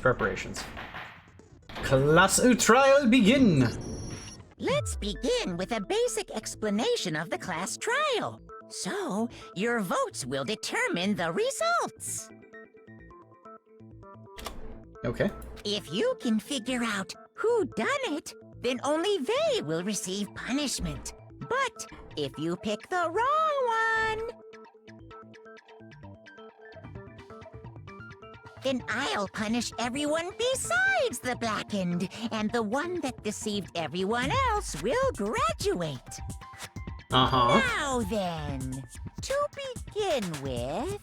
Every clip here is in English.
Preparations. Class trial begin! Let's begin with a basic explanation of the class trial. So, your votes will determine the results. Okay. If you can figure out who done it, then only they will receive punishment. But if you pick the wrong one, then I'll punish everyone besides the blackened, and the one that deceived everyone else will graduate. Now then, to begin with...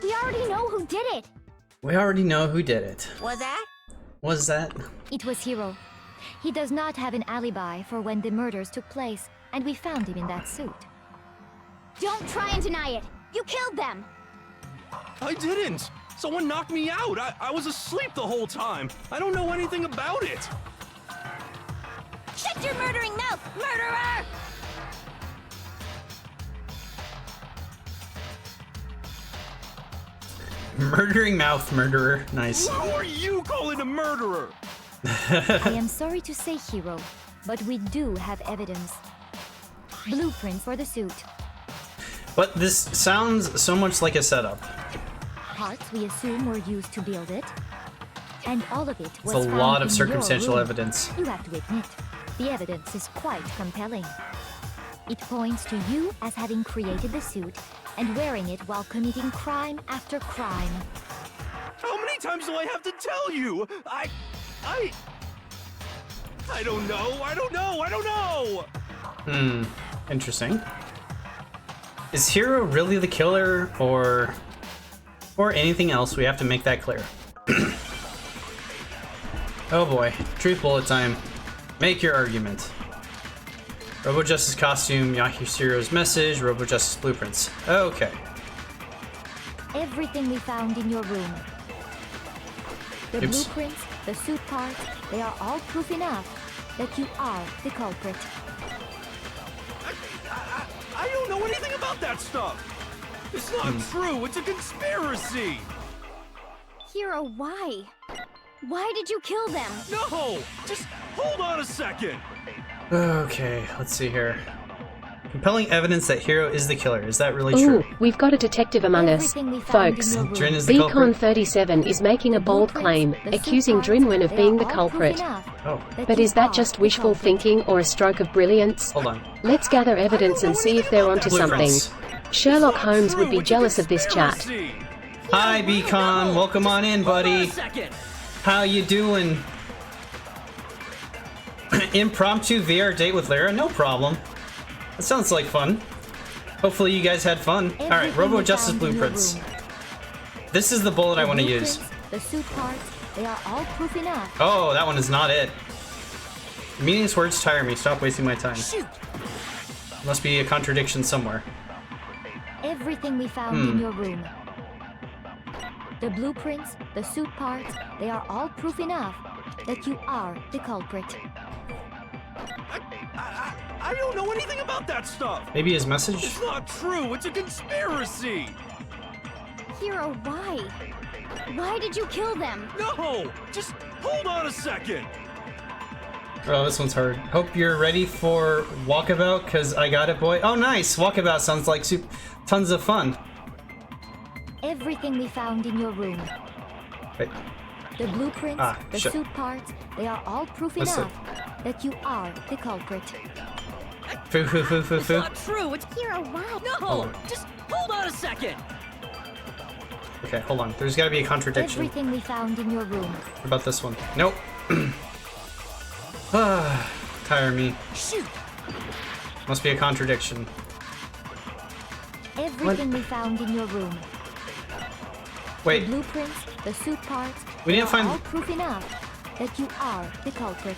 We already know who did it! We already know who did it. Was that? Was that? It was Hiro. He does not have an alibi for when the murders took place, and we found him in that suit. Don't try and deny it! You killed them! I didn't! Someone knocked me out! I was asleep the whole time! I don't know anything about it! Shut your murdering mouth, murderer! Murdering mouth, murderer. Nice. Who are you calling a murderer? I am sorry to say, Hiro, but we do have evidence. Blueprints for the suit. But this sounds so much like a setup. Parts we assume were used to build it. And all of it was It's a found lot of in circumstantial your room. evidence. You have to admit, the evidence is quite compelling. It points to you as having created the suit and wearing it while committing crime after crime. How many times do I have to tell you? I don't know, I don't know! Interesting. Is Hiro really the killer, or anything else? We have to make that clear. Oh boy, truth bullet time. Make your argument. Robo Justice costume, Yahiro's message, Robo Justice blueprints. Okay. Everything we found in your room. The Oops. blueprints, the suit parts, they are all proof enough that you are the culprit. I don't know anything about that stuff! It's not true, it's a conspiracy! Hiro, why? Why did you kill them? No! Just hold on a second! Okay, let's see here. Compelling evidence that Hiro is the killer. Is that really Ooh, true? we've got a detective among us. Everything we found Folks, in your room. Drin is the culprit. Beacon37 is making a bold claim, accusing Drinwin of being the culprit. Oh, But is that just wishful thinking or a stroke of brilliance? hold on. Let's gather evidence and see if they're onto something. Blueprints. Sherlock Holmes would be jealous of this chat. Hi, Beacon. Welcome on in, buddy. How you doing? Impromptu VR date with Lara? No problem. That sounds like fun. Hopefully you guys had fun. Alright, Robo Justice blueprints. This is the bullet I want to use. The suit parts, they are all proof enough. Oh, that one is not it. Meaningless words tire me. Stop wasting my time. Shoot! Must be a contradiction somewhere. Everything we found in your room. The blueprints, the suit parts, they are all proof enough that you are the culprit. I don't know anything about that stuff! Maybe his message? It's not true, it's a conspiracy! Hiro, why? Why did you kill them? No! Just hold on a second! Oh, this one's hard. Hope you're ready for Walkabout, because I got it, boy. Oh, nice! Walkabout sounds like tons of fun. Everything we found in your room. Wait. The blueprints, the shit. suit parts, they are all proof What's enough that you are the culprit. Foo, foo, foo, foo, foo. Not true, it's... Hiro, why? No! Just hold on a second! Okay, hold on. There's gotta be a contradiction. Everything we found in your room. What about this one? Nope. Tire me. Shoot! Must be a contradiction. Everything we found in your room. The Wait, blueprints, the suit parts, we they didn't are find all proof enough that you are the culprit.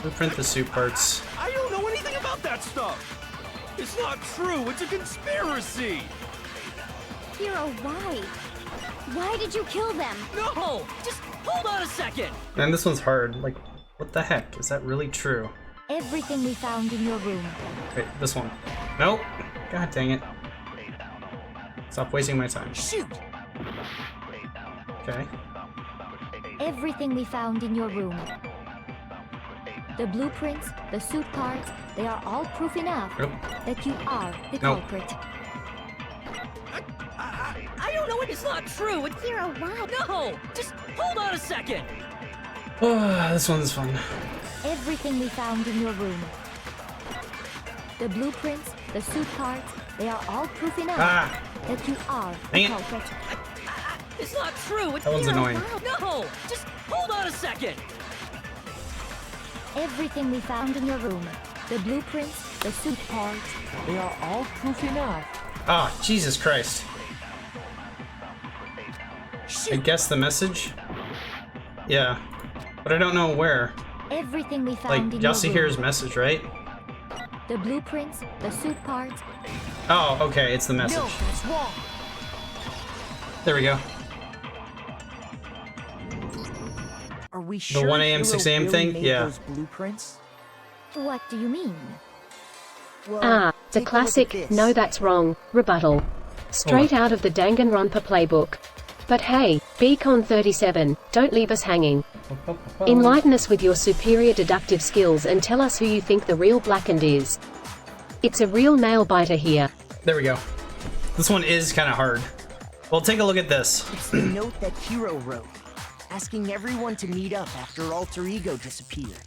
blueprint the suit parts. I don't know anything about that stuff! It's not true, it's a conspiracy! Hiro, why? Why did you kill them? No! Just hold on a second! Man, this one's hard. Like, what the heck? Is that really true? Everything we found in your room. Wait, this one. Nope. God dang it. Stop wasting my time. Shoot! Okay. Everything we found in your room. The blueprints, the suit parts, they are all proof enough that you are the culprit. I don't know, it's not true. It's Hero, why? no. Just hold on a second. This one's fun. Everything we found in your room. The blueprints, the suit parts, they are all proof enough that you are the culprit. It's not true. It's That one's annoying. no. Just hold on a second. Everything we found in your room. The blueprints, the suit parts, they are all proof enough. Ah, Jesus Christ. I guess the message? Yeah. But I don't know where. Everything we found in Like, your y'all see room. here his message, right? The blueprints, the suit parts. Oh, okay, it's the message. No, that's wrong. There we go. Are we sure 1 a.m., Hero 6 a.m. really thing? made Yeah. those blueprints? What do you mean? Well, The take a look at classic, this. no that's wrong, rebuttal. Straight out of the Danganronpa playbook. But hey, Beacon 37, don't leave us hanging. Enlighten us with your superior deductive skills and tell us who you think the real Blackened is. It's a real nail-biter here. There we go. This one is kind of hard. Well, take a look at this. It's the note that Hero wrote, asking everyone to meet up after Alter Ego disappeared.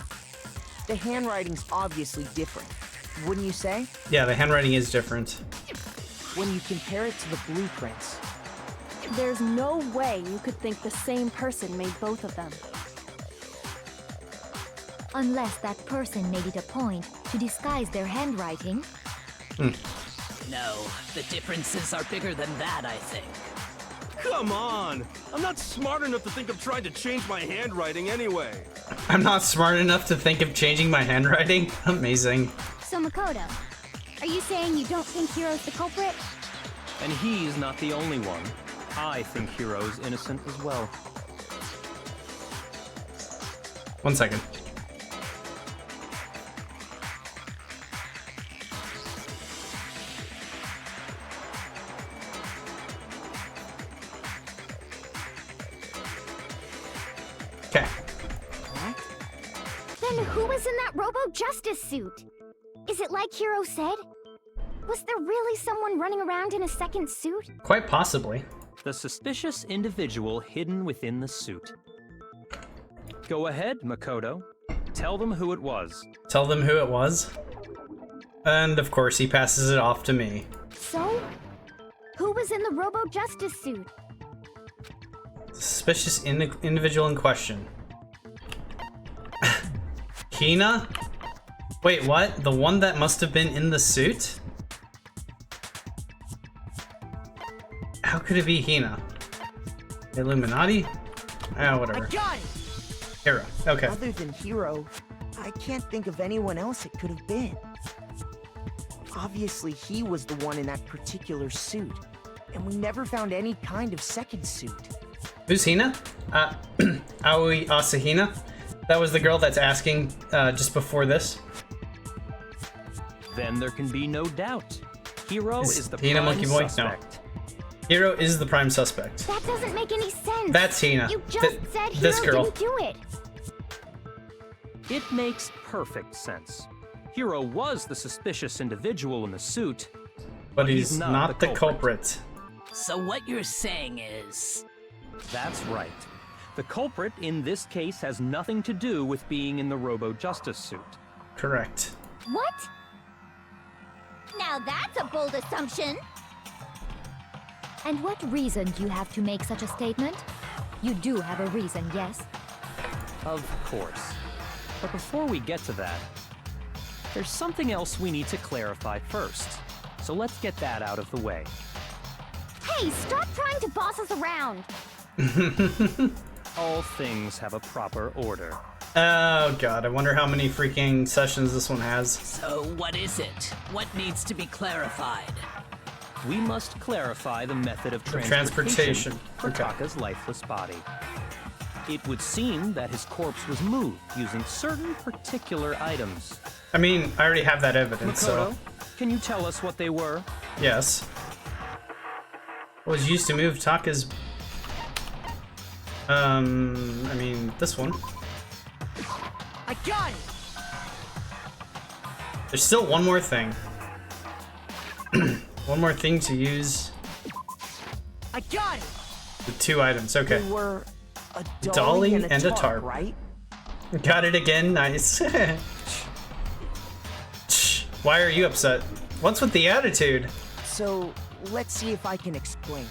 The handwriting's obviously different, wouldn't you say? Yeah, the handwriting is different. When you compare it to the blueprints. There's no way you could think the same person made both of them. Unless that person made it a point to disguise their handwriting. No, the differences are bigger than that, I think. Come on! I'm not smart enough to think of trying to change my handwriting anyway. I'm not smart enough to think of changing my handwriting? Amazing. So Makoto, are you saying you don't think Hero's the culprit? And he's not the only one. I think Hero's innocent as well. 1 second. Okay. Then who was in that Robo-Justice suit? Is it like Hero said? Was there really someone running around in a second suit? Quite possibly. The suspicious individual hidden within the suit. Go ahead, Makoto. Tell them who it was. Tell them who it was. And of course, he passes it off to me. So, who was in the Robo-Justice suit? Suspicious individual in question. Hina? Wait, what? The one that must have been in the suit? How could it be Hina? Illuminati? Ah, whatever. I got it! Hero. Okay. Other than Hero, I can't think of anyone else it could have been. Obviously, he was the one in that particular suit, and we never found any kind of second suit. Who's Hina? Aoi Asahina? That was the girl that's asking just before this. Then there can be no doubt. Hero is the Hina prime Monkey Boy? No. suspect. Hero is the prime suspect. That doesn't make any sense. That's Hina. You just said Hero this girl. didn't do it. It makes perfect sense. Hero was the suspicious individual in the suit, But he's not the culprit. So what you're saying is... That's right. The culprit in this case has nothing to do with being in the Robo-Justice suit. Correct. What? Now that's a bold assumption. And what reason do you have to make such a statement? You do have a reason, yes? Of course. But before we get to that, there's something else we need to clarify first. So let's get that out of the way. Hey, stop trying to boss us around. All things have a proper order. Oh god, I wonder how many freaking sessions this one has. So what is it? What needs to be clarified? We must clarify the method of transportation. for Okay. Taka's lifeless body. It would seem that his corpse was moved using certain particular items. I mean, I already have that evidence, Makoto, so can you tell us what they were? yes. Was used to move Taka's I mean, this one. I got it! There's still one more thing. One more thing to use. I got it! The 2 items, okay. They were a Dolly and and a tarp. right? Got it again, nice. Why are you upset? What's with the attitude? So, let's see if I can explain.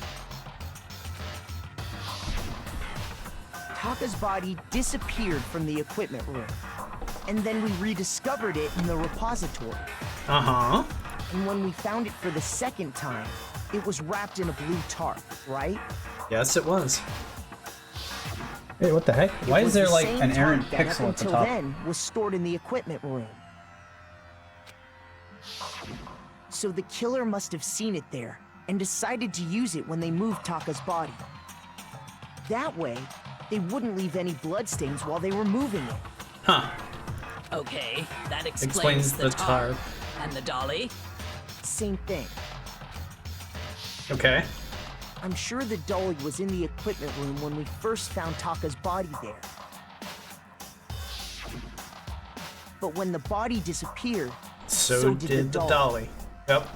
Taka's body disappeared from the equipment room, and then we rediscovered it in the repository. Uh-huh. And when we found it for the second time, it was wrapped in a blue tarp, right? Yes, it was. Hey, what the heck? Why is there like an errant tarp that pixel at the up until top? then was stored in the equipment room. So the killer must have seen it there and decided to use it when they moved Taka's body. That way, they wouldn't leave any bloodstains while they were moving it. Huh. Okay, that Explains the tarp. And the dolly? Same thing. Okay. I'm sure the dolly was in the equipment room when we first found Taka's body there. But when the body disappeared, So did the dolly. Yep.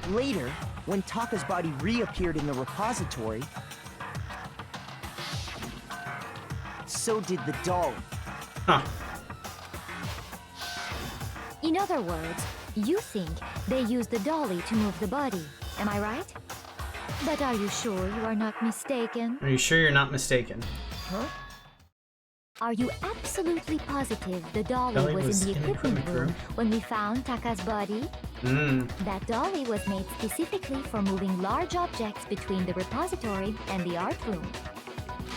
Later, when Taka's body reappeared in the repository, so did the dolly. Huh. In other words, you think they used the dolly to move the body, am I right? But are you sure you are not mistaken? Are you sure you're not mistaken? Huh? Are you absolutely positive the dolly Dolly was was in the in the equipment equipment room room? when we found Taka's body? That dolly was made specifically for moving large objects between the repository and the art room.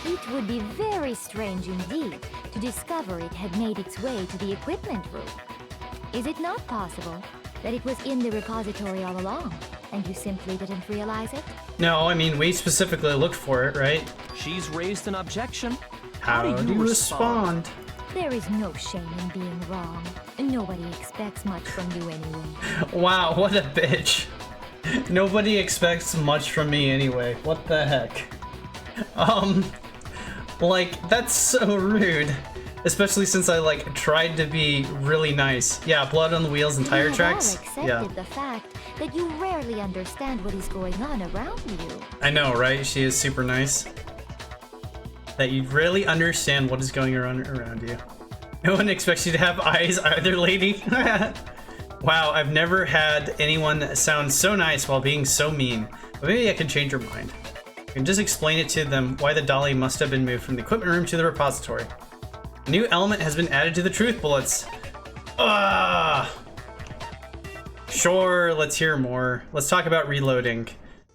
It would be very strange indeed to discover it had made its way to the equipment room. Is it not possible that it was in the repository all along, and you simply didn't realize it? No, I mean, we specifically looked for it, right? She's raised an objection. How do you respond? There is no shame in being wrong. Nobody expects much from you anyway. Wow, what a bitch. Nobody expects much from me anyway. What the heck? Like, that's so rude. Especially since I, like, tried to be really nice. Yeah, blood on the wheels and tire tracks. Accepted Yeah. the fact that you rarely understand what is going on around you. I know, right? She is super nice. That you really understand what is going on around you. No one expects you to have eyes either, lady. Wow, I've never had anyone sound so nice while being so mean. But maybe I can change your mind. I can just explain it to them why the dolly must have been moved from the equipment room to the repository. A new element has been added to the truth bullets. Ah. Sure, let's hear more. Let's talk about reloading.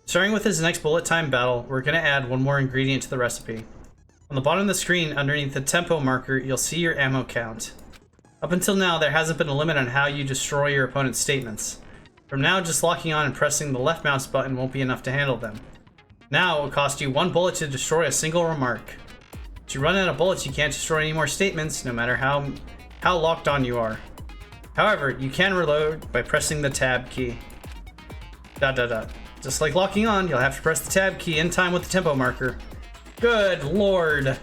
Starting with this next bullet time battle, we're gonna add one more ingredient to the recipe. On the bottom of the screen, underneath the tempo marker, you'll see your ammo count. Up until now, there hasn't been a limit on how you destroy your opponent's statements. From now, just locking on and pressing the left mouse button won't be enough to handle them. Now, it will cost you 1 bullet to destroy a single remark. If you run out of bullets, you can't destroy any more statements, no matter how locked on you are. However, you can reload by pressing the tab key. ... Just like locking on, you'll have to press the tab key in time with the tempo marker. Good lord.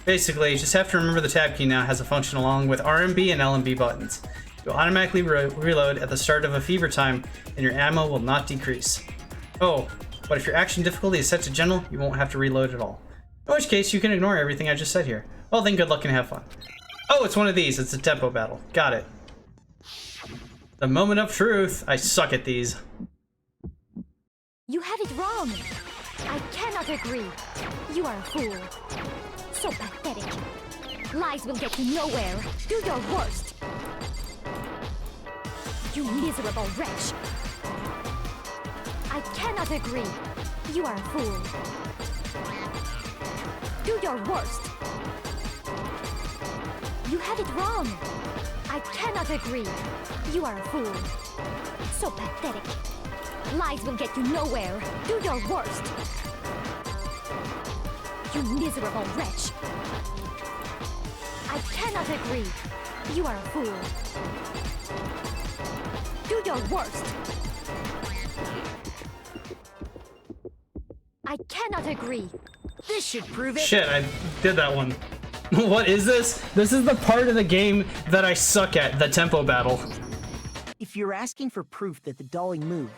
Basically, you just have to remember the tab key now has a function along with RMB and LMB buttons. You'll automatically reload at the start of a fever time, and your ammo will not decrease. Oh, but if your action difficulty is set to general, you won't have to reload at all. In which case, you can ignore everything I just said here. Well then, good luck and have fun. Oh, it's one of these. It's a tempo battle. Got it. The moment of truth. I suck at these. You have it wrong. I cannot agree. You are a fool. So pathetic. Lies will get you nowhere. Do your worst. You miserable wretch. I cannot agree. You are a fool. Do your worst. You have it wrong. I cannot agree. You are a fool. So pathetic. Lies will get you nowhere. Do your worst. You miserable wretch. I cannot agree. You are a fool. Do your worst. I cannot agree. This should prove it. Shit, I did that one. What is this? This is the part of the game that I suck at, the tempo battle. If you're asking for proof that the dolly moved,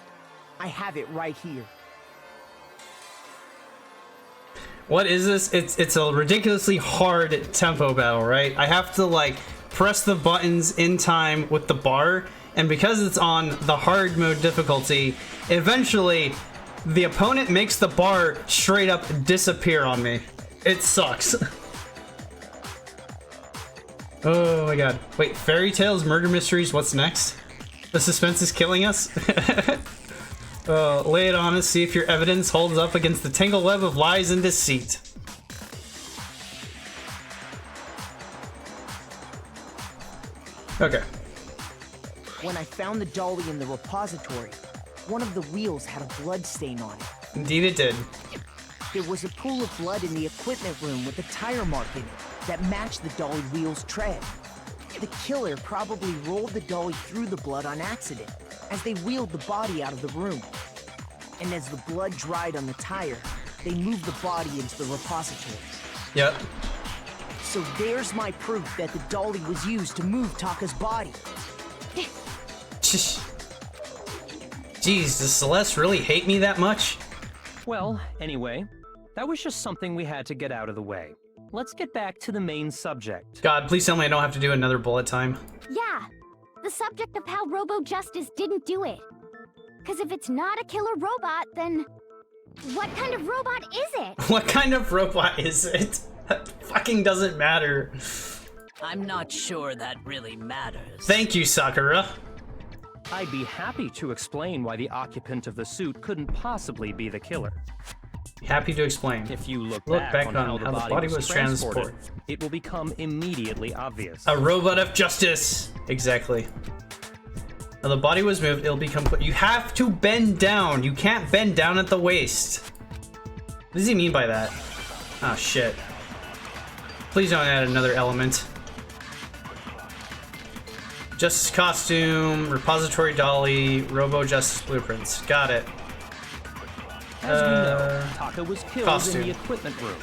I have it right here. What is this? It's a ridiculously hard tempo battle, right? I have to like press the buttons in time with the bar, and because it's on the hard mode difficulty, eventually the opponent makes the bar straight up disappear on me. It sucks. Oh my god. Wait, fairy tales, murder mysteries, what's next? The suspense is killing us? Lay it on us, see if your evidence holds up against the tangled web of lies and deceit. Okay. When I found the dolly in the repository, one of the wheels had a blood stain on it. Indeed it did. There was a pool of blood in the equipment room with a tire mark in it that matched the dolly wheel's tread. The killer probably rolled the dolly through the blood on accident as they wheeled the body out of the room. And as the blood dried on the tire, they moved the body into the repositories. Yep. So there's my proof that the dolly was used to move Taka's body. Jeez, does Celeste really hate me that much? Well, anyway, that was just something we had to get out of the way. Let's get back to the main subject. God, please tell me I don't have to do another bullet time. Yeah, the subject of how Robo Justice didn't do it. Because if it's not a killer robot, then what kind of robot is it? What kind of robot is it? That fucking doesn't matter. I'm not sure that really matters. Thank you, Sakura. I'd be happy to explain why the occupant of the suit couldn't possibly be the killer. Happy to explain. If you look back on on how the body was transported, it will become immediately obvious. A robot of justice. Exactly. Now the body was moved, it'll become... You have to bend down. You can't bend down at the waist. What does he mean by that? Oh, shit. Please don't add another element. Justice costume, repository dolly, Robo Justice blueprints. Got it. As we know, Taka was killed costume. in the equipment room.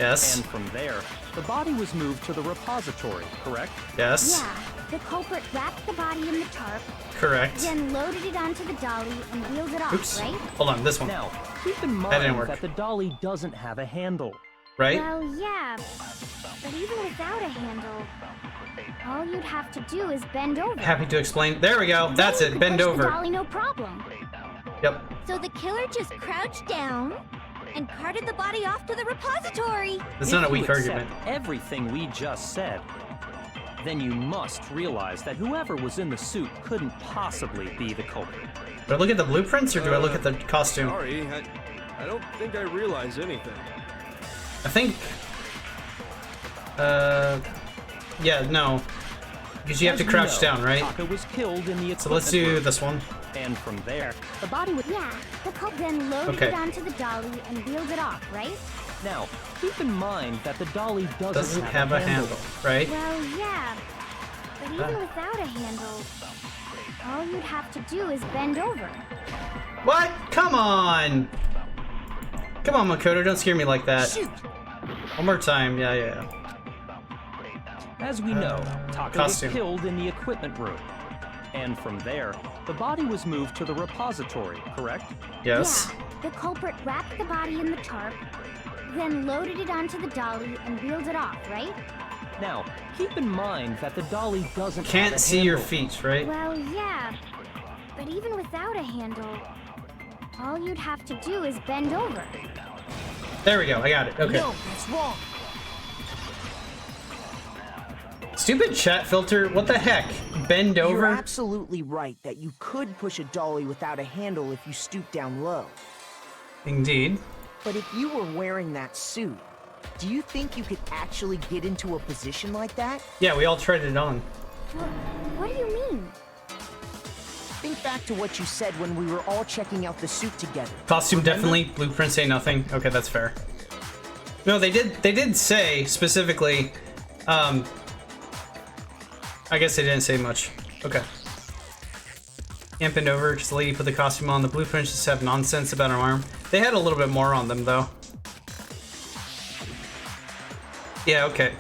Yes. And from there, the body was moved to the repository, correct? Yes. Yeah, the culprit wrapped the body in the tarp, Correct. then loaded it onto the dolly and wheeled it off, Oops. right? Hold on, this one. Now, keep in That didn't mind work. that the dolly doesn't have a handle. Right? Well, yeah, but even without a handle, all you'd have to do is bend over. Happy to explain. There we go. That's Then it. you Bend push over. The dolly, no problem. Yep. So the killer just crouched down and carted the body off to the repository. That's not a weak If you accept argument. everything we just said, then you must realize that whoever was in the suit couldn't possibly be the culprit. Do I look at the blueprints or do I look at the costume? Sorry, I don't think I realize anything. I think... Yeah, no. Because you have to As we crouch know, down, right? Taka was killed in the So let's equipment do room. this one. And from there, the body was... Yeah, the culprit then loaded Okay. it onto the dolly and wheeled it off, right? Now, keep in mind that the dolly Doesn't have a handle, right? Well, yeah, but even without a handle, all you'd have to do is bend over. What? Come on! Come on, Makoto, don't scare me like that. Shoot! One more time, yeah. As we know, Taka costume. was killed in the equipment room. And from there, the body was moved to the repository, correct? Yes. Yeah, the culprit wrapped the body in the tarp, then loaded it onto the dolly and wheeled it off, right? Now, keep in mind that the dolly doesn't have Can't a see your handle. feet, right? Well, yeah, but even without a handle, all you'd have to do is bend over. There we go, I got it. Okay. No, that's wrong. Stupid chat filter, what the heck? Bend You're over? absolutely right that you could push a dolly without a handle if you stoop down low. Indeed. But if you were wearing that suit, do you think you could actually get into a position like that? Yeah, we all tried it on. What do you mean? Think back to what you said when we were all checking out the suit together. Costume Remember? definitely, blueprints say nothing. Okay, that's fair. No, they did say specifically, I guess they didn't say much. Okay. Amp and over, just the lady put the costume on. The blueprints just have nonsense about her arm. They had a little bit more on them, though. Yeah, okay.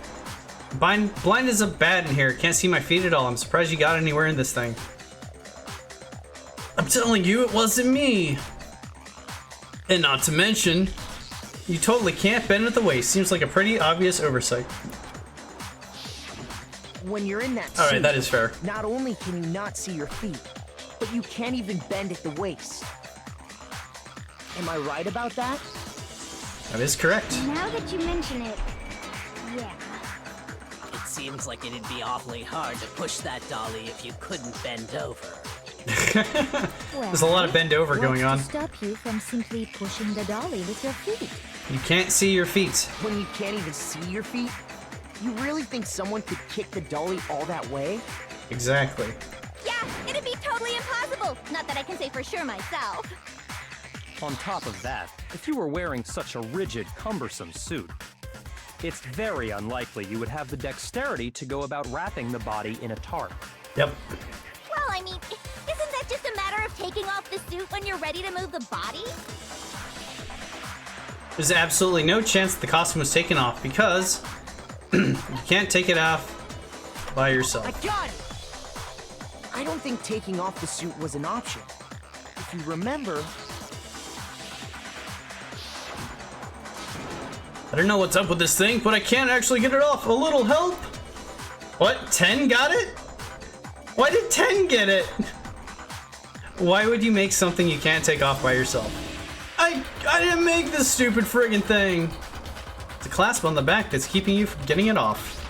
Blind is a bad in here. Can't see my feet at all. I'm surprised you got anywhere in this thing. I'm telling you, it wasn't me. And not to mention, you totally can't bend at the waist. Seems like a pretty obvious oversight. When you're in that suit, Alright, that is fair. not only can you not see your feet, but you can't even bend at the waist. Am I right about that? That is correct. Now that you mention it, yeah. It seems like it'd be awfully hard to push that dolly if you couldn't bend over. There's a lot of bend over going on. What's to stop you from simply pushing the dolly with your feet? You can't see your feet. When you can't even see your feet? You really think someone could kick the dolly all that way? Exactly. Yeah, it'd be totally impossible. Not that I can say for sure myself. On top of that, if you were wearing such a rigid, cumbersome suit, it's very unlikely you would have the dexterity to go about wrapping the body in a tarp. Yep. Well, I mean, isn't that just a matter of taking off the suit when you're ready to move the body? There's absolutely no chance the costume was taken off because you can't take it off by yourself. I got it! I don't think taking off the suit was an option. If you remember... I don't know what's up with this thing, but I can't actually get it off. A little help? What? 10 got it? Why did 10 get it? Why would you make something you can't take off by yourself? I didn't make this stupid friggin' thing. It's a clasp on the back that's keeping you from getting it off.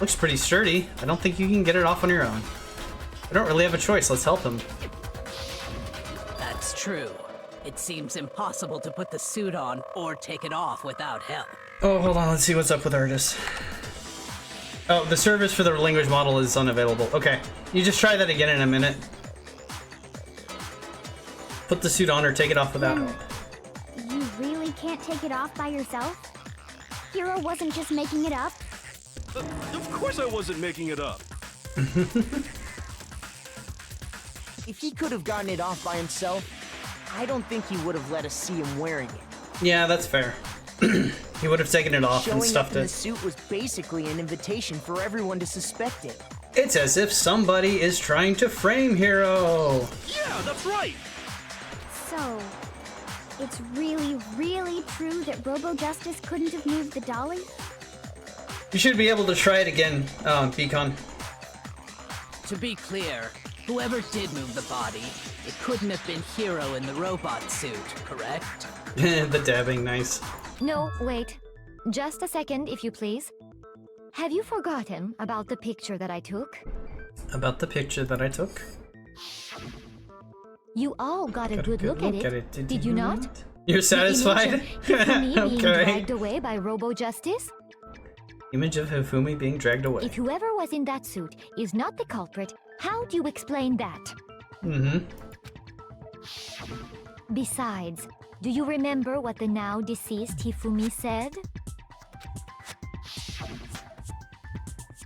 Looks pretty sturdy. I don't think you can get it off on your own. I don't really have a choice. Let's help him. That's true. It seems impossible to put the suit on or take it off without help. Oh, hold on. Let's see what's up with Artis. Oh, the service for the language model is unavailable. Okay. You just try that again in a minute. Put the suit on or take it off without help. You really can't take it off by yourself? Hero wasn't just making it up? Of course I wasn't making it up. If he could have gotten it off by himself, I don't think he would have let us see him wearing it. Yeah, that's fair. He would have taken it off and stuffed Showing up in the it. suit was basically an invitation for everyone to suspect it. It's as if somebody is trying to frame Hero. Yeah, that's right. So, it's really, really true that Robo-Justice couldn't have moved the dolly? You should be able to try it again, Beacon. To be clear, whoever did move the body, it couldn't have been Hero in the robot suit, correct? The dabbing, nice. No, wait. Just a second, if you please. Have you forgotten about the picture that I took? About the picture that I took? You all got a good look at it. Did you not? You're satisfied? Hifumi being Okay. dragged away by Robo-Justice? Image of Hifumi being dragged away. If whoever was in that suit is not the culprit, how do you explain that? Mm-hmm. Besides, do you remember what the now deceased Hifumi said?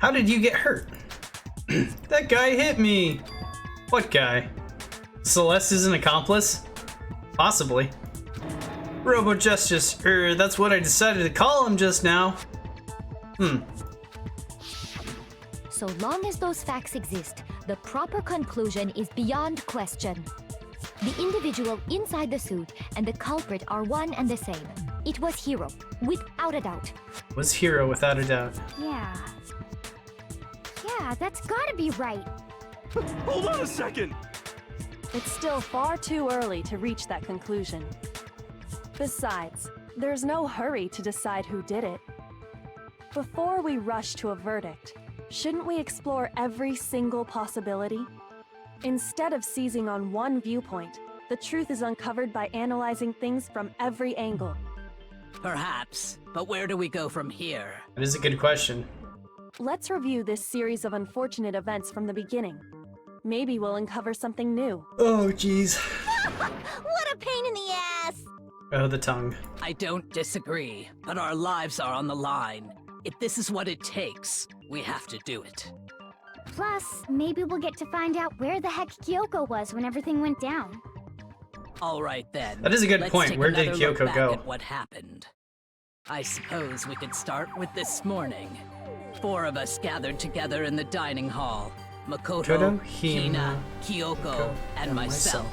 How did you get hurt? That guy hit me. What guy? Celeste is an accomplice? Possibly. Robo-Justice, that's what I decided to call him just now. So long as those facts exist, the proper conclusion is beyond question. The individual inside the suit and the culprit are one and the same. It was Hero, without a doubt. Was Hero without a doubt. Yeah. Yeah, that's gotta be right. Hold on a second. It's still far too early to reach that conclusion. Besides, there's no hurry to decide who did it. Before we rush to a verdict, shouldn't we explore every single possibility? Instead of seizing on one viewpoint, the truth is uncovered by analyzing things from every angle. Perhaps, but where do we go from here? That is a good question. Let's review this series of unfortunate events from the beginning. Maybe we'll uncover something new. Oh, jeez. What a pain in the ass! Oh, the tongue. I don't disagree, but our lives are on the line. If this is what it takes, we have to do it. Plus, maybe we'll get to find out where the heck Kyoko was when everything went down. All right then. That is a good Let's point. take Where did another look Kyoko back go? at what happened. I suppose we could start with this morning. 4 of us gathered together in the dining hall. Makoto, Hina, Kyoko, and myself.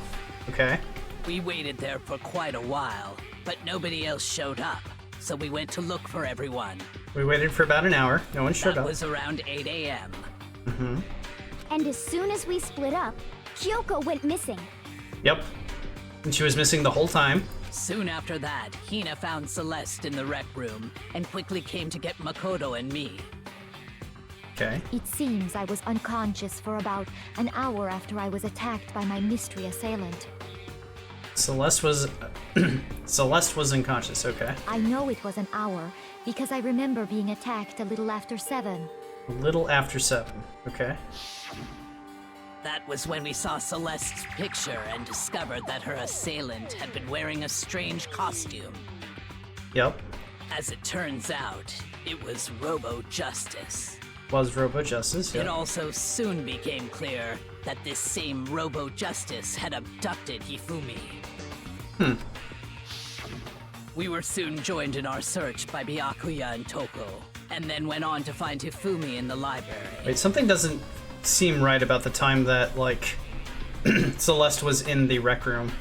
Okay. We waited there for quite a while, but nobody else showed up, so we went to look for everyone. We waited for about an hour. No one showed up. That was around 8 a.m. Mm-hmm. And as soon as we split up, Kyoko went missing. Yep. And she was missing the whole time. Soon after that, Hina found Celeste in the rec room and quickly came to get Makoto and me. Okay. It seems I was unconscious for about an hour after I was attacked by my mystery assailant. Celeste was Celeste was unconscious, okay. I know it was an hour because I remember being attacked a little after 7. A little after 7, okay. That was when we saw Celeste's picture and discovered that her assailant had been wearing a strange costume. Yep. As it turns out, it was Robo Justice. Was Robo Justice, yeah. It also soon became clear that this same Robo Justice had abducted Hifumi. We were soon joined in our search by Byakuya and Toko, and then went on to find Hifumi in the library. Wait, something doesn't seem right about the time that, like, Celeste was in the rec room.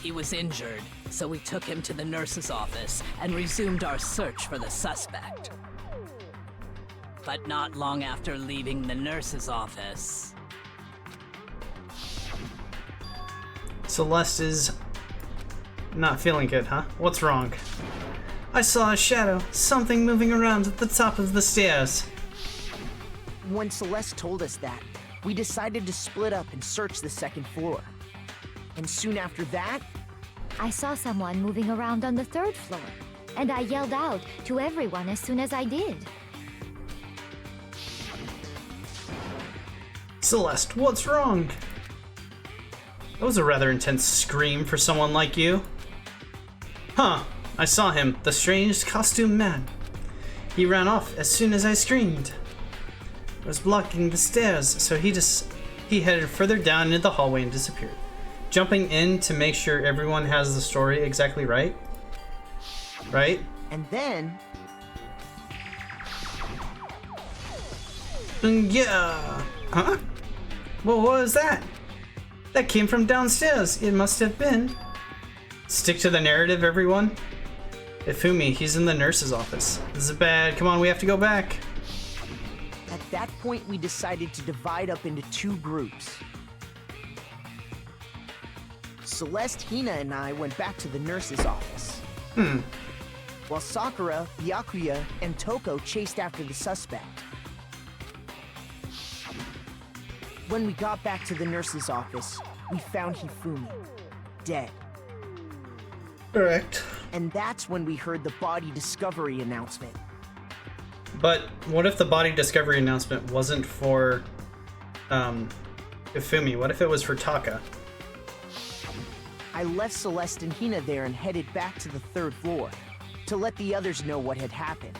He was injured, so we took him to the nurse's office and resumed our search for the suspect. But not long after leaving the nurse's office... Celeste is not feeling good, huh? What's wrong? I saw a shadow, something moving around at the top of the stairs. When Celeste told us that, we decided to split up and search the 2nd floor. And soon after that... I saw someone moving around on the 3rd floor, and I yelled out to everyone as soon as I did. Celeste, what's wrong? That was a rather intense scream for someone like you. Huh, I saw him, the strange costume man. He ran off as soon as I screamed. I was blocking the stairs, so he headed further down into the hallway and disappeared. Jumping in to make sure everyone has the story exactly right. Right? And then... Yeah. Huh? Well, what was that? That came from downstairs. It must have been. Stick to the narrative, everyone. Hifumi, he's in the nurse's office. This is bad. Come on, we have to go back. At that point, we decided to divide up into 2 groups. Celeste, Hina, and I went back to the nurse's office. While Sakura, Byakuya, and Toko chased after the suspect. When we got back to the nurse's office, we found Hifumi, dead. Correct. And that's when we heard the body discovery announcement. But what if the body discovery announcement wasn't for Hifumi? What if it was for Taka? I left Celeste and Hina there and headed back to the 3rd floor to let the others know what had happened.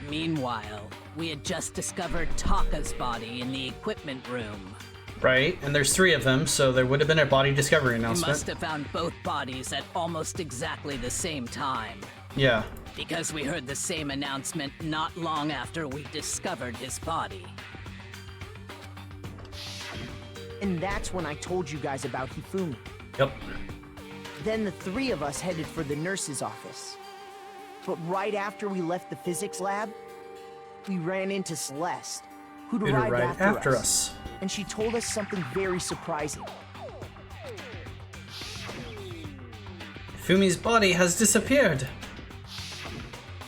Meanwhile, we had just discovered Taka's body in the equipment room. Right, and there's 3 of them, so there would have been a body discovery We announcement. must have found both bodies at almost exactly the same time. Yeah. Because we heard the same announcement not long after we discovered his body. And that's when I told you guys about Hifumi. Yep. Then the 3 of us headed for the nurse's office. But right after we left the physics lab, we ran into Celeste, who'd arrived after us. And she told us something very surprising. Fumi's body has disappeared.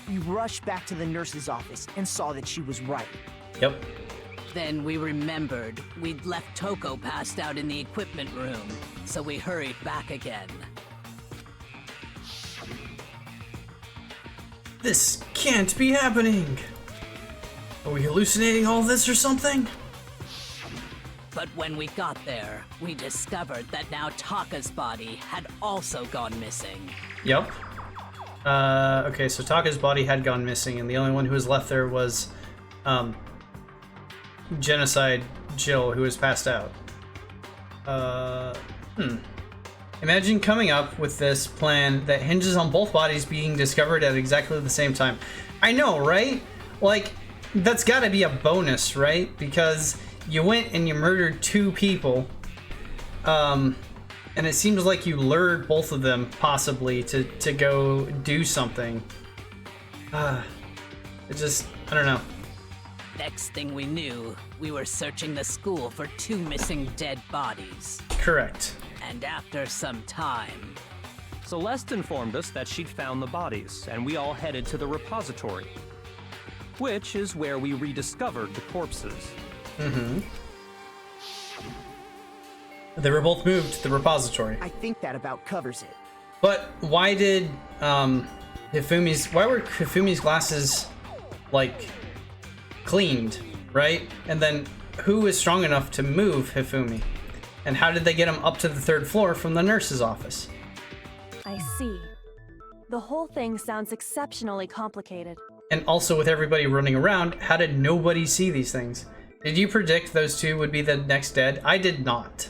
We rushed back to the nurse's office and saw that she was right. Yep. Then we remembered we'd left Toko passed out in the equipment room, so we hurried back again. This can't be happening. Are we hallucinating all this or something? But when we got there, we discovered that now Taka's body had also gone missing. Yep. Okay, so Taka's body had gone missing, and the only one who was left there was, Genocide Jill, who was passed out. Imagine coming up with this plan that hinges on both bodies being discovered at exactly the same time. I know, right? Like, that's gotta be a bonus, right? Because you went and you murdered 2 people. And it seems like you lured both of them, possibly, to go do something. It just, I don't know. Next thing we knew, we were searching the school for 2 missing dead bodies. Correct. And after some time... Celeste informed us that she'd found the bodies, and we all headed to the repository, which is where we rediscovered the corpses. Mm-hmm. They were both moved to the repository. I think that about covers it. But why did why were Hifumi's glasses, like, cleaned, right? And then who is strong enough to move Hifumi? And how did they get him up to the 3rd floor from the nurse's office? I see. The whole thing sounds exceptionally complicated. And also with everybody running around, how did nobody see these things? Did you predict those 2 would be the next dead? I did not.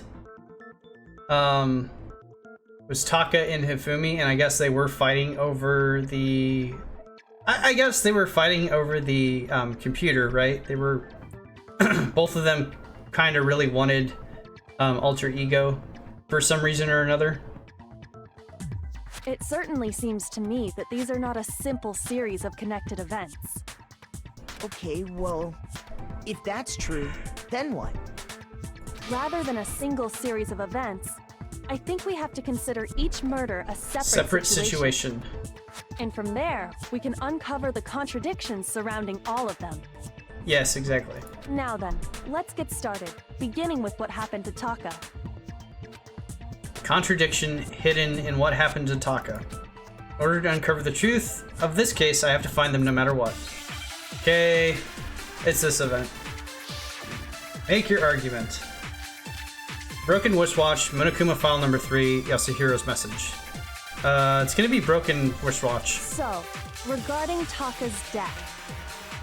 It was Taka and Hifumi, and I guess they were fighting over the... I guess they were fighting over the computer, right? They were... both of them kind of really wanted Alter Ego for some reason or another. It certainly seems to me that these are not a simple series of connected events. Okay, well, if that's true, then what? Rather than a single series of events, I think we have to consider each murder a separate situation. And from there, we can uncover the contradictions surrounding all of them. Yes, exactly. Now then, let's get started, beginning with what happened to Taka. Contradiction hidden in what happened to Taka. In order to uncover the truth of this case, I have to find them no matter what. Okay, it's this event. Make your argument. Broken Wristwatch, Monokuma file number 3, Yasuhiro's message. It's gonna be Broken Wristwatch. So, regarding Taka's death,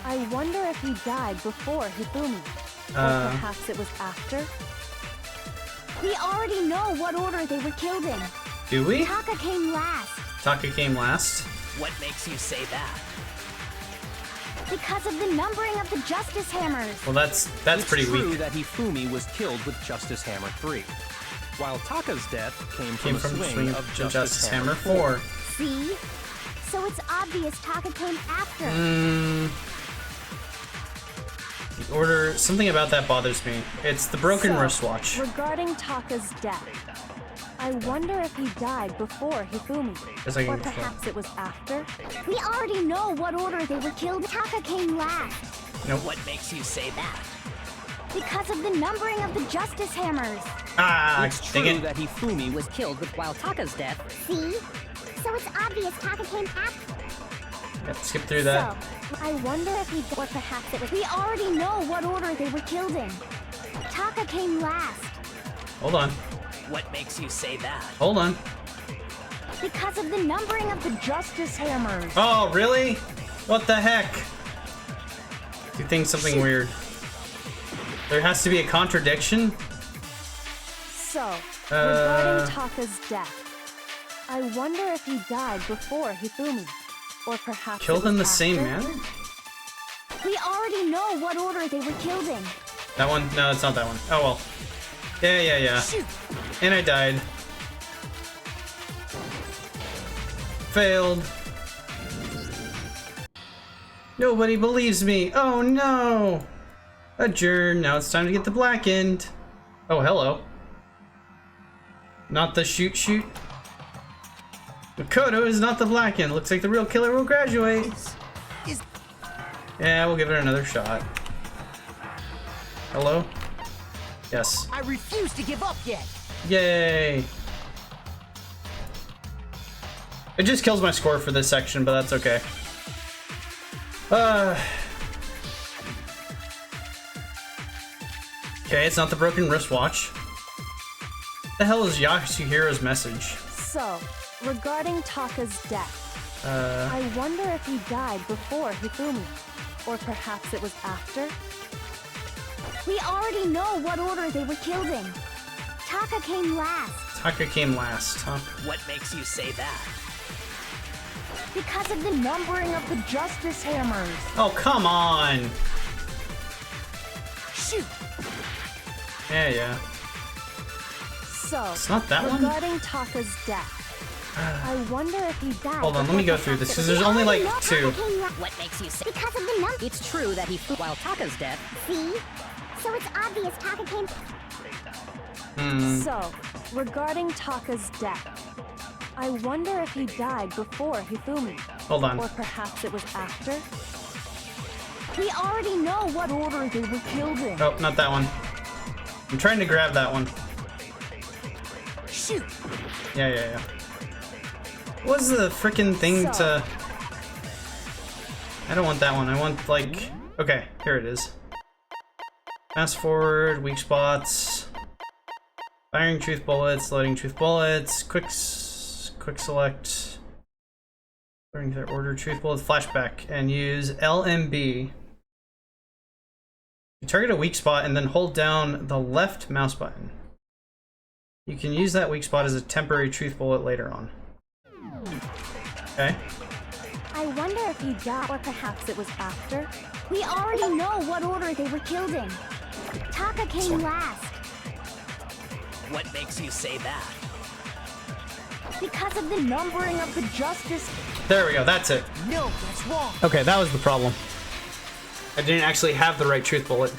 I wonder if he died before Hifumi. Or perhaps it was after? We already know what order they were killed in. Do we? Taka came last. Taka came last? What makes you say that? Because of the numbering of the Justice Hammers. Well, that's pretty weak. It's true that Hifumi was killed with Justice Hammer 3, while Taka's death came from the swing of Justice Hammer 4. See? So it's obvious Taka came after. The order, something about that bothers me. It's the Broken Wristwatch. Regarding Taka's death, I wonder if he died before Hifumi, or perhaps it was after? We already know what order they were killed. Taka came last. Nope. What makes you say that? Because of the numbering of the Justice Hammers. It's true that Hifumi was killed with while Taka's death. See? So it's obvious Taka came after. Yep, skip through that. So, I wonder if he... Or perhaps it was... We already know what order they were killed in. Taka came last. Hold on. What makes you say that? Hold on. Because of the numbering of the Justice Hammers. Oh, really? What the heck? You think something weird. There has to be a contradiction? So, regarding Taka's death, I wonder if he died before Hifumi, or perhaps killed in the same after? manner? We already know what order they were killed in. That one? No, it's not that one. Oh well. Yeah. Shoot. And I died. Failed. Nobody believes me. Oh no. Adjourn. Now it's time to get the blackened. Oh, hello. Not the shoot. Makoto is not the blackened. Looks like the real killer will graduate. Yeah, we'll give it another shot. Hello? Yes. I refuse to give up yet. Yay. It just kills my score for this section, but that's okay. Okay, it's not the broken wristwatch. The hell is Yasuhiro's message? So, regarding Taka's death, I wonder if he died before Hifumi, or perhaps it was after? We already know what order they were killed in. Taka came last. Taka came last, huh? What makes you say that? Because of the numbering of the Justice Hammers. Oh, come on! Shoot! Yeah. So, It's not that one? regarding Taka's death, I wonder if he died. Hold on, let me go through this, because there's only like 2. What makes you say? Because of the number. It's true that he flew while Taka's dead. See? So it's obvious Taka came. So, regarding Taka's death, I wonder if he died before Hifumi. Hold on. Or perhaps it was after? We already know what order they were killed in. Oh, not that one. I'm trying to grab that one. Shoot! Yeah. What was the frickin' thing to... I don't want that one. I want, like... Okay, here it is. Fast forward, weak spots. Firing truth bullets, loading truth bullets, quick select. Learning their order, truth bullets, flashback, and use LMB. You target a weak spot and then hold down the left mouse button. You can use that weak spot as a temporary truth bullet later on. Okay. I wonder if he died, or perhaps it was after. We already know what order they were killed in. Taka came last. What makes you say that? Because of the numbering of the Justice. There we go, that's it. No, that's wrong. Okay, that was the problem. I didn't actually have the right truth bullet.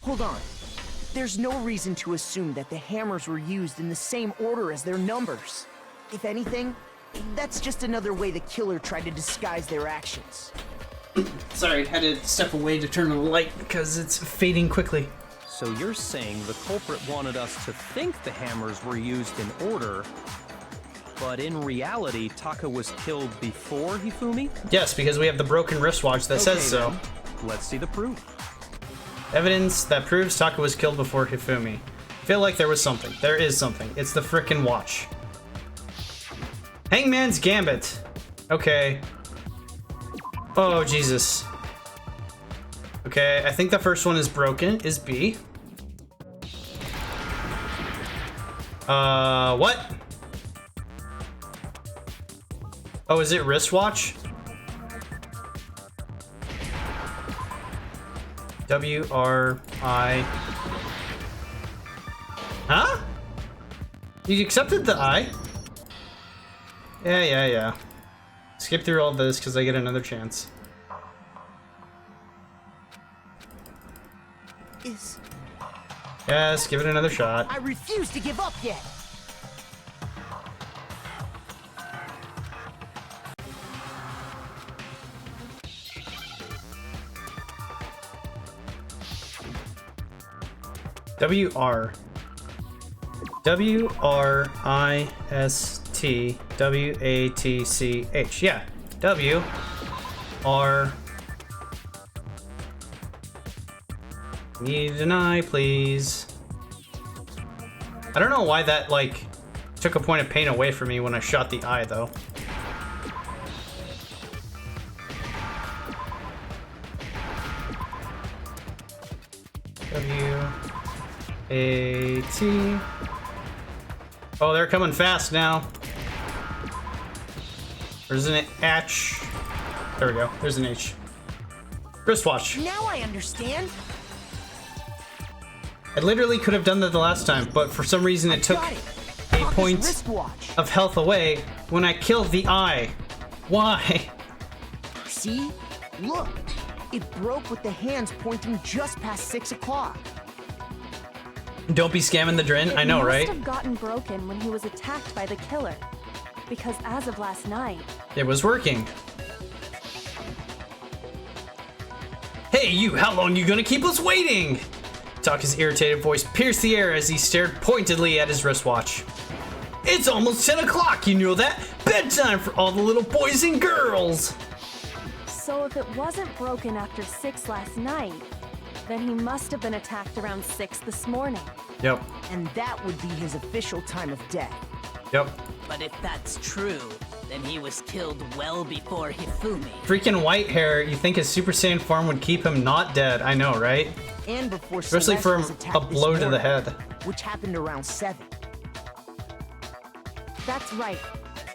Hold on. There's no reason to assume that the hammers were used in the same order as their numbers. If anything, that's just another way the killer tried to disguise their actions. Sorry, had to step away to turn on the light because it's fading quickly. So you're saying the culprit wanted us to think the hammers were used in order, but in reality, Taka was killed before Hifumi? Yes, because we have the broken wristwatch that says so. Then. Let's see the proof. Evidence that proves Taka was killed before Hifumi. Feel like there was something. There is something. It's the frickin' watch. Hangman's Gambit. Okay. Oh, Jesus. Okay, I think the first one is broken. Is B. What? Oh, is it wristwatch? W-R-I. Huh? You accepted the I? Yeah. Skip through all this because I get another chance. Yes, give it another shot. I refuse to give up yet. W-R. W-R-I-S-T-W-A-T-C-H. Yeah. W-R. Need an eye, please. I don't know why that, like, took a point of pain away from me when I shot the eye, though. W-A-T. Oh, they're coming fast now. There's an H. There we go. There's an H. Wristwatch. Now I understand. I literally could have done that the last time, but for some reason it took a point of health away when I killed the eye. Why? See? Look. It broke with the hands pointing just past 6 o'clock. Don't be scamming the Drin. I know, right? It must have gotten broken when he was attacked by the killer. Because as of last night... It was working. Hey, you! How long you gonna keep us waiting? Taka's irritated voice pierced the air as he stared pointedly at his wristwatch. It's almost 10 o'clock, you know that? Bedtime for all the little boys and girls! So if it wasn't broken after 6 last night, then he must have been attacked around 6 this morning. Yep. And that would be his official time of death. Yep. But if that's true, then he was killed well before Hifumi. Freaking white hair, you think his Super Saiyan form would keep him not dead? I know, right? And before especially Celeste from was a blow to the head. which happened around 7. That's right.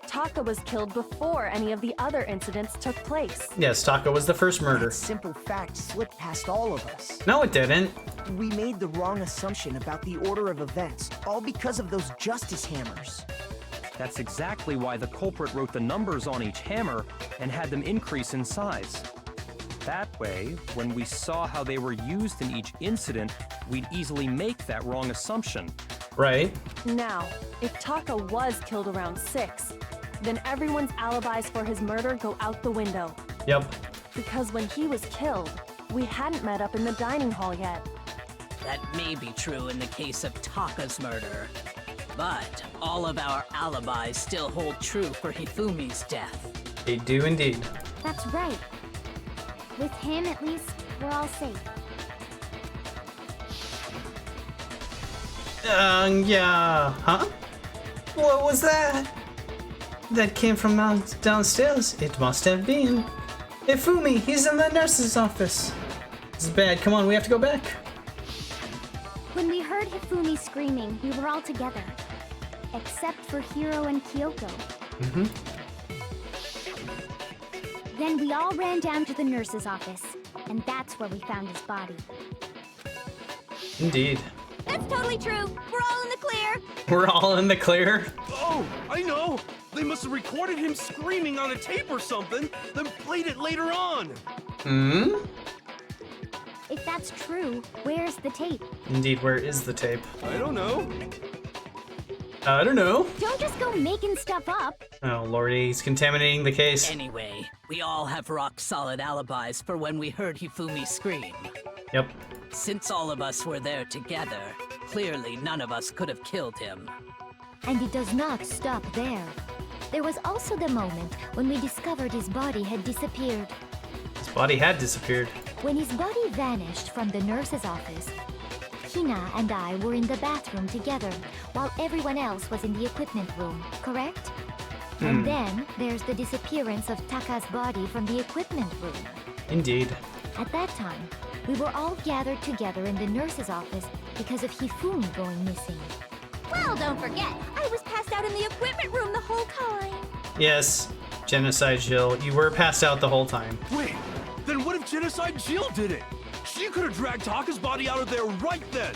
Taka was killed before any of the other incidents took place. Yes, Taka was the first murder. That simple fact slipped past all of us. No, it didn't. We made the wrong assumption about the order of events, all because of those justice hammers. That's exactly why the culprit wrote the numbers on each hammer and had them increase in size. That way, when we saw how they were used in each incident, we'd easily make that wrong assumption. Right. Now, if Taka was killed around 6, then everyone's alibis for his murder go out the window. Yep. Because when he was killed, we hadn't met up in the dining hall yet. That may be true in the case of Taka's murder. But all of our alibis still hold true for Hifumi's death. They do indeed. That's right. With him, at least, we're all safe. Yeah. Huh? What was that? That came from downstairs. It must have been. Hifumi, he's in the nurse's office. This is bad. Come on, we have to go back. When we heard Hifumi screaming, we were all together. Except for Hiro and Kyoko. Mm-hmm. Then we all ran down to the nurse's office, and that's where we found his body. Indeed. That's totally true. We're all in the clear. We're all in the clear? Oh, I know! They must have recorded him screaming on a tape or something, then played it later on! Hmm? If that's true, where's the tape? Indeed, where is the tape? I don't know. I don't know. Don't just go making stuff up. Oh, lordy, he's contaminating the case. Anyway, we all have rock-solid alibis for when we heard Hifumi scream. Yep. Since all of us were there together, clearly none of us could have killed him. And it does not stop there. There was also the moment when we discovered his body had disappeared. His body had disappeared. When his body vanished from the nurse's office, Hina and I were in the bathroom together, while everyone else was in the equipment room, correct? And then there's the disappearance of Taka's body from the equipment room. Indeed. At that time, we were all gathered together in the nurse's office because of Hifumi going missing. Well, don't forget, I was passed out in the equipment room the whole time. Yes, Genocide Jill, you were passed out the whole time. Wait, then what if Genocide Jill did it? She could have dragged Taka's body out of there right then!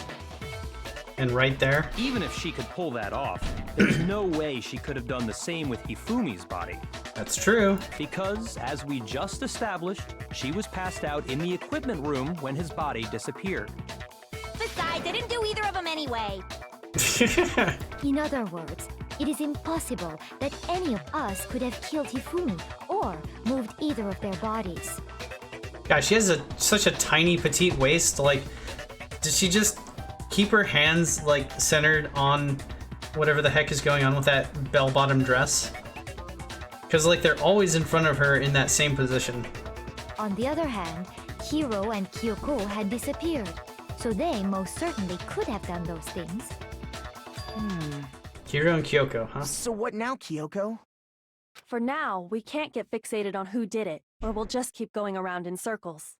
And right there? Even if she could pull that off, there's no way she could have done the same with Hifumi's body. That's true. Because, as we just established, she was passed out in the equipment room when his body disappeared. Besides, I didn't do either of them anyway. In other words, it is impossible that any of us could have killed Hifumi or moved either of their bodies. Gosh, she has such a tiny, petite waist. Like, did she just keep her hands, like, centered on whatever the heck is going on with that bell-bottom dress? Because, like, they're always in front of her in that same position. On the other hand, Hiro and Kyoko had disappeared, so they most certainly could have done those things. Hiro and Kyoko, huh? So what now, Kyoko? For now, we can't get fixated on who did it, or we'll just keep going around in circles.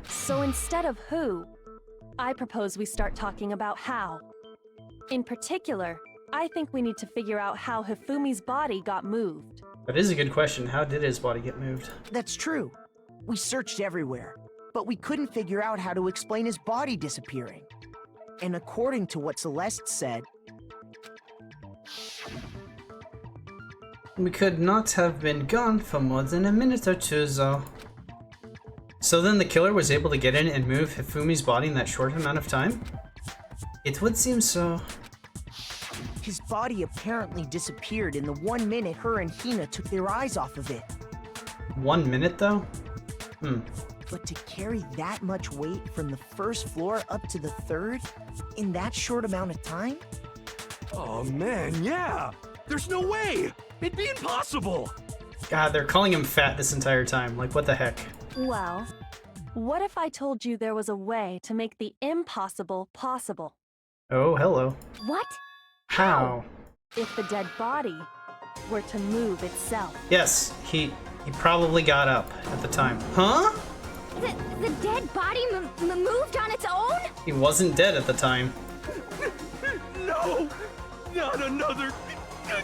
So instead of who, I propose we start talking about how. In particular, I think we need to figure out how Hifumi's body got moved. That is a good question. How did his body get moved? That's true. We searched everywhere, but we couldn't figure out how to explain his body disappearing. And according to what Celeste said, we could not have been gone for more than a minute or two, though. So then the killer was able to get in and move Hifumi's body in that short amount of time? It would seem so. his body apparently disappeared in the 1 minute her and Hina took their eyes off of it. 1 minute, though? But to carry that much weight from the first floor up to the third in that short amount of time? Oh man, yeah! There's no way! It'd be impossible! God, they're calling him fat this entire time. Like, what the heck? Well, what if I told you there was a way to make the impossible possible? Oh, hello. What? How? If the dead body were to move itself. Yes, he probably got up at the time. Huh? The dead body moved on its own? He wasn't dead at the time. No! Not another... No!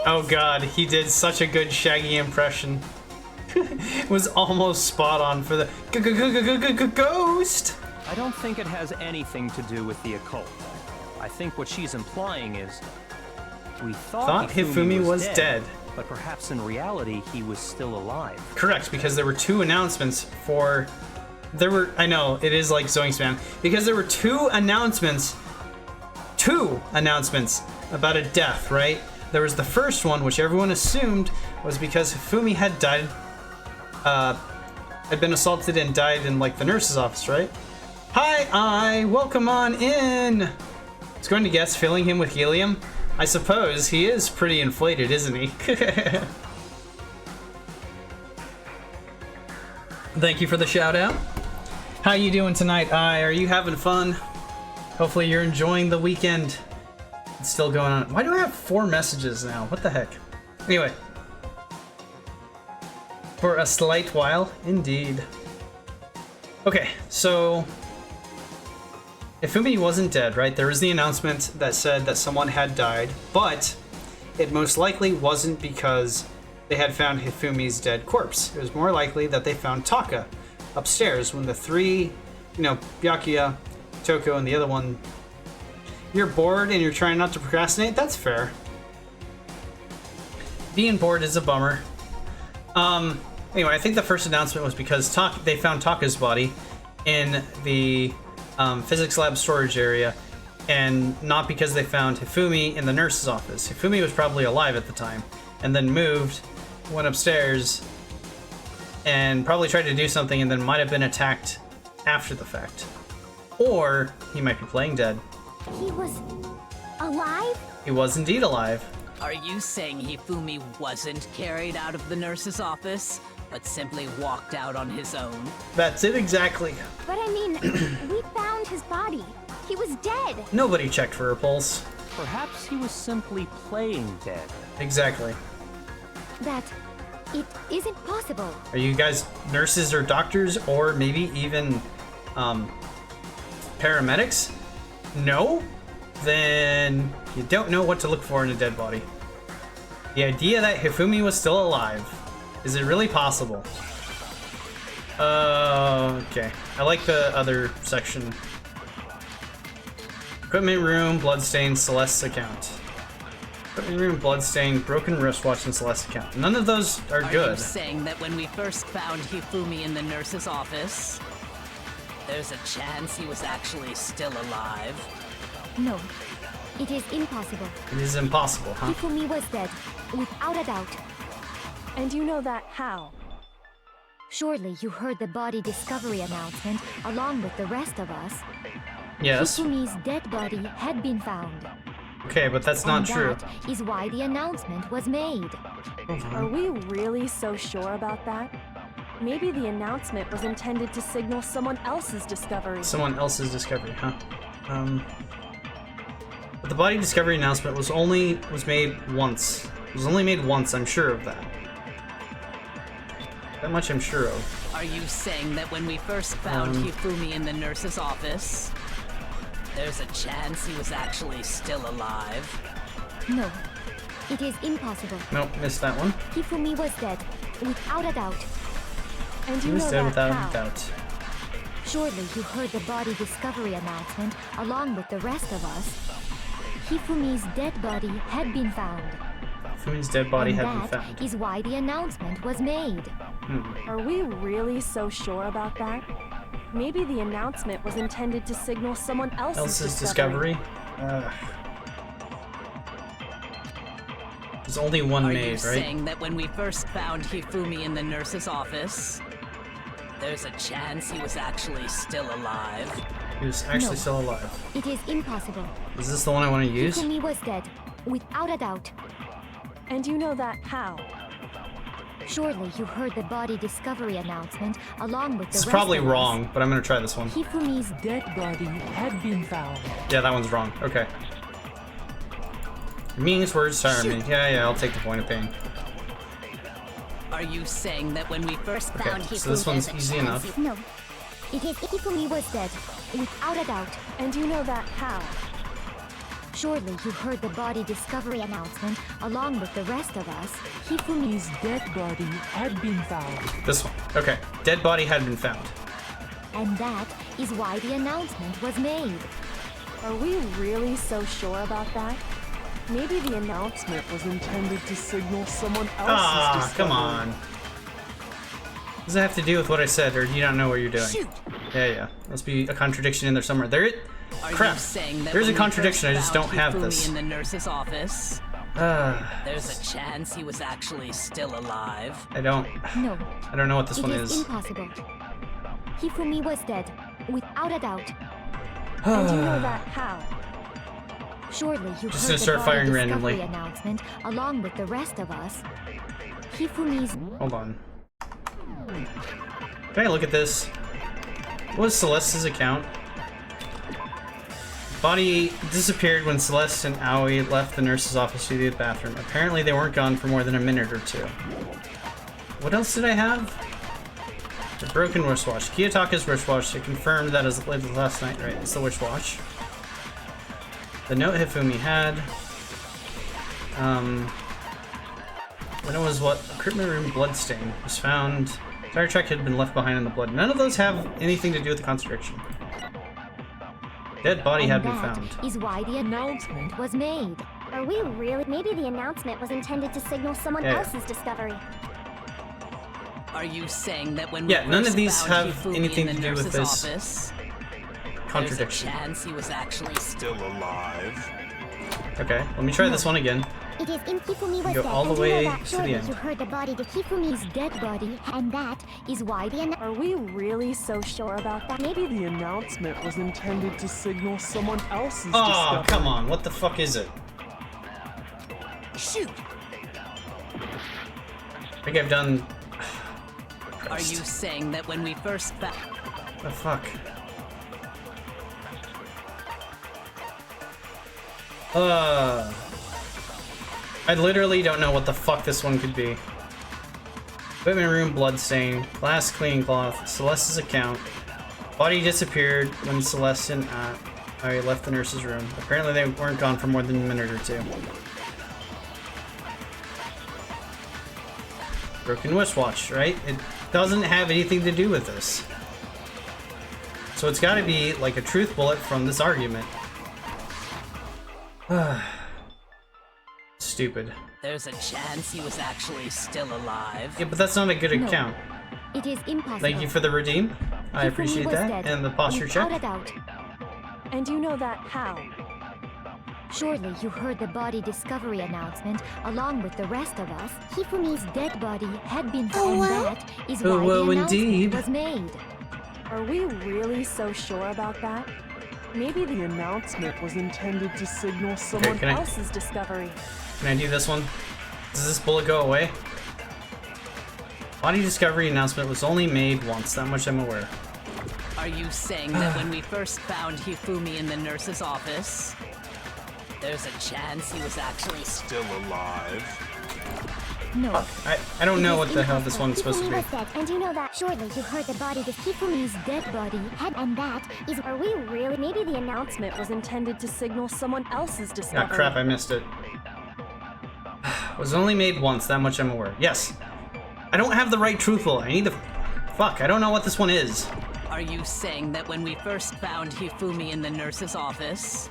Oh god, he did such a good Shaggy impression. It was almost spot on for the ghost! I don't think it has anything to do with the occult. I think what she's implying is... We thought Hifumi was dead. But perhaps in reality, he was still alive. Correct, because there were two announcements for... I know, it is like Zoinks Man. Because there were two announcements about a death, right? There was the first one, which everyone assumed was because Hifumi had died, had been assaulted and died in, like, the nurse's office, right? Hi, welcome on in! I was going to guess filling him with helium. I suppose he is pretty inflated, isn't he? Thank you for the shout out. How you doing tonight, Are you having fun? Hopefully you're enjoying the weekend. It's still going on. Why do I have 4 messages now? What the heck? Anyway. For a slight while, indeed. Okay, so Hifumi wasn't dead, right? There was the announcement that said that someone had died, but it most likely wasn't because they had found Hifumi's dead corpse. It was more likely that they found Taka upstairs when the 3, Byakuya, Toko, and the other one... You're bored and you're trying not to procrastinate? That's fair. Being bored is a bummer. Anyway, I think the first announcement was because they found Taka's body in the physics lab storage area, and not because they found Hifumi in the nurse's office. Hifumi was probably alive at the time, and then moved, went upstairs, and probably tried to do something and then might have been attacked after the fact. Or he might be playing dead. He was alive? He was indeed alive. Are you saying Hifumi wasn't carried out of the nurse's office, but simply walked out on his own? That's it exactly. But I mean, we found his body. He was dead. Nobody checked for a pulse. Perhaps he was simply playing dead. Exactly. It isn't possible. Are you guys nurses or doctors, or maybe even paramedics? No? Then you don't know what to look for in a dead body. The idea that Hifumi was still alive. Is it really possible? Okay. I like the other section. Equipment room, bloodstained, Celeste's account. Equipment room, bloodstained, broken wristwatch, and Celeste's account. None of those are good. Are you saying that when we first found Hifumi in the nurse's office, there's a chance he was actually still alive? No, it is impossible. It is impossible, huh? Hifumi was dead, without a doubt. And you know that how? Surely you heard the body discovery announcement along with the rest of us. Yes. Hifumi's dead body had been found. Okay, but that's not true. That is why the announcement was made. Are we really so sure about that? Maybe the announcement was intended to signal someone else's discovery. Someone else's discovery, huh? But the body discovery announcement was made once. It was only made once, I'm sure of that. That much I'm sure of. Are you saying that when we first found Hifumi in the nurse's office, there's a chance he was actually still alive? No, it is impossible. Nope, missed that one. Hifumi was dead, without a doubt. And He you was know dead that without how? a doubt. Surely you heard the body discovery announcement along with the rest of us. Hifumi's dead body had been found. Hifumi's dead body And had been that found. is why the announcement was made. Are we really so sure about that? Maybe the announcement was intended to signal someone else's discovery? There's only one Are made, you right? saying that when we first found Hifumi in the nurse's office, there's a chance he was actually still alive? He was actually No. still alive. It is impossible. Is this the one I want to use? Hifumi was dead, without a doubt. And you know that how? Surely you heard the body discovery announcement along with the It's rest probably of us. wrong, but I'm gonna try this one. Hifumi's dead body had been found. Yeah, that one's wrong. Okay. Meaningless words tire me. Yeah, I'll take the point of pain. Are you saying that when we first Okay, found so this Hifumi, one's there's a easy chance enough. he- No, It is Hifumi was dead, without a doubt. And you know that how? Surely you heard the body discovery announcement along with the rest of us. Hifumi's dead body had been found. This one. Okay. Dead body had been found. And that is why the announcement was made. Are we really so sure about that? Maybe the announcement was intended to signal someone else's Ah, come discovery. on. What does that have to do with what I said, or do you not know what you're doing? Shoot. Yeah. Must be a contradiction in there somewhere. Crap. There's a contradiction. I just don't have this. In the nurse's office, there's a chance he was actually still alive. I don't know what this one It is is. impossible. Hifumi was dead, without a doubt. And you know that how? Surely you Just heard gonna start the firing body randomly. discovery announcement along with the rest of us. Hifumi's Hold on. Can I look at this? What was Celeste's account? Body disappeared when Celeste and Aoi left the nurse's office to the bathroom. Apparently they weren't gone for more than a minute or two. What else did I have? The broken wristwatch. Kiyotaka's wristwatch. It confirmed that as late as last night. Right, it's the wristwatch. The note Hifumi had. When it was what? Equipment room bloodstain was found. Tire track had been left behind in the blood. None of those have anything to do with the contradiction. Dead body had been found. Is why the announcement was made. Are we really? Maybe the announcement was intended to signal someone else's discovery. Are you saying that when none of these have Hifumi anything in to the do with nurse's this office, contradiction? There's a chance he was actually still alive. Okay, let me try this one again. It is in Hifumi was Go dead, all the and way you know that to the surely end. you heard the body to Hifumi's dead body, and that is why the Are we really so sure about that? Maybe the announcement was intended to signal someone else's Oh, discovery. come on. What the fuck is it? Shoot. I think I've done... Are you saying that when we first found... The fuck? I literally don't know what the fuck this one could be. Equipment room bloodstain, glass cleaning cloth, Celeste's account. Body disappeared when Celeste and I left the nurse's room. Apparently they weren't gone for more than a minute or two. Broken wristwatch, right? It doesn't have anything to do with this. So it's gotta be like a truth bullet from this argument. Stupid. There's a chance he was actually still alive. Yeah, but that's not a good account. It is impossible. Thank you for the redeem. I Hifumi appreciate was that. dead, And the posture check. without a doubt. And you know that how? Surely you heard the body discovery announcement along with the rest of us. Hifumi's dead body had been found, and that is why the announcement indeed. was made. Are we really so sure about that? Maybe the announcement was intended to signal someone can I- else's discovery. Can I do this one? Does this bullet go away? Body discovery announcement was only made once, that much I'm aware. Are you saying that when we first found Hifumi in the nurse's office, there's a chance he was actually still alive? No. I don't know what the hell this one's supposed to Hifumi be. was dead, and you know that surely you heard the body to Hifumi's dead body had, and that is. Are we really? Maybe the announcement was intended to signal someone else's discovery. Ah, crap, I missed it. Was only made once, that much I'm aware. Yes. I don't have the right truth bullet. I need to... Fuck, I don't know what this one is. Are you saying that when we first found Hifumi in the nurse's office,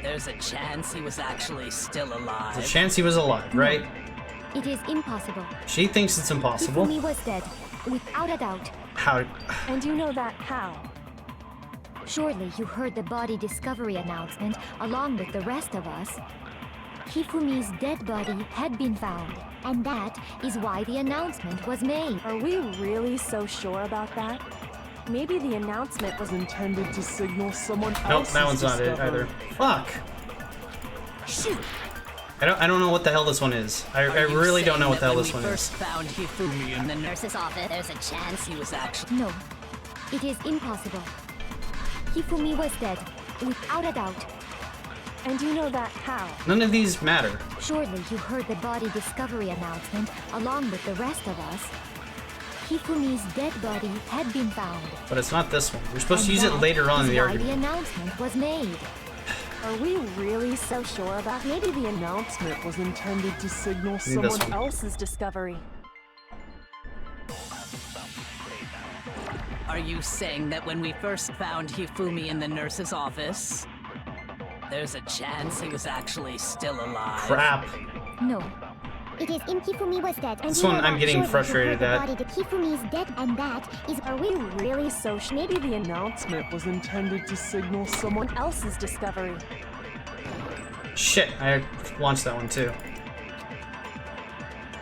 there's a chance he was actually still alive? There's a chance he was alive, right? It is impossible. She thinks it's impossible. Hifumi was dead, without a doubt. How? And you know that how? Surely you heard the body discovery announcement along with the rest of us. Hifumi's dead body had been found, and that is why the announcement was made. Are we really so sure about that? Maybe the announcement was intended to signal someone Nope, else's that one's not it discovery. either. Fuck. Shoot. I don't know what the hell this one is. I really don't know what the hell this one When we is. first found Hifumi in the nurse's office, there's a chance he was actually... No, it is impossible. Hifumi was dead, without a doubt. And you know that how? None of these matter. Surely you heard the body discovery announcement along with the rest of us. Hifumi's dead body had been found. But it's not this one. You're supposed to use it later on in the argument. The announcement was made. Are we really so sure about maybe the announcement was intended to signal someone else's discovery? Are you saying that when we first found Hifumi in the nurse's office, there's a chance he was actually still alive? Crap. No. It is in Hifumi was dead. And this one I'm getting frustrated at. Hifumi's dead, and that is. Are we really so sure? Maybe the announcement was intended to signal someone else's discovery. Shit, I launched that one too.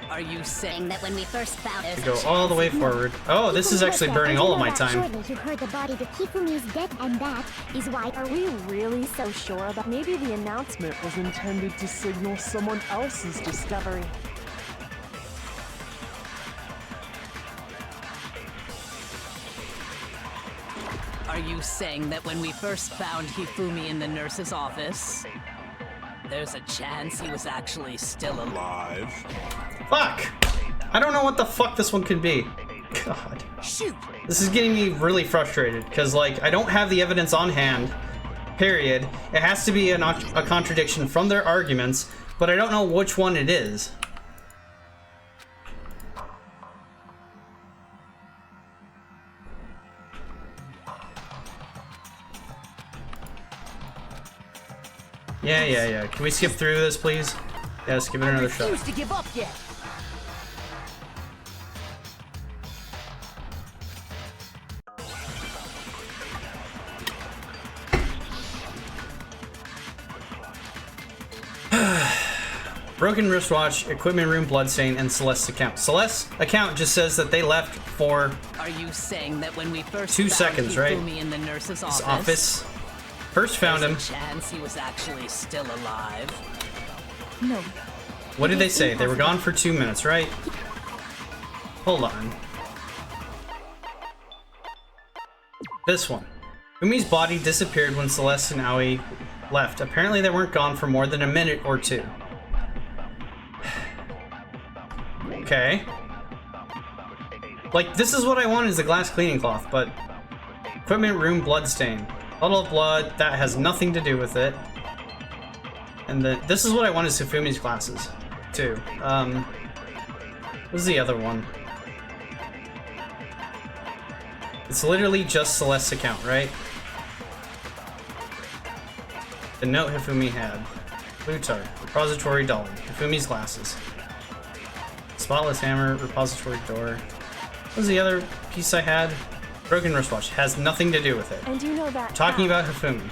Are you saying that when we first found it, go all the way forward? Oh, this is actually burning all of my time. Surely you heard the body that Hifumi's dead, and that is why. Are we really so sure about? Maybe the announcement was intended to signal someone else's discovery. Are you saying that when we first found Hifumi in the nurse's office, there's a chance he was actually still alive? Fuck! I don't know what the fuck this one could be. God. Shoot! This is getting me really frustrated, because, like, I don't have the evidence on hand, period. It has to be a contradiction from their arguments, but I don't know which one it is. Yeah. Can we skip through this, please? Yeah, let's give it another shot. I refuse to give up yet. Broken wristwatch, equipment room bloodstain, and Celeste's account. Celeste's account just says that they left for. Are you saying that when we first 2 seconds, right? In the nurse's office. First found him. There's a chance he was actually still alive. No. What did they say? They were gone for 2 minutes, right? Hold on. This one. Umi's body disappeared when Celeste and Aoi left. Apparently they weren't gone for more than a minute or two. Okay. Like, this is what I want is the glass cleaning cloth, but... Equipment room bloodstain. Bottle of blood, that has nothing to do with it. And this is what I want is Hifumi's glasses, too. What's the other one? It's literally just Celeste's account, right? The note Hifumi had. Plutarch, repository dolly, Hifumi's glasses. Spotless hammer, repository door. What was the other piece I had? Broken wristwatch. Has nothing to do with it. And you know that. Talking about Hifumi.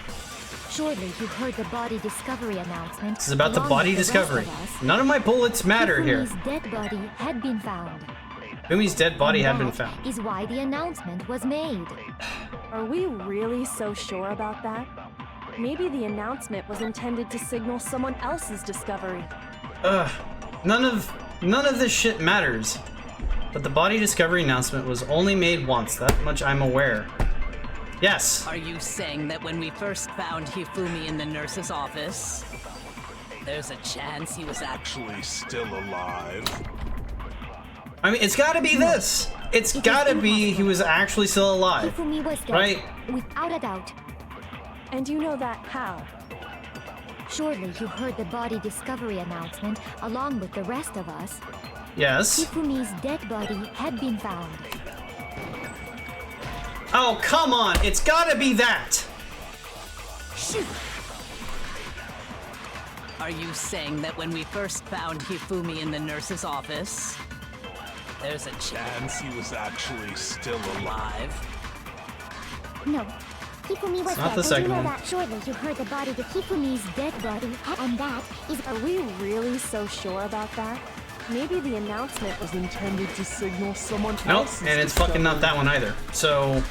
Surely you heard the body discovery announcement. This is about the body discovery. None of my bullets matter here. Hifumi's dead body had been found. Hifumi's dead body had been found. Is why the announcement was made. Are we really so sure about that? Maybe the announcement was intended to signal someone else's discovery. None of this shit matters. But the body discovery announcement was only made once, that much I'm aware. Yes. Are you saying that when we first found Hifumi in the nurse's office, there's a chance he was actually still alive? I mean, it's gotta be this. It's gotta be he was actually still alive. Hifumi was dead, right? Without a doubt. And you know that how? Surely you heard the body discovery announcement along with the rest of us. Yes. Hifumi's dead body had been found. Oh, come on! It's gotta be that! Shoot! Are you saying that when we first found Hifumi in the nurse's office, there's a chance he was actually still alive? No. Hifumi was not dead, the and you know second that surely you heard the body that Hifumi's dead body, and that is. Are we really so sure about that? Maybe the announcement was intended to signal someone else. Nope, and it's fucking not that one either. So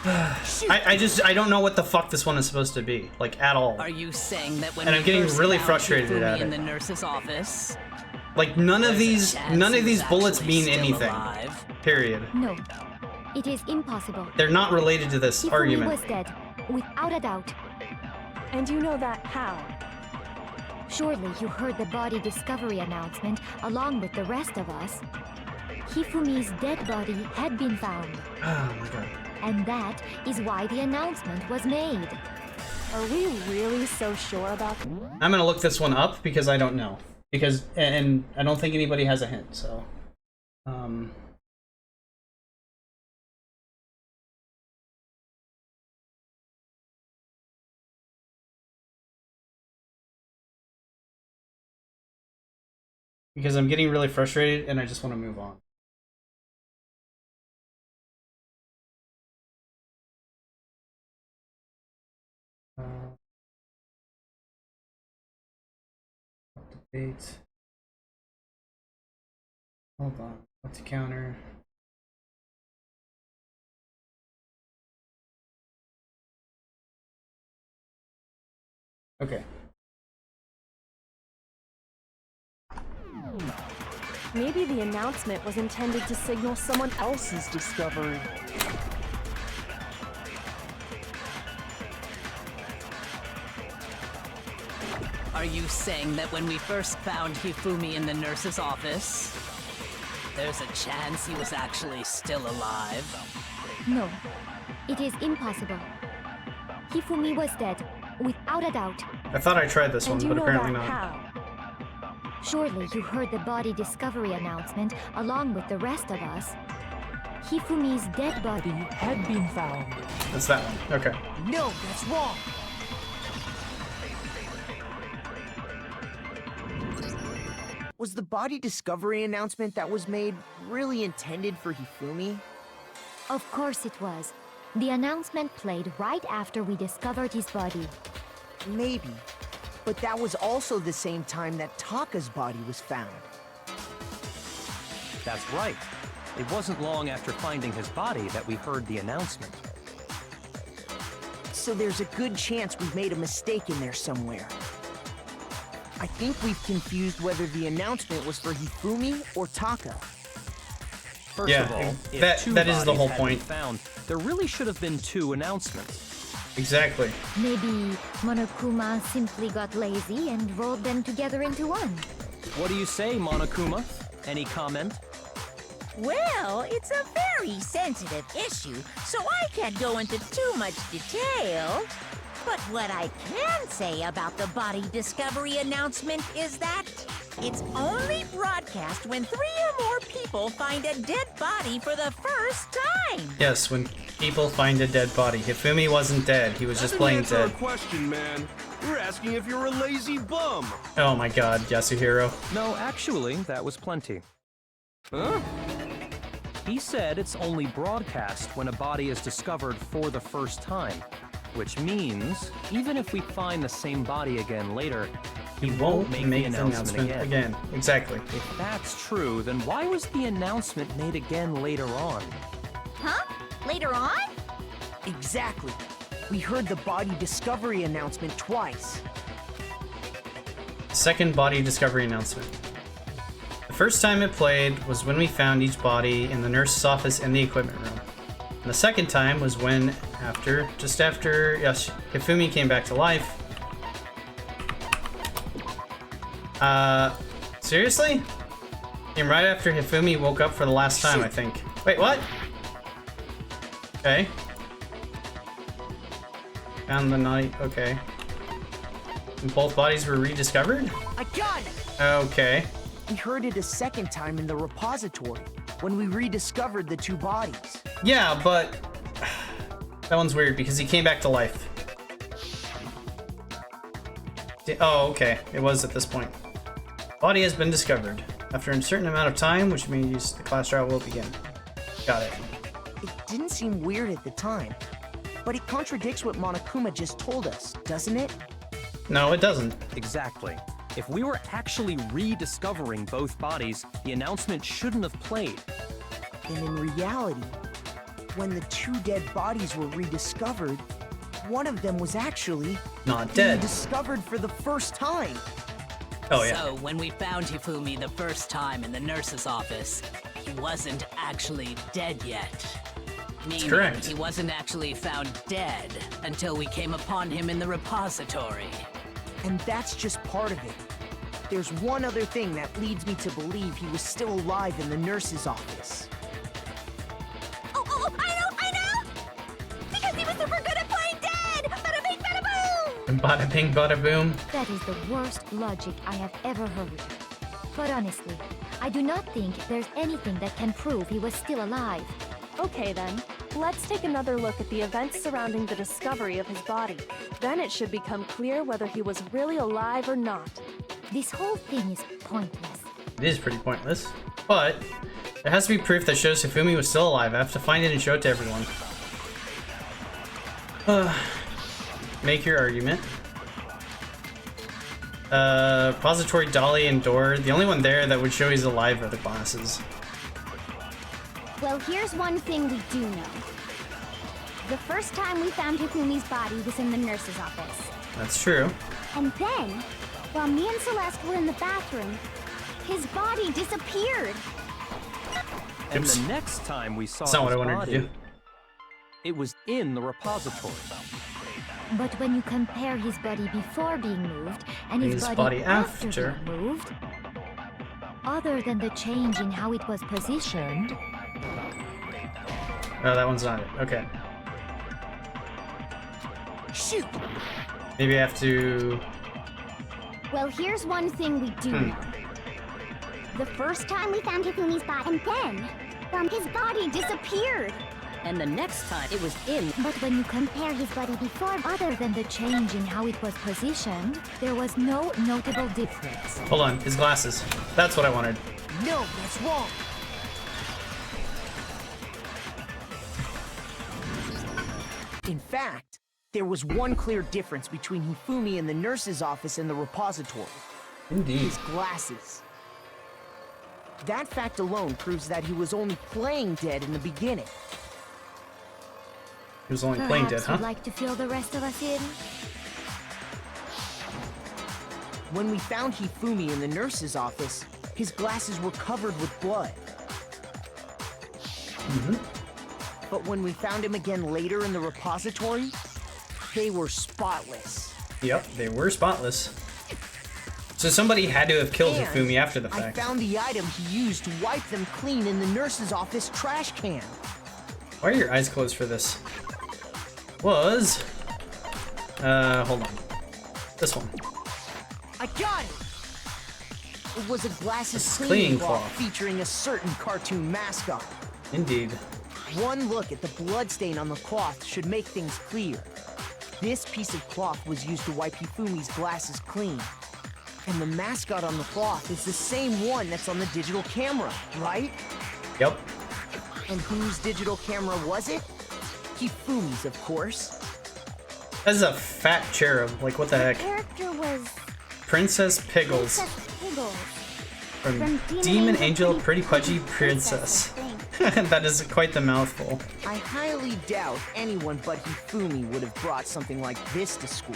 I don't know what the fuck this one is supposed to be, like, at all. Are you saying that when and I'm getting really frustrated at in it. the nurse's office, like none of these bullets mean anything. Alive? Period. No. It is impossible. They're not related to this argument. Hifumi was dead, without a doubt. And you know that how? Surely you heard the body discovery announcement along with the rest of us. Hifumi's dead body had been found. Oh my god. And that is why the announcement was made. Are we really so sure about that? I'm gonna look this one up because I don't know. Because, and I don't think anybody has a hint, so. Because I'm getting really frustrated and I just want to move on. Debate. Hold on. What's the counter? Okay. Maybe the announcement was intended to signal someone else's discovery. Are you saying that when we first found Hifumi in the nurse's office, there's a chance he was actually still alive? No, it is impossible. Hifumi was dead, without a doubt. I thought I tried this one, but apparently not. How? Surely you heard the body discovery announcement along with the rest of us. Hifumi's dead body had been found. That's that one. Okay. No, that's wrong. Was the body discovery announcement that was made really intended for Hifumi? Of course it was. The announcement played right after we discovered his body. Maybe. But that was also the same time that Taka's body was found. That's right. It wasn't long after finding his body that we heard the announcement. So there's a good chance we've made a mistake in there somewhere. I think we've confused whether the announcement was for Hifumi or Taka. First of all, if that is the whole point. Found, there really should have been two announcements. Exactly. Maybe Monokuma simply got lazy and rolled them together into one. What do you say, Monokuma? Any comment? Well, it's a very sensitive issue, so I can't go into too much detail. But what I can say about the body discovery announcement is that it's only broadcast when 3 or more people find a dead body for the first time. Yes, when people find a dead body. Hifumi wasn't dead, he was just playing dead. Answer a question, man. You're asking if you're a lazy bum. Oh my god, Yasuhiro. No, actually, that was plenty. Huh? He said it's only broadcast when a body is discovered for the first time. Which means, even if we find the same body again later, he won't make the announcement again. Exactly. If that's true, then why was the announcement made again later on? Huh? Later on? Exactly. We heard the body discovery announcement twice. Second body discovery announcement. The first time it played was when we found each body in the nurse's office and the equipment room. And the second time was when, just after Hifumi came back to life. Seriously? Came right after Hifumi woke up for the last time, I think. Wait, what? Okay. Found the night, okay. And both bodies were rediscovered? I got it! Okay. We heard it a second time in the repository, when we rediscovered the 2 bodies. Yeah, but that one's weird because he came back to life. Oh, okay. It was at this point. Body has been discovered. After a certain amount of time, which means the class trial will begin. Got it. It didn't seem weird at the time, but it contradicts what Monokuma just told us, doesn't it? No, it doesn't. Exactly. If we were actually rediscovering both bodies, the announcement shouldn't have played. And in reality, when the 2 dead bodies were rediscovered, one of them was actually not dead. Discovered for the first time. Oh yeah. So when we found Hifumi the first time in the nurse's office, he wasn't actually dead yet. Meaning correct. He wasn't actually found dead until we came upon him in the repository. And that's just part of it. There's one other thing that leads me to believe he was still alive in the nurse's office. Oh, I know! Because he was super good at playing dead! Bada bing, bada boom! Bada bing, bada boom. That is the worst logic I have ever heard. But honestly, I do not think there's anything that can prove he was still alive. Okay then, let's take another look at the events surrounding the discovery of his body. Then it should become clear whether he was really alive or not. This whole thing is pointless. It is pretty pointless, but there has to be proof that shows Hifumi was still alive. I have to find it and show it to everyone. Make your argument. Repository, dolly, and door. The only one there that would show he's alive are the glasses. Well, here's one thing we do know. The first time we found Hifumi's body was in the nurse's office. That's true. And then, while me and Celeste were in the bathroom, his body disappeared. And Oops. the next time we saw That's not what his I wanted body, to do. it was in the repository. But when you compare his body before being moved and his His body body after after. being moved, other than the change in how it was positioned, Oh, that one's not it. Okay. Shoot! Maybe I have to... Well, here's one thing we do know. The first time we found Hifumi's body, and then, his body disappeared. And the next time it was in. but when you compare his body before, other than the change in how it was positioned, there was no notable difference. Hold on, his glasses. That's what I wanted. No, that's wrong. In fact, there was one clear difference between Hifumi in the nurse's office and the repository. Indeed. His glasses. That fact alone proves that he was only playing dead in the beginning. He was only playing dead, Perhaps huh? you'd like to fill the rest of us in? When we found Hifumi in the nurse's office, his glasses were covered with blood. But when we found him again later in the repository, they were spotless. Yep, they were spotless. So somebody had to have killed And Hifumi after the I fact. found the item he used to wipe them clean in the nurse's office trash can. Why are your eyes closed for this? Was... hold on. This one. I got it! It was a glasses A cleaning cleaning cloth cloth. featuring a certain cartoon mascot. Indeed. One look at the bloodstain on the cloth should make things clear. This piece of cloth was used to wipe Hifumi's glasses clean. And the mascot on the cloth is the same one that's on the digital camera, right? Yep. And whose digital camera was it? Hifumi's, of course. That's a fat cherub. Like, what the heck? Character was Princess Piggles. Princess Piggles. From Demon Angel Pretty Pudgy Princess. That is quite the mouthful. I highly doubt anyone but Hifumi would have brought something like this to school.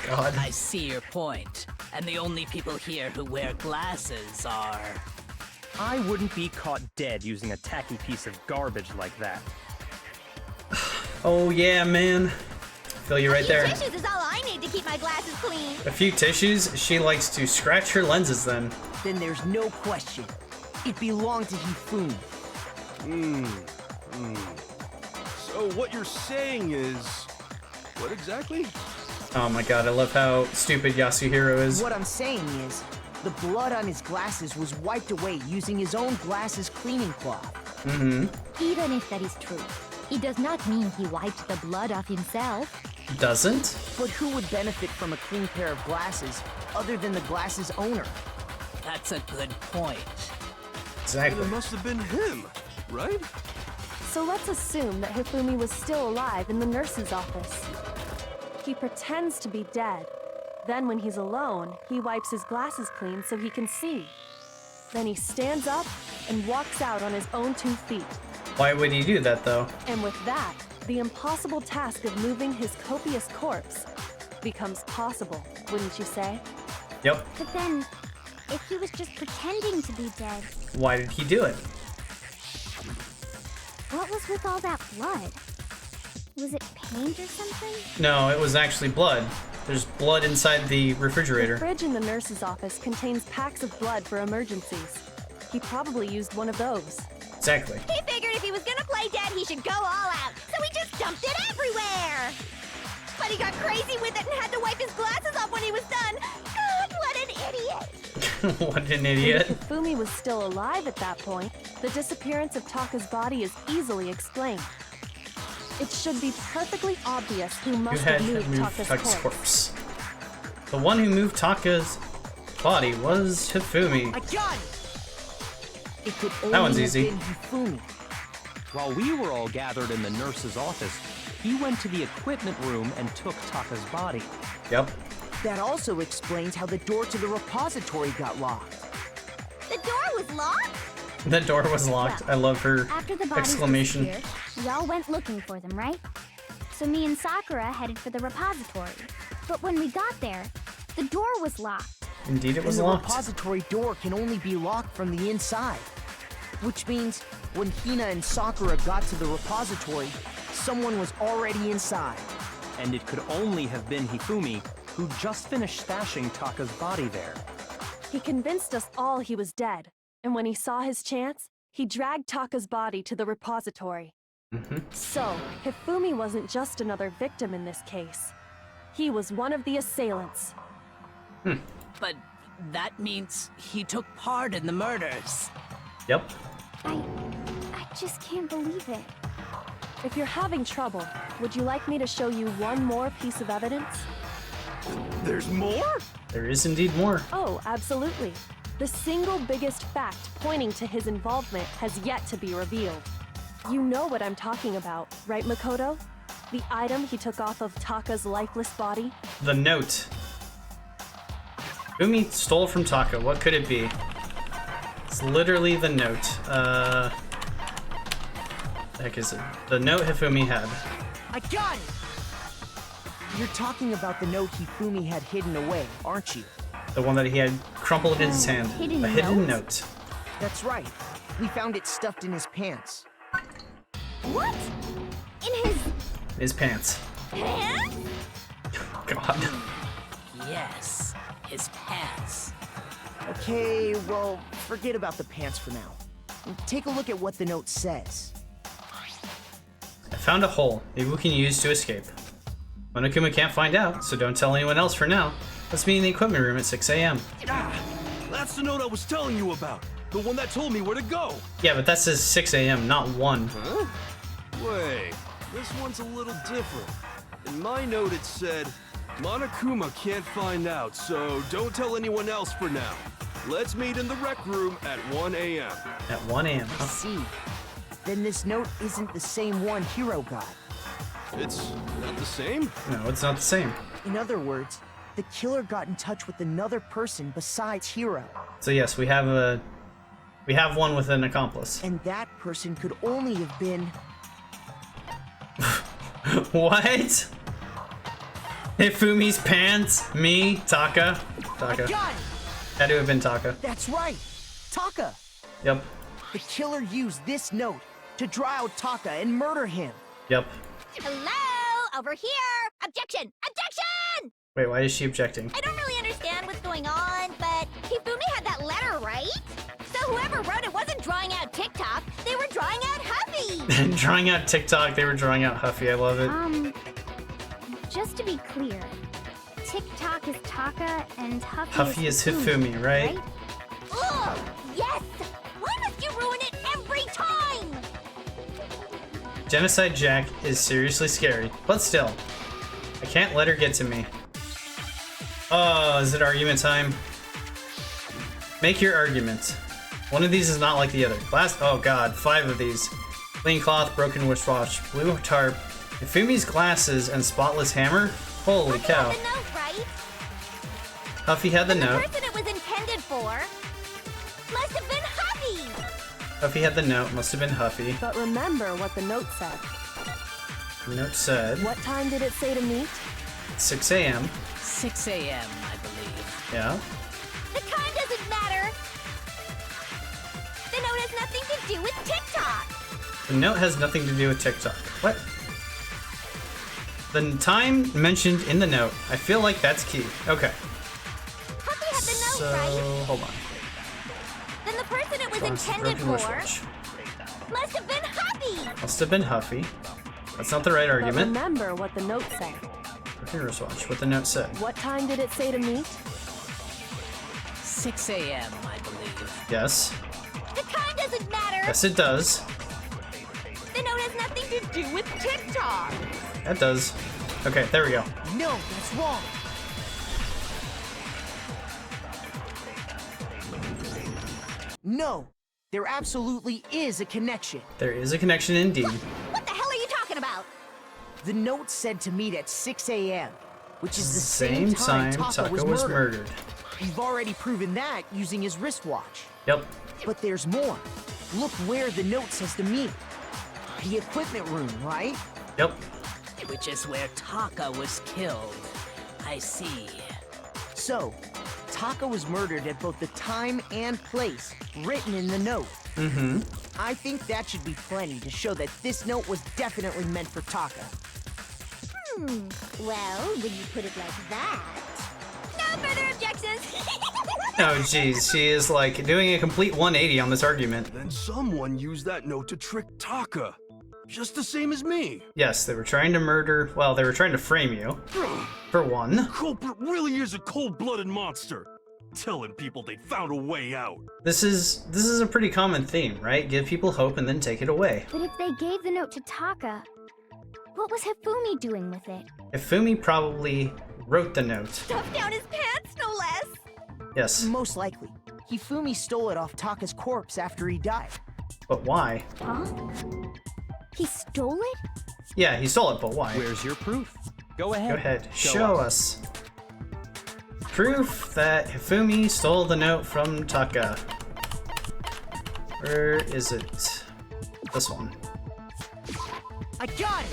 God. I see your point. And the only people here who wear glasses are... I wouldn't be caught dead using a tacky piece of garbage like that. Oh yeah, man. Feel you right there. Tissues is all I need to keep my glasses clean. A few tissues. She likes to scratch her lenses then. Then there's no question. It belonged to Hifumi. So what you're saying is... what exactly? Oh my god, I love how stupid Yasuhiro is. What I'm saying is, the blood on his glasses was wiped away using his own glasses cleaning cloth. Even if that is true, it does not mean he wiped the blood off himself. Doesn't? But who would benefit from a clean pair of glasses other than the glasses owner? That's a good point. Exactly. It must have been him, right? So let's assume that Hifumi was still alive in the nurse's office. He pretends to be dead. Then when he's alone, he wipes his glasses clean so he can see. Then he stands up and walks out on his own 2 feet. Why would he do that though? And with that, the impossible task of moving his copious corpse becomes possible, wouldn't you say? Yep. But then, if he was just pretending to be dead, Why did he do it? what was with all that blood? Was it paint or something? No, it was actually blood. There's blood inside the refrigerator. The fridge in the nurse's office contains packs of blood for emergencies. He probably used one of those. Exactly. He figured if he was gonna play dead, he should go all out, so he just dumped it everywhere! But he got crazy with it and had to wipe his glasses off when he was done. God, what an idiot! What an idiot. If Fumi was still alive at that point, the disappearance of Taka's body is easily explained. It should be perfectly obvious who must have moved Taka's corpse. The one who moved Taka's body was Hifumi. I got it! It could That one's only easy. have been Hifumi. While we were all gathered in the nurse's office, he went to the equipment room and took Taka's body. Yep. That also explains how the door to the repository got locked. The door was locked? The door was locked. I love her After the bodies exclamation. disappeared, we all went looking for them, right? So me and Sakura headed for the repository. But when we got there, the door was locked. Indeed, it was and locked. The repository door can only be locked from the inside. Which means when Hina and Sakura got to the repository, someone was already inside. And it could only have been Hifumi, who just finished stashing Taka's body there. He convinced us all he was dead, and when he saw his chance, he dragged Taka's body to the repository. So, Hifumi wasn't just another victim in this case. He was one of the assailants. But that means he took part in the murders. Yep. I just can't believe it. If you're having trouble, would you like me to show you one more piece of evidence? There's more? There is indeed more. Oh, absolutely. The single biggest fact pointing to his involvement has yet to be revealed. You know what I'm talking about, right, Makoto? The item he took off of Taka's lifeless body? The note. Fumi stole from Taka. What could it be? It's literally the note. The heck is it? The note Hifumi had. I got it! You're talking about the note Hifumi had hidden away, aren't you? The one that he had crumpled in his hand. hidden A hidden note? note. That's right. We found it stuffed in his pants. What? In His pants. pants? God. Yes, his pants. Okay, well, forget about the pants for now. Take a look at what the note says. I found a hole. Maybe we can use to escape. Monokuma can't find out, so don't tell anyone else for now. Let's meet in the equipment room at 6 a.m. Ah, that's the note I was telling you about. The one that told me where to go. Yeah, but that says 6 a.m., not 1. Huh? Wait, this one's a little different. In my note it said, Monokuma can't find out, so don't tell anyone else for now. Let's meet in the rec room at 1 a.m. At 1 a.m. I see. Then this note isn't the same one Hiro got. It's not the same? No, it's not the same. In other words, the killer got in touch with another person besides Hiro. So yes, we have one with an accomplice. And that person could only have been... What? Hifumi's pants? Me? Taka? I got it! Had to have been Taka. That's right! Taka! Yep. The killer used this note to draw out Taka and murder him. Yep. Hello? Over here! Objection! Objection! Wait, why is she objecting? I don't really understand what's going on, but Hifumi had that letter, right? So whoever wrote it wasn't drawing out TikTok, they were drawing out Huffy! Drawing out TikTok, they were drawing out Huffy. I love it. Just to be clear, TikTok is Taka and Huffy is Hifumi, right? Ugh! Yes! Why must you ruin it every time? Genocide Jack is seriously scary, but still, I can't let her get to me. Oh, is it argument time? Make your argument. One of these is not like the other. Oh god, 5 of these. Clean cloth, broken wristwatch, blue tarp, Hifumi's glasses, and spotless hammer? Holy cow. The note, right? Huffy had the note. The person it was intended for must have been Huffy! Huffy had the note, must have been Huffy. But remember what the note said. The note said... What time did it say to meet? 6 a.m. 6 a.m., I believe. Yeah. The time doesn't matter! The note has nothing to do with TikTok! The note has nothing to do with TikTok. What? The time mentioned in the note. I feel like that's key. Okay. Huffy had the note, So, right? hold on. Then the person it was intended for must have been Huffy. Must have been Huffy. That's not the right But argument. remember what the note said. Broken wristwatch. What the note said. What time did it say to meet? 6 a.m., I believe. Yes. The time doesn't matter. Yes, it does. The note has nothing to do with TikTok. That does. Okay, there we go. No, that's wrong. No, there absolutely is a connection. There is a connection indeed. What the hell are you talking about? The note said to meet at 6 a.m., which is the Same time Taka Taka was murdered. We've already proven that using his wristwatch. Yep. But there's more. Look where the note says to meet. The equipment room, right? Yep. Which is where Taka was killed. I see. So, Taka was murdered at both the time and place written in the note. Mm-hmm. I think that should be plenty to show that this note was definitely meant for Taka. Well, when you put it like that... No further objections! Oh, jeez. She is, like, doing a complete 180 on this argument. Then someone used that note to trick Taka. Just the same as me. Yes, they were trying to murder... Well, they were trying to frame you. For one. The culprit really is a cold-blooded monster. Telling people they found a way out. This is a pretty common theme, right? Give people hope and then take it away. But if they gave the note to Taka, what was Hifumi doing with it? Hifumi probably wrote the note. Stuffed down his pants, no less! Yes. Most likely. Hifumi stole it off Taka's corpse after he died. But why? Huh? He stole it? Yeah, he stole it, but why? Where's your proof? Go ahead. Go ahead. Show us. Proof that Hifumi stole the note from Taka. Where is it? This one. I got it!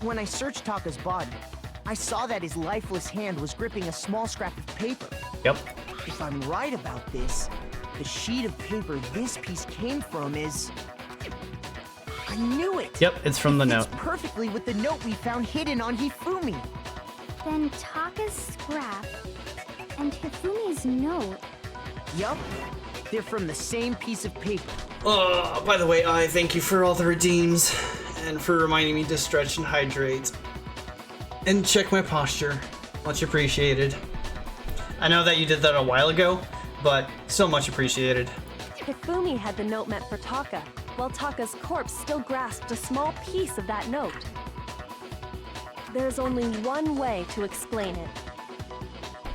When I searched Taka's body, I saw that his lifeless hand was gripping a small scrap of paper. Yep. If I'm right about this, the sheet of paper this piece came from is... I knew it! Yep, it's from the note. It's perfectly with the note we found hidden on Hifumi. Then Taka's scrap and Hifumi's note. Yup, they're from the same piece of paper. Oh, by the way, I thank you for all the redeems and for reminding me to stretch and hydrate and check my posture. Much appreciated. I know that you did that a while ago, but so much appreciated. Hifumi had the note meant for Taka, while Taka's corpse still grasped a small piece of that note. There's only one way to explain it.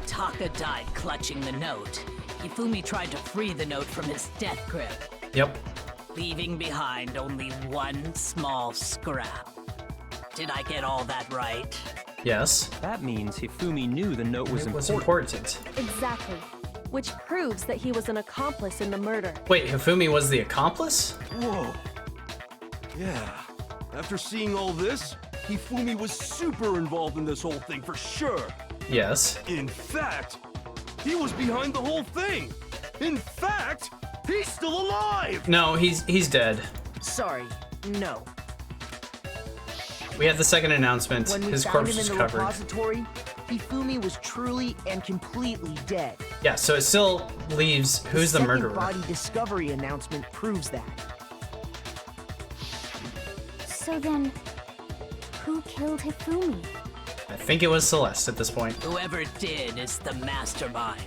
Taka died clutching the note. Hifumi tried to free the note from his death grip. Yep. Leaving behind only one small scrap. Did I get all that right? Yes. That means Hifumi knew the note was important. Exactly. Which proves that he was an accomplice in the murder. Wait, Hifumi was the accomplice? Whoa. Yeah. After seeing all this, Hifumi was super involved in this whole thing for sure. Yes. In fact, he was behind the whole thing. In fact, he's still alive. No, he's dead. Sorry, no. We had the second announcement. When we His found corpse him was in the covered. repository, Hifumi was truly and completely dead. Yeah, so it still leaves who's the murderer. The second body discovery announcement proves that. So then, who killed Hifumi? I think it was Celeste at this point. Whoever did is the mastermind,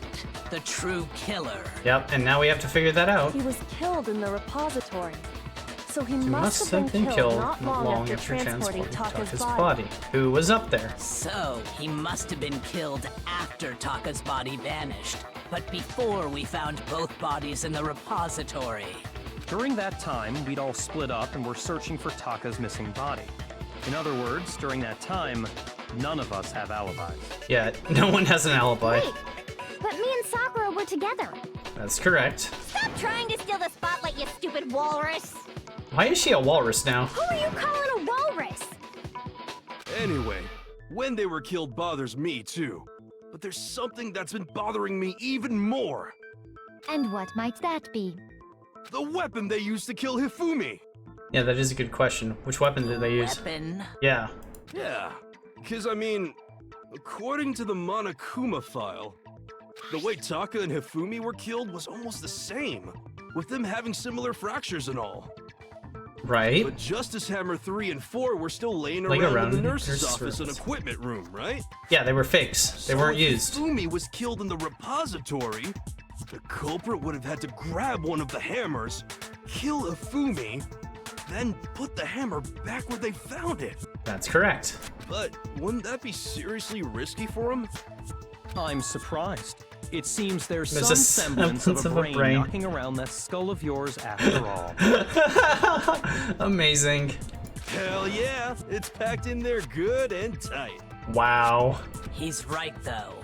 the true killer. Yep, and now we have to figure that out. He was killed in the repository. So he He must have been killed not long after transporting Taka's body. Who was up there? So, he must have been killed after Taka's body vanished, but before we found both bodies in the repository. During that time, we'd all split up and were searching for Taka's missing body. In other words, during that time, none of us have alibis. Yeah, no one has an alibi. Wait, but me and Sakura were together. That's correct. Stop trying to steal the spotlight, you stupid walrus! Why is she a walrus now? Who are you calling a walrus? Anyway, when they were killed bothers me too. But there's something that's been bothering me even more. And what might that be? The weapon they used to kill Hifumi. Yeah, that is a good question. Which weapon did they use? Weapon? Yeah. Yeah, because I mean, according to the Monokuma file, the way Taka and Hifumi were killed was almost the same, with them having similar fractures and all. Right. But Justice Hammer 3 and 4 were still laying around in the nurse's office and equipment room, right? Yeah, they were fakes. They weren't used. If Hifumi was killed in the repository, the culprit would have had to grab one of the hammers, kill Hifumi, then put the hammer back where they found it. That's correct. But wouldn't that be seriously risky for him? I'm surprised. It seems there's There's some a semblance of a brain knocking around that skull of yours after all. Amazing. Hell yeah, it's packed in there good and tight. Wow. He's right, though.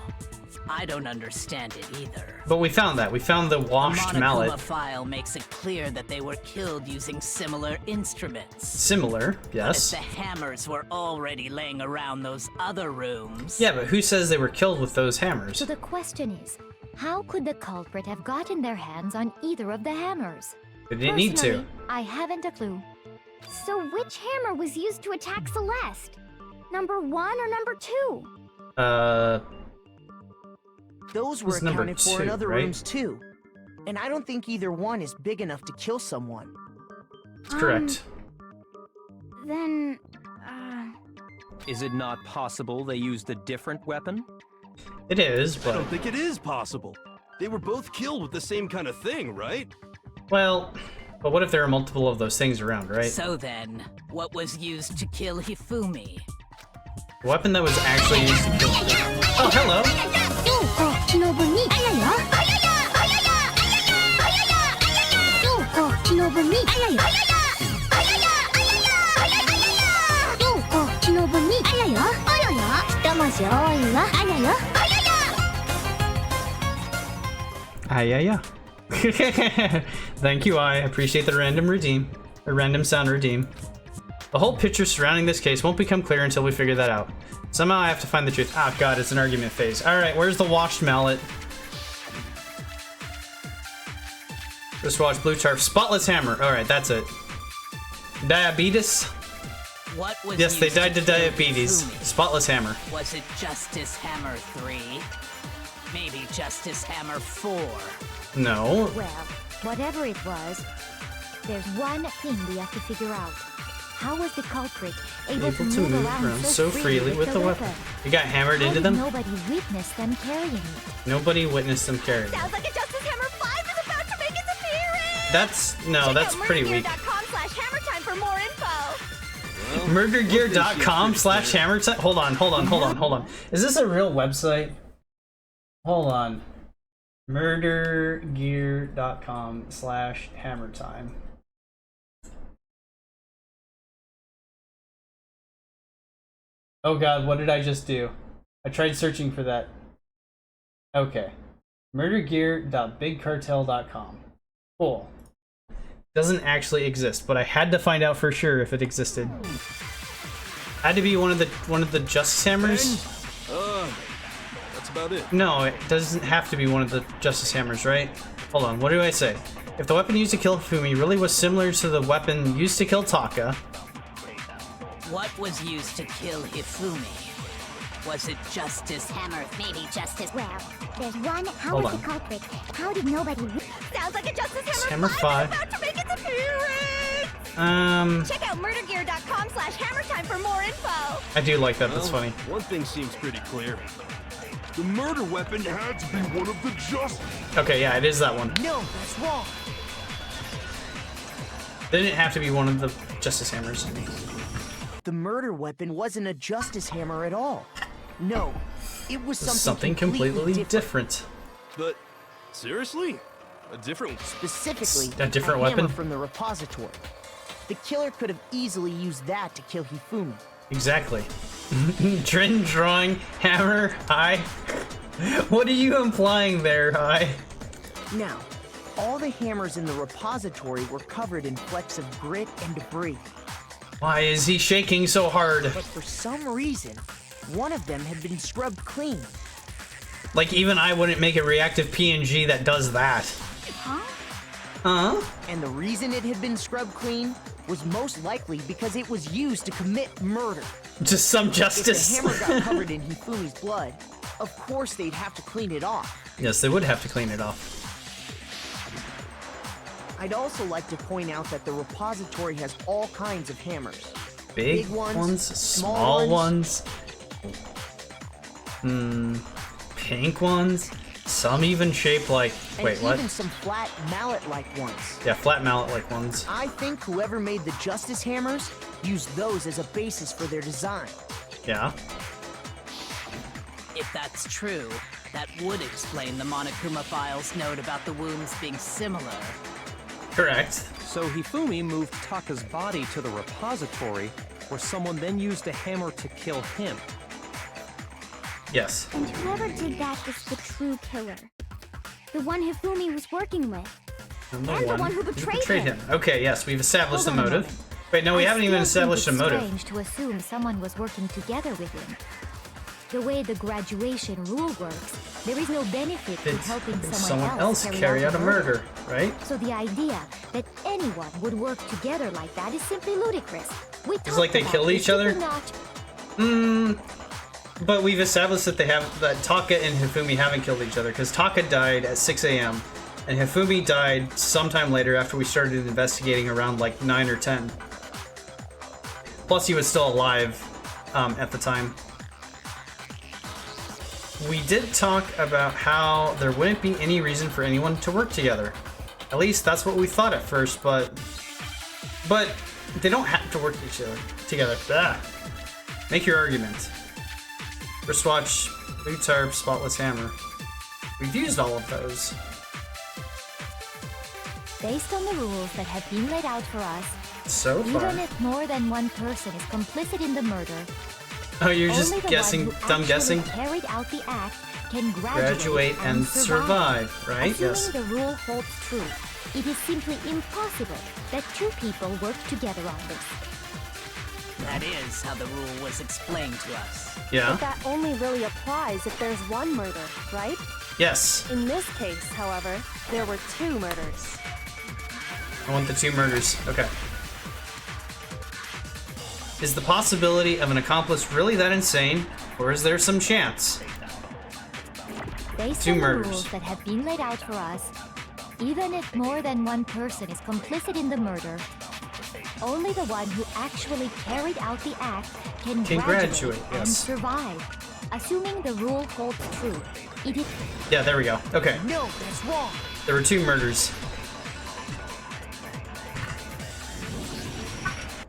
I don't understand it either. But we found that. We found the washed The Monokuma mallet. file makes it clear that they were killed using similar instruments. Similar, yes. But if the hammers were already laying around those other rooms... Yeah, but who says they were killed with those hammers? So the question is, how could the culprit have gotten their hands on either of the hammers? They didn't need to. Personally, I haven't a clue. So which hammer was used to attack Celeste? Number 1 or number 2? Those were It's number accounted for in 2, other right? rooms too. And I don't think either one is big enough to kill someone. That's correct. Then, Is it not possible they used a different weapon? It is, I but... don't think it is possible. They were both killed with the same kind of thing, right? Well, but what if there are multiple of those things around, right? So then, what was used to kill Hifumi? The weapon that was actually used to kill... Oh, hello! Yeah. Thank you, I appreciate the random redeem. Or random sound redeem. The whole picture surrounding this case won't become clear until we figure that out. Somehow I have to find the truth. Ah, God, it's an argument phase. Alright, where's the washed mallet? Just watch Blue Tarp. Spotless hammer. Alright, that's it. Diabetes? What was Yes, they used died to kill diabetes. Hifumi? Spotless hammer. Was it Justice Hammer 3? Maybe Justice Hammer 4? No. Well, whatever it was, there's one thing we have to figure out. How was the culprit able to move around so freely with the weapon? It got hammered into them? Nobody witnessed them carrying it. Nobody witnessed them carrying it. sounds like a Justice Hammer 5 is about to make its appearance! That's pretty weak. Check for more info! Murdergear.com/hammertime. Hold on. Is this a real website? Hold on. Murdergear.com/hammertime. Oh God, what did I just do? I tried searching for that. Okay. Murdergear.bigcartel.com. Cool. Doesn't actually exist, but I had to find out for sure if it existed. Had to be one of the Justice Hammers? That's about it. No, it doesn't have to be one of the Justice Hammers, right? Hold on, what do I say? If the weapon used to kill Hifumi really was similar to the weapon used to kill Taka... What was used to kill Hifumi? Was it Justice Hammer? Maybe Justice... Well, there's one. How Hold was on. the culprit? How did nobody... Sounds like a Justice Hammer 5. about to make its appearance! Check out murdergear.com/hammertime for more info! I do like that, that's funny. One thing seems pretty clear. The murder weapon had to be one of the Justice. Okay, yeah, it is that one. No, that's wrong. They didn't have to be one of the Justice Hammers. The murder weapon wasn't a Justice Hammer at all. No, it was something completely different. But seriously? A different... Specifically, A different hammer weapon? from the repository. The killer could have easily used that to kill Hifumi. Exactly. Trend drawing, hammer, high. What are you implying there, high? Now, all the hammers in the repository were covered in flecks of grit and debris. Why is he shaking so hard? But for some reason, one of them had been scrubbed clean. Like, even I wouldn't make a reactive PNG that does that. Huh? And the reason it had been scrubbed clean was most likely because it was used to commit murder. Just some justice. If the hammer got covered in Hifumi's blood, of course they'd have to clean it off. Yes, they would have to clean it off. I'd also like to point out that the repository has all kinds of hammers. Big ones, small ones. Pink ones. Some even shaped like... Wait, and what? Even some flat mallet-like ones. Yeah, flat mallet-like ones. I think whoever made the Justice Hammers used those as a basis for their design. Yeah. If that's true, that would explain the Monokuma file's note about the wounds being similar. Correct. So Hifumi moved Taka's body to the repository, where someone then used a hammer to kill him. Yes. And whoever did that is the true killer. The one Hifumi was working with. And the one who betrayed him. Okay, yes, we've established the Hold on a motive. Wait, no, we haven't even established a motive. It's strange to assume someone was working together with him. The way the graduation rule works, there is no benefit to helping someone else carry out a murder, right? So the idea that anyone would work together like that is simply ludicrous. It's like they killed each other? But we've established that that Taka and Hifumi haven't killed each other, because Taka died at 6 a.m. and Hifumi died sometime later after we started investigating around like 9 or 10. Plus he was still alive at the time. We did talk about how there wouldn't be any reason for anyone to work together. At least that's what we thought at first, but they don't have to work together. Blah. Make your argument. Wristwatch, blue tarp, spotless hammer. We've used all of those. Based on the rules that have been laid out for us, so far. Even if more than one person is complicit in the murder, oh, you're just guessing, dumb guessing? Carried out the act can graduate and survive, right? Assuming yes. the rule holds true, it is simply impossible that two people work together on this. That is how the rule was explained to us. Yeah. But that only really applies if there's one murder, right? Yes. In this case, however, there were two murders. I want the two murders. Okay. Is the possibility of an accomplice really that insane, or is there some chance? Based two on murders. The rules that have been laid out for us, even if more than one person is complicit in the murder, only the one who actually carried out the act can graduate and yes. survive. Assuming the rule holds true, it is... Yeah, there we go. Okay. No, that's wrong. There were two murders.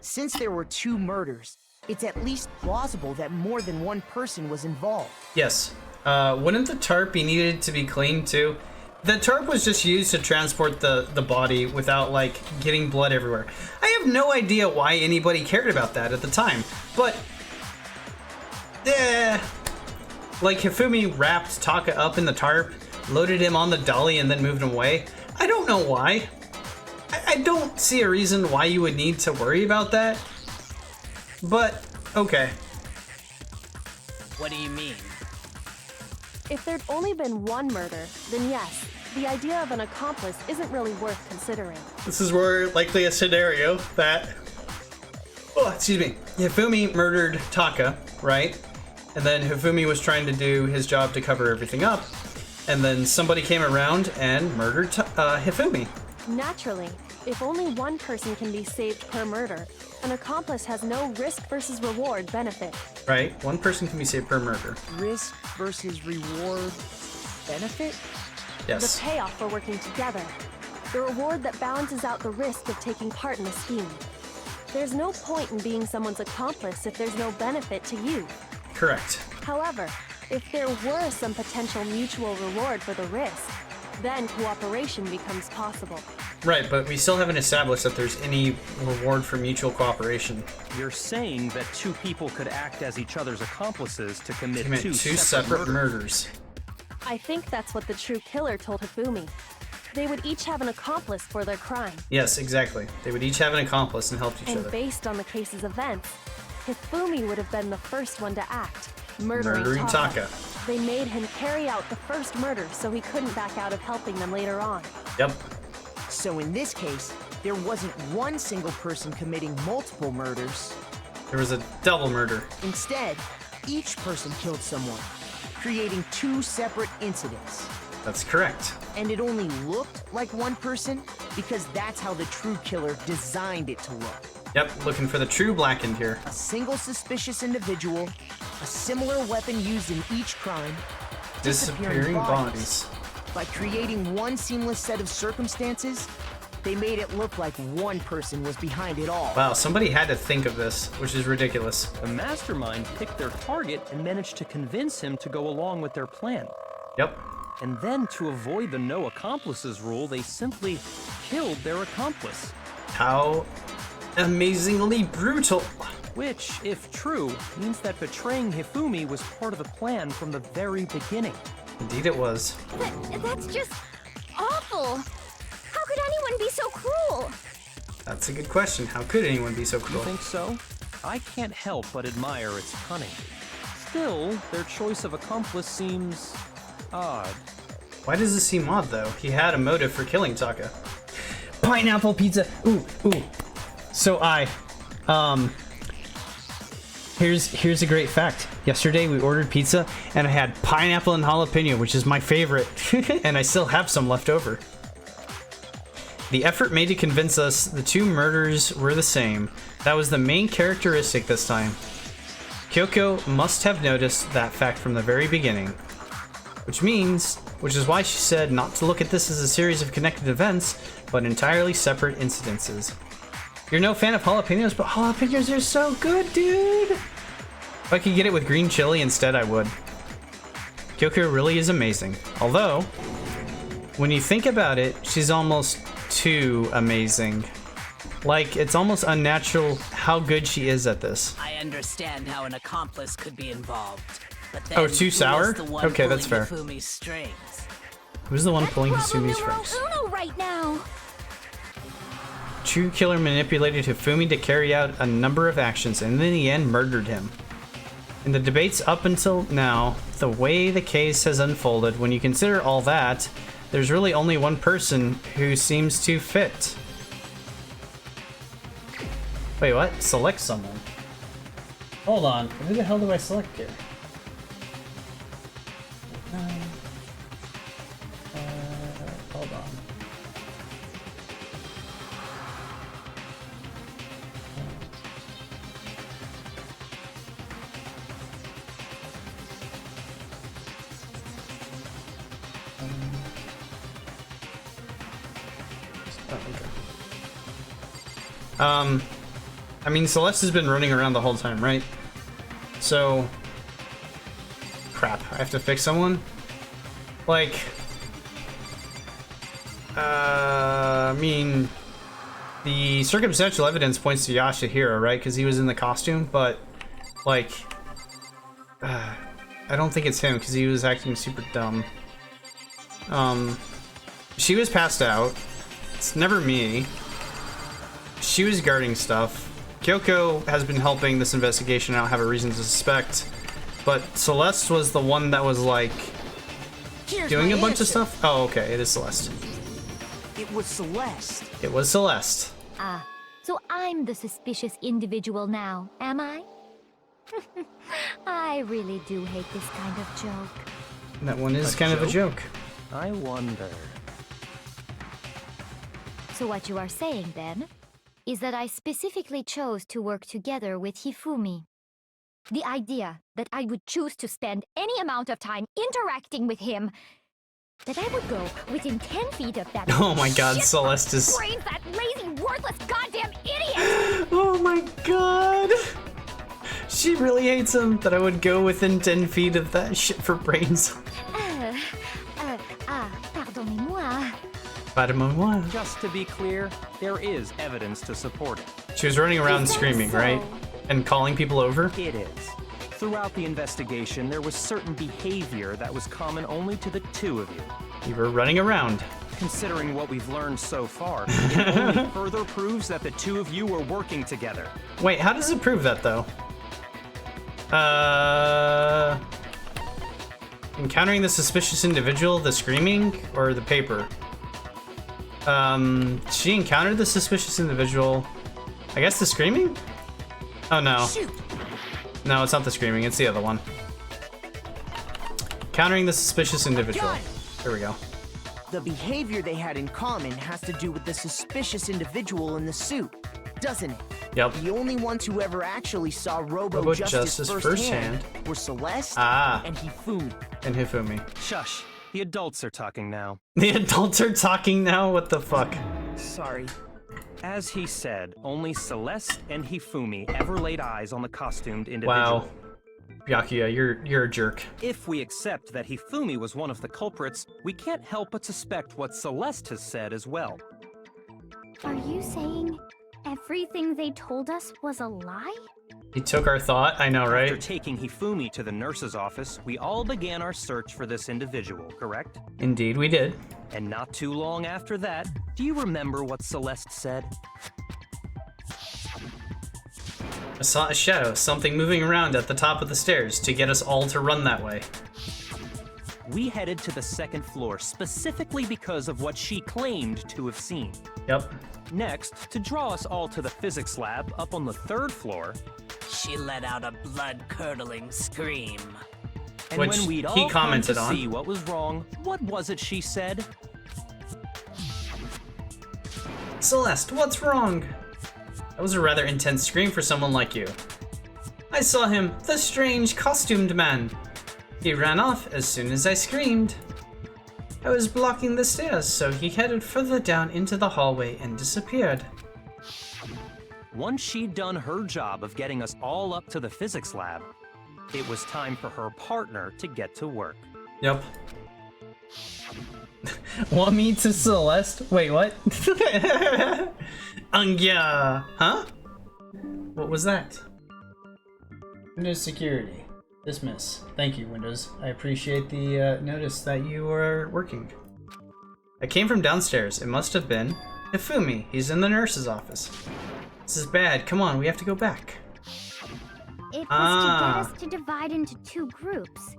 Since there were two murders, it's at least plausible that more than one person was involved. Yes. Wouldn't the tarp be needed to be cleaned too? The tarp was just used to transport the body without, like, getting blood everywhere. I have no idea why anybody cared about that at the time, but... like, Hifumi wrapped Taka up in the tarp, loaded him on the dolly, and then moved him away. I don't know why. I don't see a reason why you would need to worry about that. But, okay. What do you mean? If there'd only been one murder, then yes, the idea of an accomplice isn't really worth considering. This is where likely a scenario that... Oh, excuse me. Hifumi murdered Taka, right? And then Hifumi was trying to do his job to cover everything up. And then somebody came around and murdered Hifumi. Naturally, if only one person can be saved per murder, an accomplice has no risk versus reward benefit. Right, one person can be saved per murder. Risk versus reward benefit? Yes. The payoff for working together. The reward that balances out the risk of taking part in a scheme. There's no point in being someone's accomplice if there's no benefit to you. Correct. However, if there were some potential mutual reward for the risk, then cooperation becomes possible. Right, but we still haven't established that there's any reward for mutual cooperation. You're saying that two people could act as each other's accomplices to commit two separate murders. I think that's what the true killer told Hifumi. They would each have an accomplice for their crime. Yes, exactly. They would each have an accomplice and help each other. And based on the case's events, Hifumi would have been the first one to act, murdering Taka. They made him carry out the first murder so he couldn't back out of helping them later on. Yep. So in this case, there wasn't one single person committing multiple murders. There was a double murder. Instead, each person killed someone, creating 2 separate incidents. That's correct. And it only looked like one person because that's how the true killer designed it to look. Yep, looking for the true blackened here. A single suspicious individual, a similar weapon used in each crime, disappearing bodies. By creating one seamless set of circumstances, they made it look like one person was behind it all. Wow, somebody had to think of this, which is ridiculous. The mastermind picked their target and managed to convince him to go along with their plan. Yep. And then, to avoid the no accomplices rule, they simply killed their accomplice. How amazingly brutal. Which, if true, means that betraying Hifumi was part of the plan from the very beginning. Indeed it was. That's just awful. How could anyone be so cruel? That's a good question. How could anyone be so cruel? You think so? I can't help but admire its cunning. Still, their choice of accomplice seems odd. Why does this seem odd, though? He had a motive for killing Taka. Pineapple pizza! Ooh, ooh. So here's a great fact. Yesterday we ordered pizza and I had pineapple and jalapeno, which is my favorite, and I still have some left over. The effort made to convince us the 2 murders were the same. That was the main characteristic this time. Kyoko must have noticed that fact from the very beginning. Which is why she said not to look at this as a series of connected events, but entirely separate incidences. You're no fan of jalapenos, but jalapenos are so good, dude! If I could get it with green chili instead, I would. Kyoko really is amazing. Although, when you think about it, she's almost too amazing. Like, it's almost unnatural how good she is at this. I understand how an accomplice could be involved. But then Oh, too sour? Okay, that's fair. Hifumi's strings? Who's the one pulling Hisumi's strings? Uno right now. True killer manipulated Hifumi to carry out a number of actions and in the end murdered him. In the debates up until now, the way the case has unfolded, when you consider all that, there's really only one person who seems to fit. Wait, what? Select someone. Hold on. Who the hell do I select here? Hold on. I mean, Celeste has been running around the whole time, right? So, crap, I have to fix someone? Like, I mean, the circumstantial evidence points to Yashahiro, right? Because he was in the costume, but, like, I don't think it's him because he was acting super dumb. She was passed out. It's never me. She was guarding stuff. Kyoko has been helping this investigation. I don't have a reason to suspect. But Celeste was the one that was like doing a bunch of stuff. Oh, okay. It is Celeste. It was Celeste. It was Celeste. Ah, so I'm the suspicious individual now, am I? I really do hate this kind of joke. That one is kind of a joke. I wonder. So what you are saying then is that I specifically chose to work together with Hifumi. The idea that I would choose to spend any amount of time interacting with him, that I would go within 10 feet of that. Oh my god, Celeste is... brains, that lazy, worthless, goddamn idiot! Oh my god! She really hates him, that I would go within 10 feet of that shit for brains. Pardonnez-moi. Pardonnez-moi. Just to be clear, there is evidence to support it. She was running around screaming, right? And calling people over? It is. Throughout the investigation, there was certain behavior that was common only to the 2 of you. You were running around. Considering what we've learned so far, it only further proves that the 2 of you were working together. Wait, how does it prove that, though? Encountering the suspicious individual, the screaming, or the paper? She encountered the suspicious individual. I guess the screaming? Oh no. Shoot. No, it's not the screaming, it's the other one. Countering the suspicious individual. There we go. The behavior they had in common has to do with the suspicious individual in the suit, doesn't it? Yep. The only ones who ever actually saw Robo Justice firsthand were Celeste and Hifumi. And Hifumi. Shush. The adults are talking now. The adults are talking now? What the fuck? Sorry. As he said, only Celeste and Hifumi ever laid eyes on the costumed individual. Wow. Byakuya, you're a jerk. If we accept that Hifumi was one of the culprits, we can't help but suspect what Celeste has said as well. Are you saying everything they told us was a lie? He took our thought, I know, right? After taking Hifumi to the nurse's office, we all began our search for this individual, correct? Indeed, we did. And not too long after that, do you remember what Celeste said? I saw a shadow, something moving around at the top of the stairs to get us all to run that way. We headed to the second floor specifically because of what she claimed to have seen. Yep. Next, to draw us all to the physics lab up on the third floor, she let out a blood-curdling scream. And which when we'd he all commented come to on. see what was wrong, what was it she said? Celeste, what's wrong? That was a rather intense scream for someone like you. I saw him, the strange costumed man. He ran off as soon as I screamed. I was blocking the stairs, so he headed further down into the hallway and disappeared. Once she'd done her job of getting us all up to the physics lab, it was time for her partner to get to work. Yep. Want me to Celeste? Wait, what? Yeah. Huh? What was that? Windows security. Dismiss. Thank you, Windows. I appreciate the notice that you are working. I came from downstairs. It must have been Hifumi. He's in the nurse's office. This is bad. Come on, we have to go back. It was to get us to divide into two groups.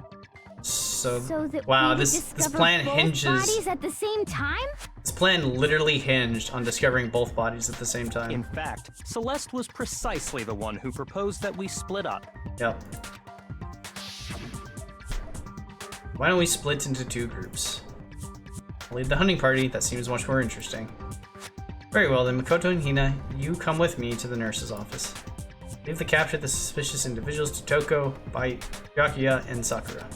So that wow, we this discover plan both hinges. bodies at the same time? This plan literally hinged on discovering both bodies at the same time. In fact, Celeste was precisely the one who proposed that we split up. Yep. Why don't we split into two groups? I'll lead the hunting party. That seems much more interesting. Very well, then Makoto and Hina, you come with me to the nurse's office. Leave the capture the suspicious individuals to Toko, Byakuya, and Sakura.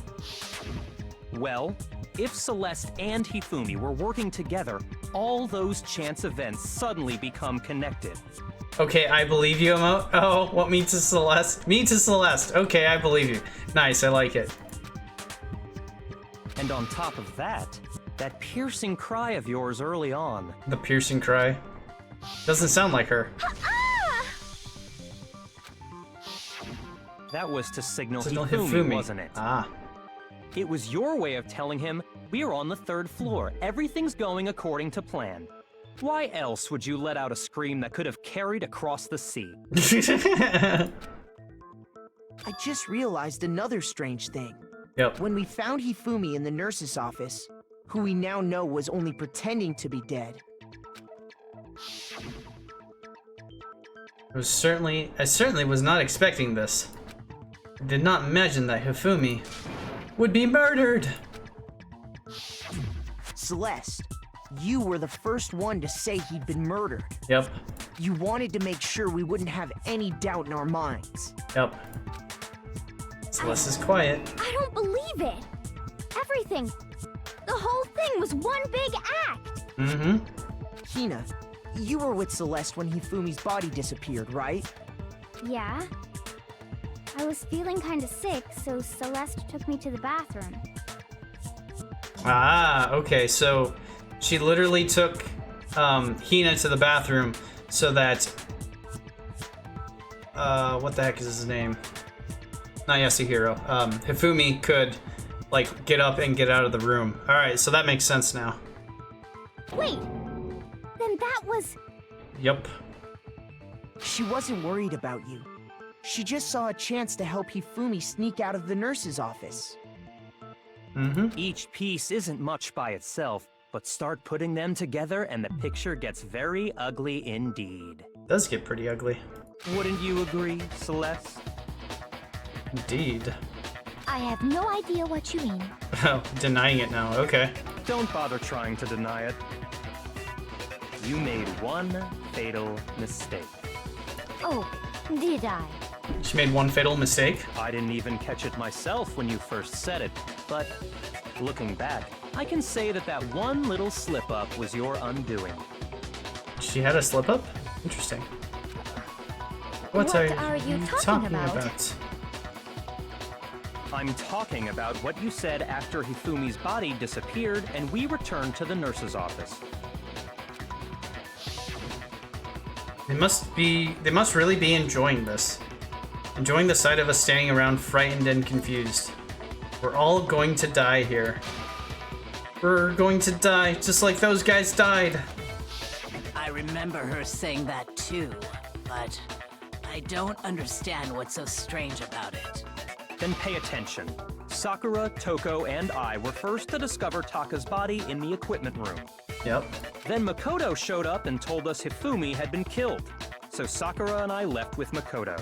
Well, if Celeste and Hifumi were working together, all those chance events suddenly become connected. Okay, I believe you, Emo. Oh, what, me to Celeste? Me to Celeste. Okay, I believe you. Nice, I like it. And on top of that, that piercing cry of yours early on. The piercing cry. Doesn't sound like her. That was to signal Signal Hifumi, Hifumi, wasn't it? Ah. It was your way of telling him, we're on the third floor, everything's going according to plan. Why else would you let out a scream that could have carried across the sea? I just realized another strange thing. Yep. When we found Hifumi in the nurse's office, who we now know was only pretending to be dead. I certainly was not expecting this. I did not imagine that Hifumi would be murdered. Celeste, you were the first one to say he'd been murdered. Yep. You wanted to make sure we wouldn't have any doubt in our minds. Yep. Celeste is quiet. I don't believe it. Everything. The whole thing was one big act. Mm-hmm. Hina, you were with Celeste when Hifumi's body disappeared, right? Yeah. I was feeling kinda sick, so Celeste took me to the bathroom. Ah, okay, so she literally took Hina to the bathroom so that what the heck is his name? Not Yasuhiro. Hifumi could like get up and get out of the room. Alright, so that makes sense now. Wait! Then that was... Yep. She wasn't worried about you. She just saw a chance to help Hifumi sneak out of the nurse's office. Mm-hmm. Each piece isn't much by itself, But start putting them together and the picture gets very ugly indeed. It does get pretty ugly. Wouldn't you agree, Celeste? Indeed. I have no idea what you mean. Oh, denying it now, okay. Don't bother trying to deny it. You made one fatal mistake. Oh, did I? She made one fatal mistake? I didn't even catch it myself when you first said it, but looking back, I can say that that one little slip-up was your undoing. She had a slip-up? Interesting. What are you talking about? I'm talking about what you said after Hifumi's body disappeared and we returned to the nurse's office. They must really be enjoying this. Enjoying the sight of us standing around frightened and confused. We're all going to die here. We're going to die, just like those guys died. I remember her saying that too, but I don't understand what's so strange about it. Then pay attention. Sakura, Toko, and I were first to discover Taka's body in the equipment room. Yep. Then Makoto showed up and told us Hifumi had been killed. So Sakura and I left with Makoto.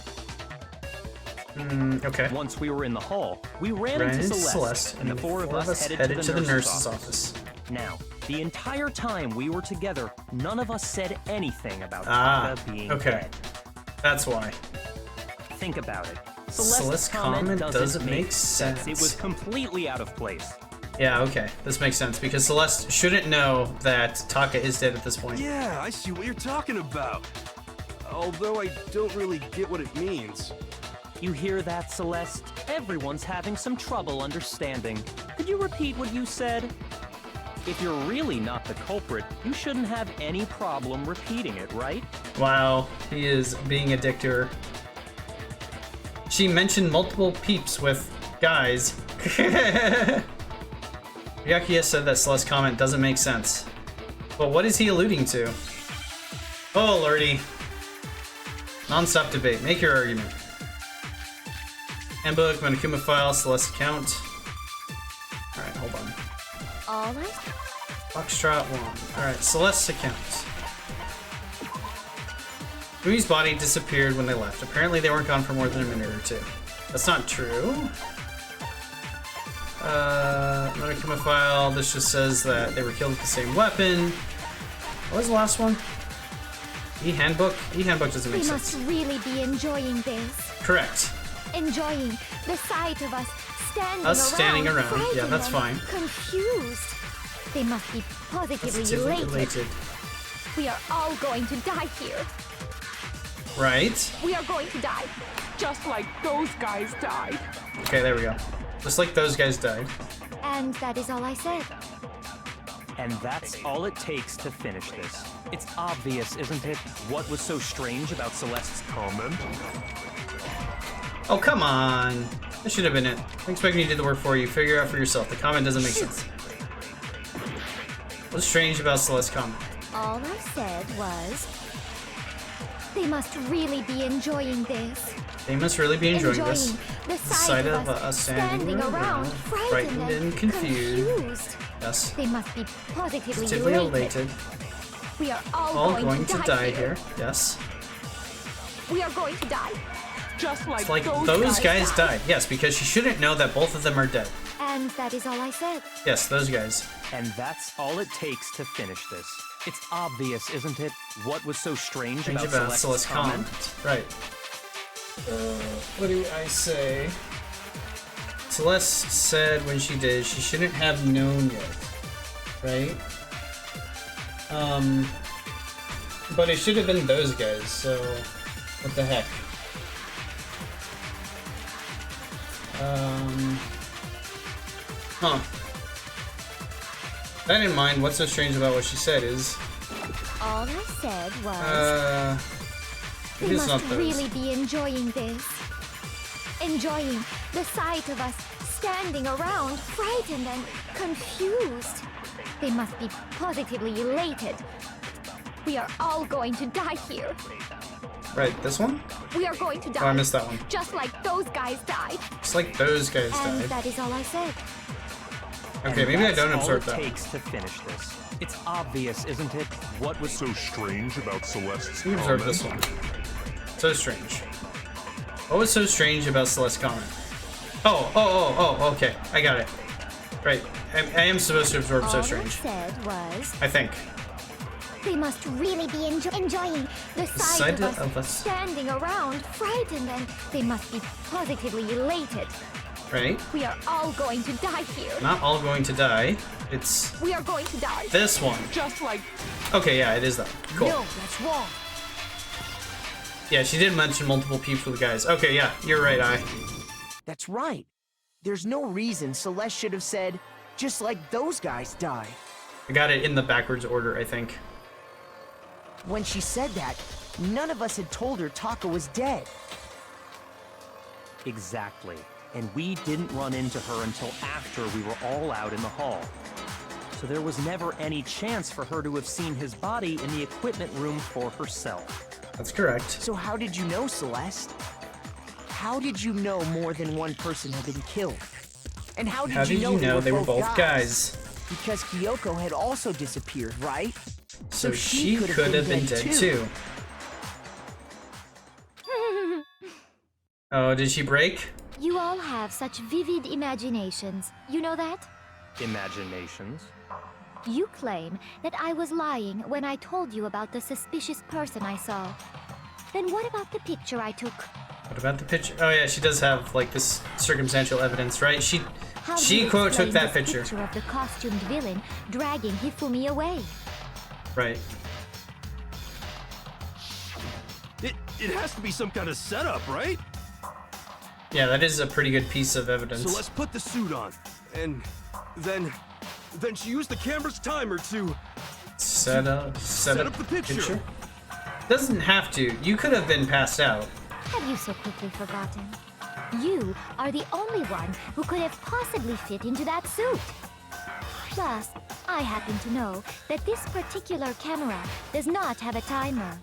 Okay. Once we were in the hall, we ran into Celeste, and the four of us headed to the nurse's office. Now, the entire time we were together, none of us said anything about Taka being dead. That's why. Think about it. Celeste's comment doesn't make sense. It was completely out of place. Yeah, okay. This makes sense, because Celeste shouldn't know that Taka is dead at this point. Yeah, I see what you're talking about. Although I don't really get what it means. You hear that, Celeste? Everyone's having some trouble understanding. Could you repeat what you said? If you're really not the culprit, you shouldn't have any problem repeating it, right? Wow, he is being a dick to her. She mentioned multiple peeps with guys. Ryakuya said that Celeste's comment doesn't make sense. But what is he alluding to? Oh lordy. Non-stop debate. Make your argument. Handbook, Monokuma file, Celeste account. Alright, hold on. All right. Foxtrot 1. Alright, Celeste's account. Fumi's body disappeared when they left. Apparently they weren't gone for more than a minute or two. That's not true. Monokuma file, this just says that they were killed with the same weapon. What was the last one? E-handbook? E-handbook doesn't make sense. They must really be enjoying this. Correct. Enjoying the sight of us standing around. Yeah, that's fine. Confused. They must be positively elated. We are all going to die here. Right. We are going to die. Just like those guys died. Okay, there we go. Just like those guys died. And that is all I said. And that's all it takes to finish this. It's obvious, isn't it? What was so strange about Celeste's comment? Oh, come on. That should have been it. I expect me to do the work for you. Figure it out for yourself. The comment doesn't make sense. What's strange about Celeste's comment? All I said was... They must really be enjoying this. They must really be enjoying this. The sight of us standing around, frightened and confused. Yes. They must be positively elated. We are all going to die here. Yes. We are going to die. Just like, those guys died. Yes, because she shouldn't know that both of them are dead. And that is all I said. Yes, those guys. And that's all it takes to finish this. It's obvious, isn't it? What was so strange about Celeste's comment? Right. What do I say? Celeste said when she did, she shouldn't have known yet. Right? But it should have been those guys, so... What the heck? Huh. That in mind, what's so strange about what she said is... All I said was... They must really be enjoying this. Enjoying the sight of us standing around, frightened and confused. They must be positively elated. We are all going to die here. Right, this one? We are going to die. Oh, I missed that one. Just like those guys died. Just like those guys died. And that is all I said. Okay, maybe I don't That's absorb all that. it takes to finish this. It's obvious, isn't it? What was so strange about Celeste's You comment? absorb this one. So strange. What was so strange about Celeste's comment? Oh, okay. I got it. Right. I am supposed to absorb so strange. All I said was, I think. they must really be enjoying the sight of us standing around, frightened, and they must be positively elated. Right? We are all going to die here. Not all going to die. It's We are going to die. this one. Just like... Okay, yeah, it is that. Cool. No, that's wrong. Yeah, she did mention multiple people guys. Okay, yeah, you're right, That's right. There's no reason Celeste should have said, just like those guys died. I got it in the backwards order, I think. When she said that, none of us had told her Taka was dead. Exactly. And we didn't run into her until after we were all out in the hall. So there was never any chance for her to have seen his body in the equipment room for herself. That's correct. So how did you know, Celeste? How did you know more than one person had been killed? And how did you know they were both guys? Because Kyoko had also disappeared, right? So she could have been dead too. Oh, did she break? You all have such vivid imaginations. You know that? Imaginations? You claim that I was lying when I told you about the suspicious person I saw. Then what about the picture I took? What about the picture? Oh yeah, she does have like this circumstantial evidence, right? She How do you quote took explain that this picture. of the costumed villain dragging Hifumi away. Right. It has to be some kind of setup, right? Yeah, that is a pretty good piece of evidence. So let's put the suit on, and then she used the camera's timer to set up the picture. Doesn't have to. You could have been passed out. Have you so quickly forgotten? You are the only one who could have possibly fit into that suit. Plus, I happen to know that this particular camera does not have a timer.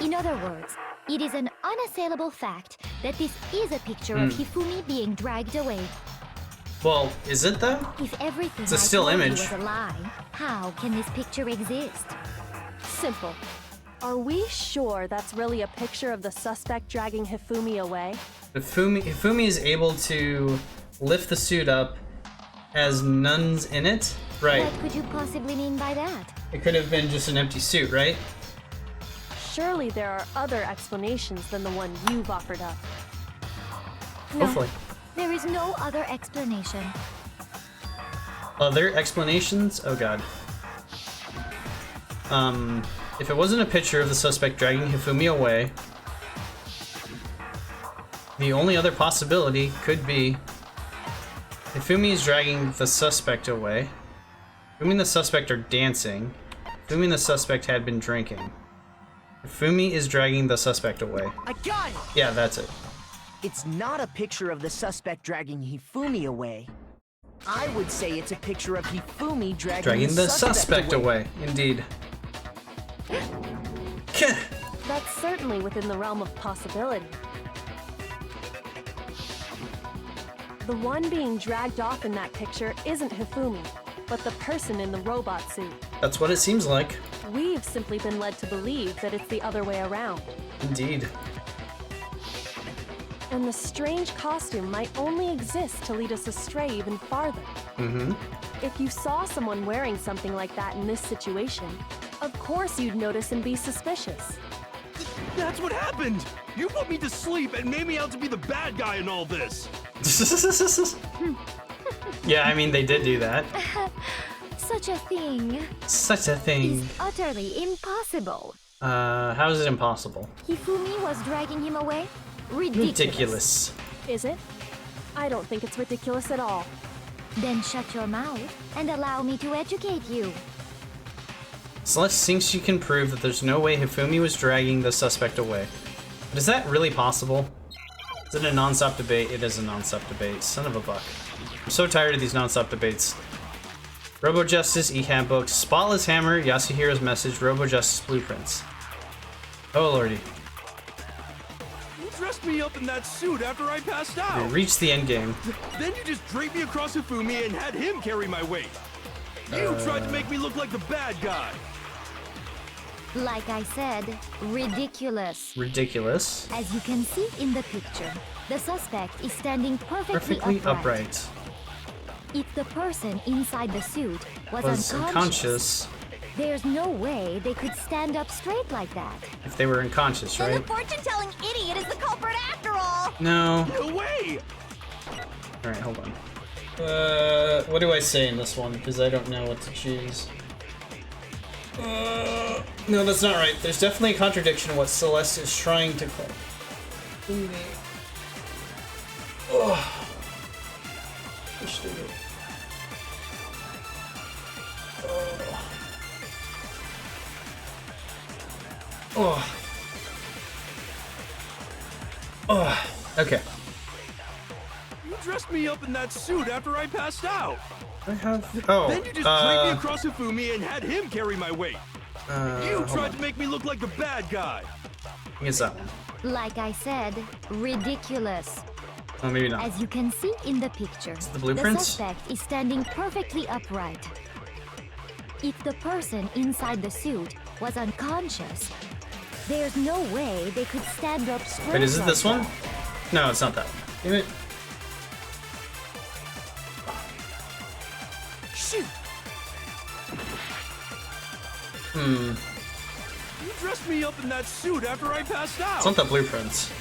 In other words, it is an unassailable fact that this is a picture of Hifumi being dragged away. Well, is it though? If everything It's a still I told image. you was a lie, how can this picture exist? Simple. Are we sure that's really a picture of the suspect dragging Hifumi away? Hifumi is able to lift the suit up, has nuns in it, right? What could you possibly mean by that? It could have been just an empty suit, right? Surely there are other explanations than the one you've offered up. No, Hopefully. there is no other explanation. Other explanations? Oh god. If it wasn't a picture of the suspect dragging Hifumi away, the only other possibility could be Hifumi is dragging the suspect away. Hifumi and the suspect are dancing. Hifumi and the suspect had been drinking. Hifumi is dragging the suspect away. I got it! Yeah, that's it. It's not a picture of the suspect dragging Hifumi away. I would say it's a picture of Hifumi dragging the suspect away. Indeed. That's certainly within the realm of possibility. The one being dragged off in that picture isn't Hifumi, but the person in the robot suit. That's what it seems like. We've simply been led to believe that it's the other way around. Indeed. And the strange costume might only exist to lead us astray even farther. Mm-hmm. If you saw someone wearing something like that in this situation, of course you'd notice and be suspicious. That's what happened! You put me to sleep and made me out to be the bad guy in all this! Yeah, I mean, they did do that. Such a thing Such a thing. is utterly impossible. How is it impossible? Hifumi was dragging him away? Ridiculous. Is it? I don't think it's ridiculous at all. Then shut your mouth and allow me to educate you. Celeste thinks she can prove that there's no way Hifumi was dragging the suspect away. But is that really possible? Is it a non-stop debate? It is a non-stop debate. Son of a buck. I'm so tired of these non-stop debates. Robo Justice, e-handbook, Spotless Hammer, Yasuhiro's message, Robo Justice blueprints. Oh lordy. You dressed dressed me up in that suit after I passed We out. reached the end game. Then you just draped me across Hifumi and had him carry my weight. You tried to make me look like the bad guy. Like I said, ridiculous. Ridiculous. As you can see in the picture, the suspect is standing perfectly upright. If the person inside the suit was unconscious, there's no way they could stand up straight like that. If they were unconscious, Then right? the fortune-telling idiot is the culprit after all. No. No way! Alright, hold on. What do I say in this one? Because I don't know what to choose. No, that's not right. There's definitely a contradiction in what Celeste is trying to claim. Oh. Oh. Oh. Okay. You dressed me up in that suit after I passed out. I have. Oh. Then you just draped me across Hifumi and had him carry my weight. You tried to make me look like the bad guy. I think it's that one. Like I said, ridiculous. Oh, maybe not. As you can see in the picture, The blueprints? the suspect is standing perfectly upright. If the person inside the suit was unconscious, there's no way they could stand up straight. Wait, is it like this one? that. No, it's not that one. Damn it. Shoot! You dressed me up in that suit after I passed out. It's not the blueprints.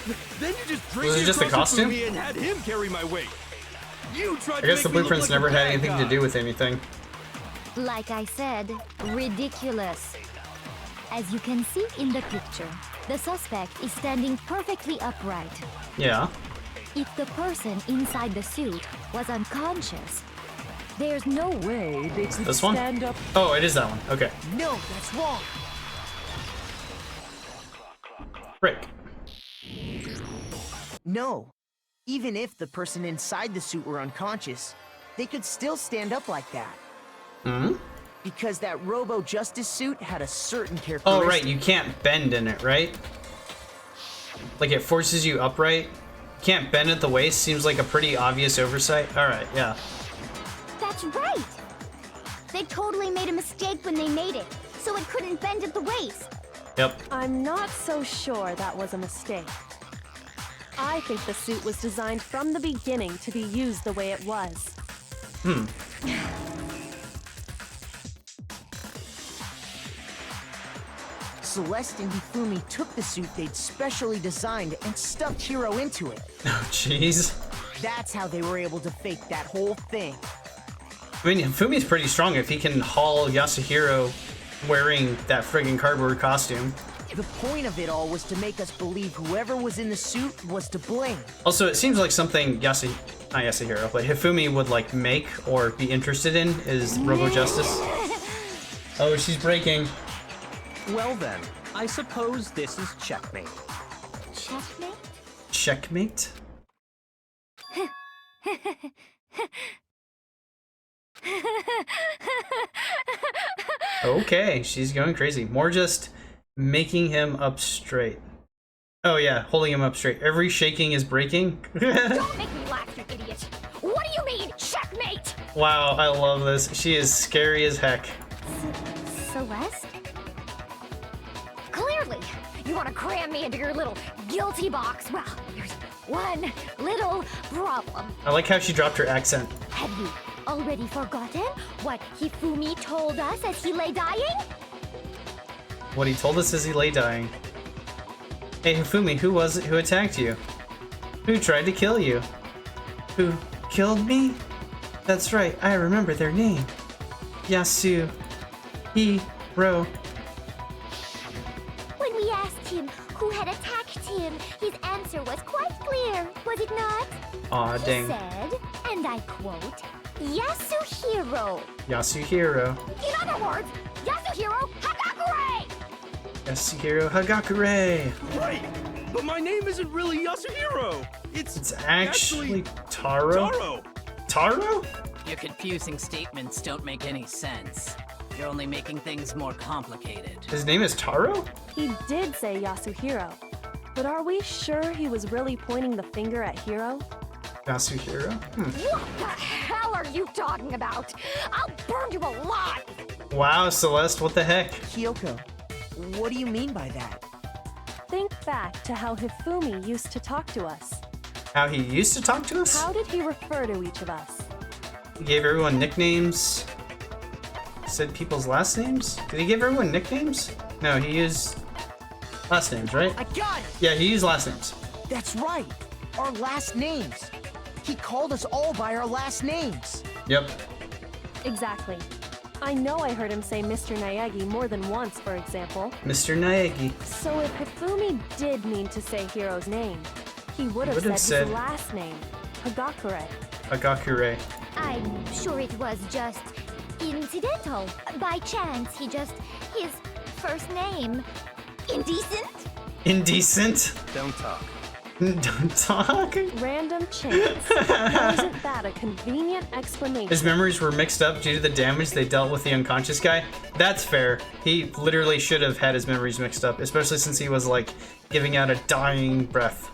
Then you just draped Was it me just the across costume? Hifumi and had him carry my weight. You tried I guess to the make me look blueprints like never the had bad anything guy. to do with anything. Like I said, ridiculous. As you can see in the picture, the suspect is standing perfectly upright. Yeah. If the person inside the suit was unconscious, there's no way they could This one? stand up. Oh, it is that one. Okay. No, that's wrong. Break. No. Even if the person inside the suit were unconscious, they could still stand up like that. Hmm? Because that Robo-Justice suit had a certain characteristic. Oh, right. You can't bend in it, right? Like, it forces you upright. Can't bend at the waist. Seems like a pretty obvious oversight. Alright, yeah. That's right. They totally made a mistake when they made it, so it couldn't bend at the waist. Yep. I'm not so sure that was a mistake. I think the suit was designed from the beginning to be used the way it was. Hmm. Celeste and Hifumi took the suit they'd specially designed and stuffed Hiro into it. Oh, jeez. That's how they were able to fake that whole thing. I mean, Fumi's pretty strong if he can haul Yasuhiro wearing that friggin' cardboard costume. The point of it all was to make us believe whoever was in the suit was to blame. Also, it seems like something not Yasuhiro, but Hifumi would, like, make or be interested in is Robo-Justice. Oh, she's breaking. Well then, I suppose this is checkmate. Checkmate? Checkmate? Okay, she's going crazy. More just making him up straight. Oh yeah, holding him up straight. Every shaking is breaking. Don't make me laugh, you idiot. What do you mean, checkmate? Wow, I love this. She is scary as heck. Celeste? Clearly, you want to cram me into your little guilty box. Well, there's one little problem. I like how she dropped her accent. Have you already forgotten what Hifumi told us as he lay dying? What he told us as he lay dying. Hey Hifumi, who was it who attacked you? Who tried to kill you? Who killed me? That's right, I remember their name. Yasuhiro. When we asked him who had attacked him, his answer was quite clear, was it not? Aw, dang. He said, and I quote, Yasuhiro. Yasuhiro. In other words, Yasuhiro Hagakure! Yasuhiro Hagakure. Right, but my name isn't really Yasuhiro. It's actually Taro. Taro. Taro? Your confusing statements don't make any sense. You're only making things more complicated. His name is Taro? He did say Yasuhiro. But are we sure he was really pointing the finger at Hiro? Yasuhiro? What the hell are you talking about? I'll burn you alive! Wow, Celeste, what the heck? Kyoko, what do you mean by that? Think back to how Hifumi used to talk to us. How he used to talk to us? How did he refer to each of us? He gave everyone nicknames. Said people's last names? Did he give everyone nicknames? No, he used last names, right? I got it! Yeah, he used last names. That's right! Our last names! He called us all by our last names! Yep. Exactly. I know I heard him say Mr. Naegi more than once, for example. Mr. Naegi. So if Hifumi did mean to say Hiro's name, he would have said his last name, Hagakure. Hagakure. I'm sure it was just incidental. By chance, his first name. Indecent? Indecent? Don't talk. Don't talk? Random chance. Wasn't that a convenient explanation? His memories were mixed up due to the damage they dealt with the unconscious guy. That's fair. He literally should have had his memories mixed up, especially since he was like giving out a dying breath.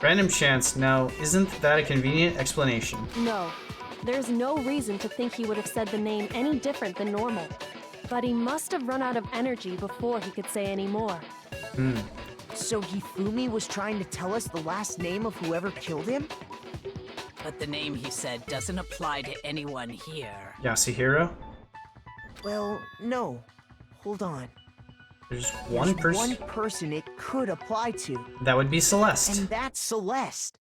Random chance. Now, isn't that a convenient explanation? No. There's no reason to think he would have said the name any different than normal. But he must have run out of energy before he could say any more. So Hifumi was trying to tell us the last name of whoever killed him? But the name he said doesn't apply to anyone here. Yasuhiro? Well, no. Hold on. There's one person. One person it could apply to. That would be Celeste. And that's Celeste.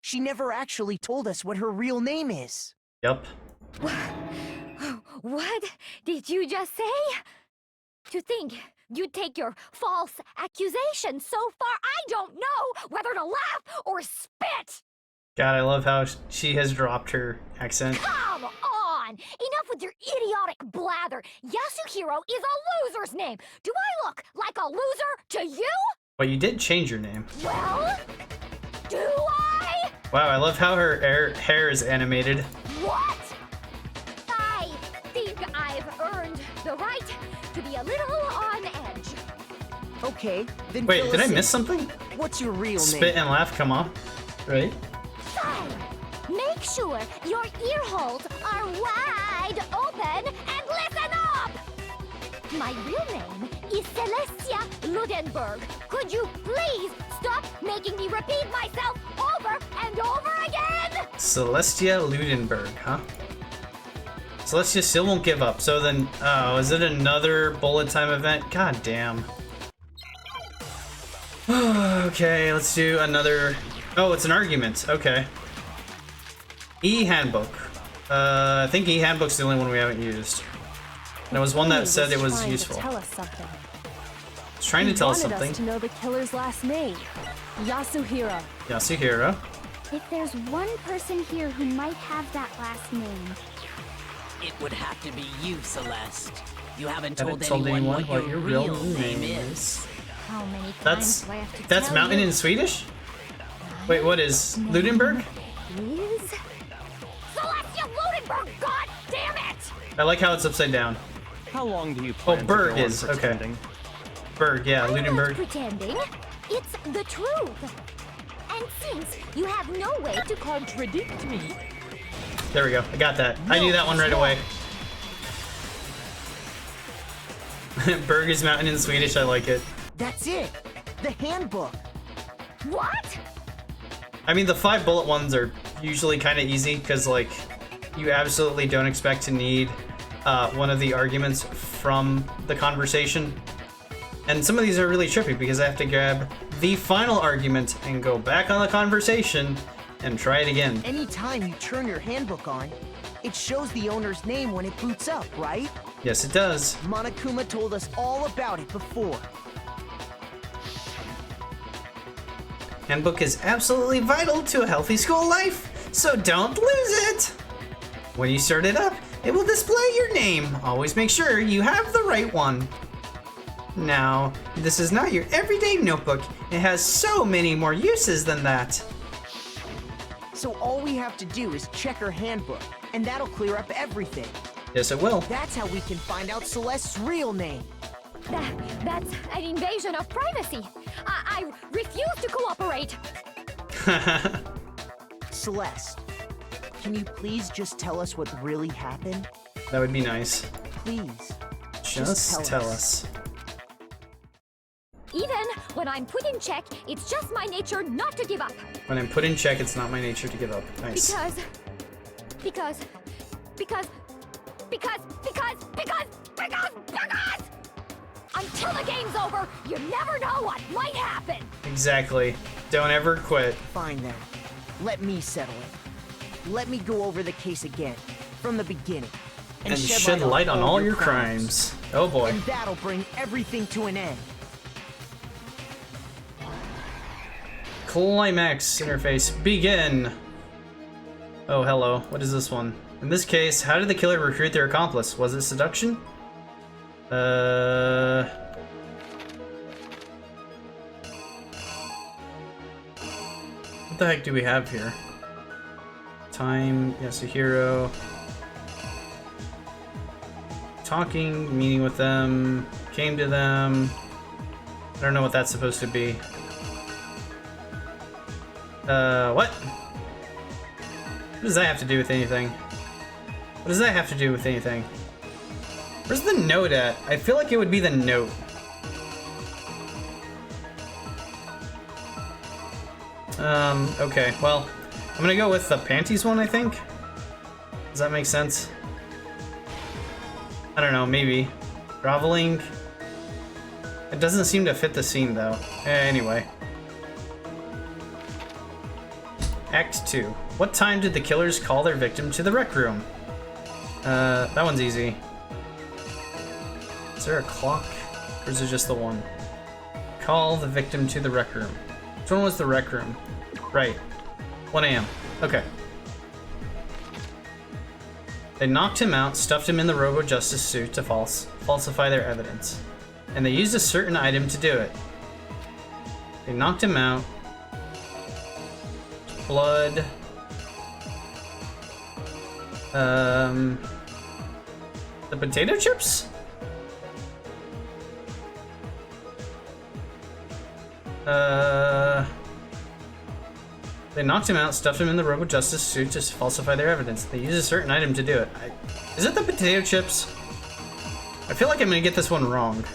She never actually told us what her real name is. Yep. What did you just say? To think you'd take your false accusation so far, I don't know whether to laugh or spit! God, I love how she has dropped her accent. Come on! Enough with your idiotic blather! Yasuhiro is a loser's name! Do I look like a loser to you? Well, you did change your name. Well, do I? Wow, I love how her hair is animated. What? I think I've earned the right to be a little on edge. Okay, then wait, did I miss something? What's your real name? Spit and laugh, come on. Right? Fine. Make sure your ear holes are wide open and listen up! My real name is Celestia Ludenberg. Could you please stop making me repeat myself over and over again? Celestia Ludenberg, huh? Celestia still won't give up. So then, oh, is it another bullet time event? God damn. Okay, let's do another. Oh, it's an argument. Okay. E-handbook. I think E-handbook's the only one we haven't used. There was one that said it was useful. Tell us something. It's trying to tell us something. He wanted us to know the killer's last name. Yasuhiro. Yasuhiro. If there's one person here who might have that last name, it would have to be you, Celeste. You haven't told anyone anyone what your real name is. How many times do I have to that's tell mountain you? in Swedish? Wait, what is Ludenberg? Is Celestia Ludenberg, god damn it! I like how it's upside down. How long do you plan to Berg go on is pretending? okay. Berg, yeah, I'm Ludenberg. not pretending. It's the truth. And since you have no way to contradict me. There we go. I got that. I knew that one right away. Berg is mountain in Swedish. I like it. That's it. The handbook. What? I mean, the 5 bullet ones are usually kind of easy because, like, you absolutely don't expect to need one of the arguments from the conversation. And some of these are really trippy because I have to grab the final argument and go back on the conversation and try it again. Anytime you turn your handbook on, it shows the owner's name when it boots up, right? Yes, it does. Monokuma told us all about it before. Handbook is absolutely vital to a healthy school life, so don't lose it! When you start it up, it will display your name. Always make sure you have the right one. Now, this is not your everyday notebook. It has so many more uses than that. So all we have to do is check her handbook, and that'll clear up everything. Yes, it will. That's how we can find out Celeste's real name. That's an invasion of privacy. I refuse to cooperate. Celeste, can you please just tell us what really happened? That would be nice. Please. Just tell us. Even when I'm put in check, it's just my nature not to give up. When I'm put in check, it's not my nature to give up. Nice. Because until the game's over, you never know what might happen. Exactly. Don't ever quit. Fine then. Let me settle it. Let me go over the case again, from the beginning. And shed light on all your crimes. Oh boy. And that'll bring everything to an end. Climax interface begin. Oh, hello. What is this one? In this case, how did the killer recruit their accomplice? Was it seduction? What the heck do we have here? Time, Yasuhiro. Talking, meeting with them, came to them. I don't know what that's supposed to be. What? What does that have to do with anything? What does that have to do with anything? Where's the note at? I feel like it would be the note. Okay, well, I'm gonna go with the panties one, I think. Does that make sense? I don't know, maybe. Groveling. It doesn't seem to fit the scene, though. Anyway. Act 2. What time did the killers call their victim to the rec room? That one's easy. Is there a clock? Or is it just the one? Call the victim to the rec room. Which one was the rec room? Right. 1 a.m. Okay. They knocked him out, stuffed him in the Robo-Justice suit to falsify their evidence. And they used a certain item to do it. They knocked him out. Blood. The potato chips? They knocked him out, stuffed him in the Robo-Justice suit to falsify their evidence. They used a certain item to do it. Is it the potato chips? I feel like I'm gonna get this one wrong.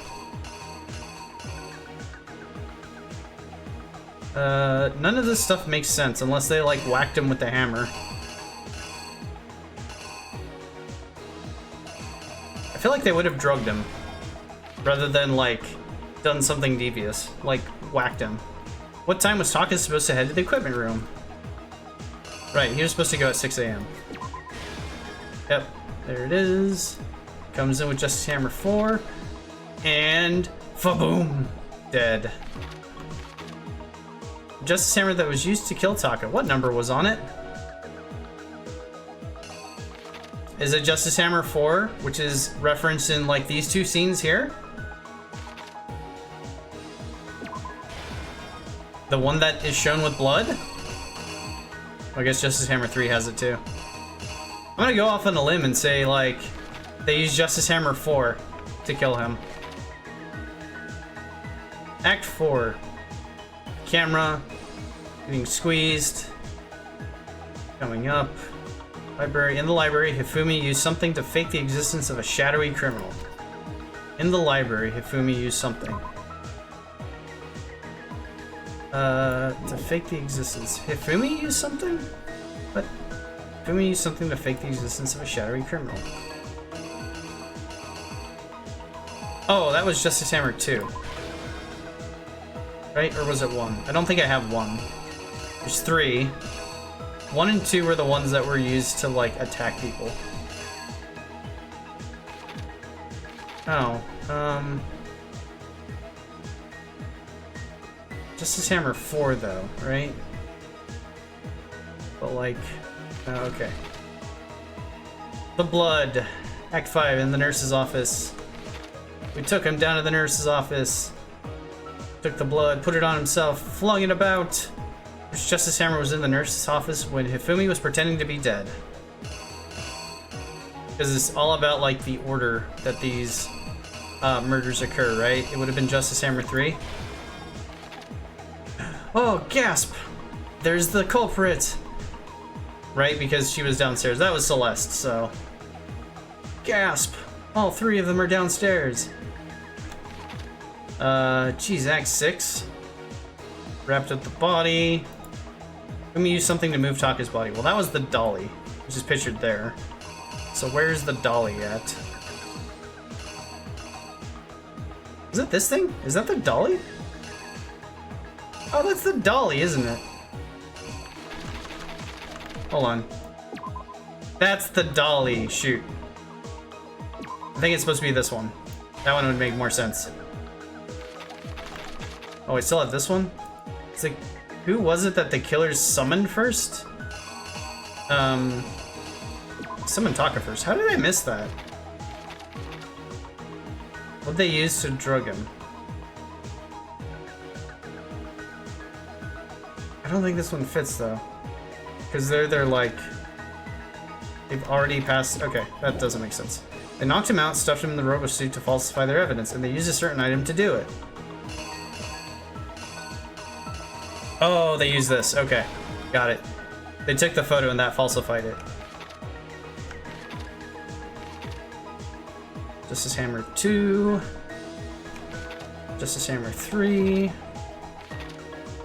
None of this stuff makes sense unless they, like, whacked him with the hammer. I feel like they would have drugged him rather than, like, done something devious, like whacked him. What time was Taka supposed to head to the equipment room? Right, he was supposed to go at 6 a.m. Yep, there it is. Comes in with Justice Hammer 4. And... fa-boom! Dead. Justice Hammer that was used to kill Taka. What number was on it? Is it Justice Hammer 4, which is referenced in, like, these two scenes here? The one that is shown with blood? I guess Justice Hammer 3 has it too. I'm gonna go off on a limb and say, like, they used Justice Hammer 4 to kill him. Act 4. Camera. Getting squeezed. Coming up. Library. In the library, Hifumi used something to fake the existence of a shadowy criminal. In the library, Hifumi used something. To fake the existence. Hifumi used something? What? Hifumi used something to fake the existence of a shadowy criminal. Oh, that was Justice Hammer 2. Right? Or was it 1? I don't think I have 1. There's 3. 1 and 2 were the ones that were used to, like, attack people. Oh, Justice Hammer 4, though, right? But, like... oh, okay. The blood. Act 5, in the nurse's office. We took him down to the nurse's office. Took the blood, put it on himself, flung it about. Justice Hammer was in the nurse's office when Hifumi was pretending to be dead. Because it's all about, like, the order that these murders occur, right? It would have been Justice Hammer 3. Oh, gasp! There's the culprit! Right, because she was downstairs. That was Celeste, so... Gasp! All 3 of them are downstairs. Geez, Act 6. Wrapped up the body. Let me use something to move Taka's body. Well, that was the dolly, which is pictured there. So where's the dolly at? Is it this thing? Is that the dolly? Oh, that's the dolly, isn't it? Hold on. That's the dolly. Shoot. I think it's supposed to be this one. That one would make more sense. Oh, I still have this one? It's like, who was it that the killers summoned first? Summoned Taka first. How did I miss that? What'd they use to drug him? I don't think this one fits though. Because they're like... They've already passed... Okay, that doesn't make sense. They knocked him out, stuffed him in the robo suit to falsify their evidence, and they used a certain item to do it. Oh, they used this. Okay, got it. They took the photo and that falsified it. Justice Hammer 2. Justice Hammer 3.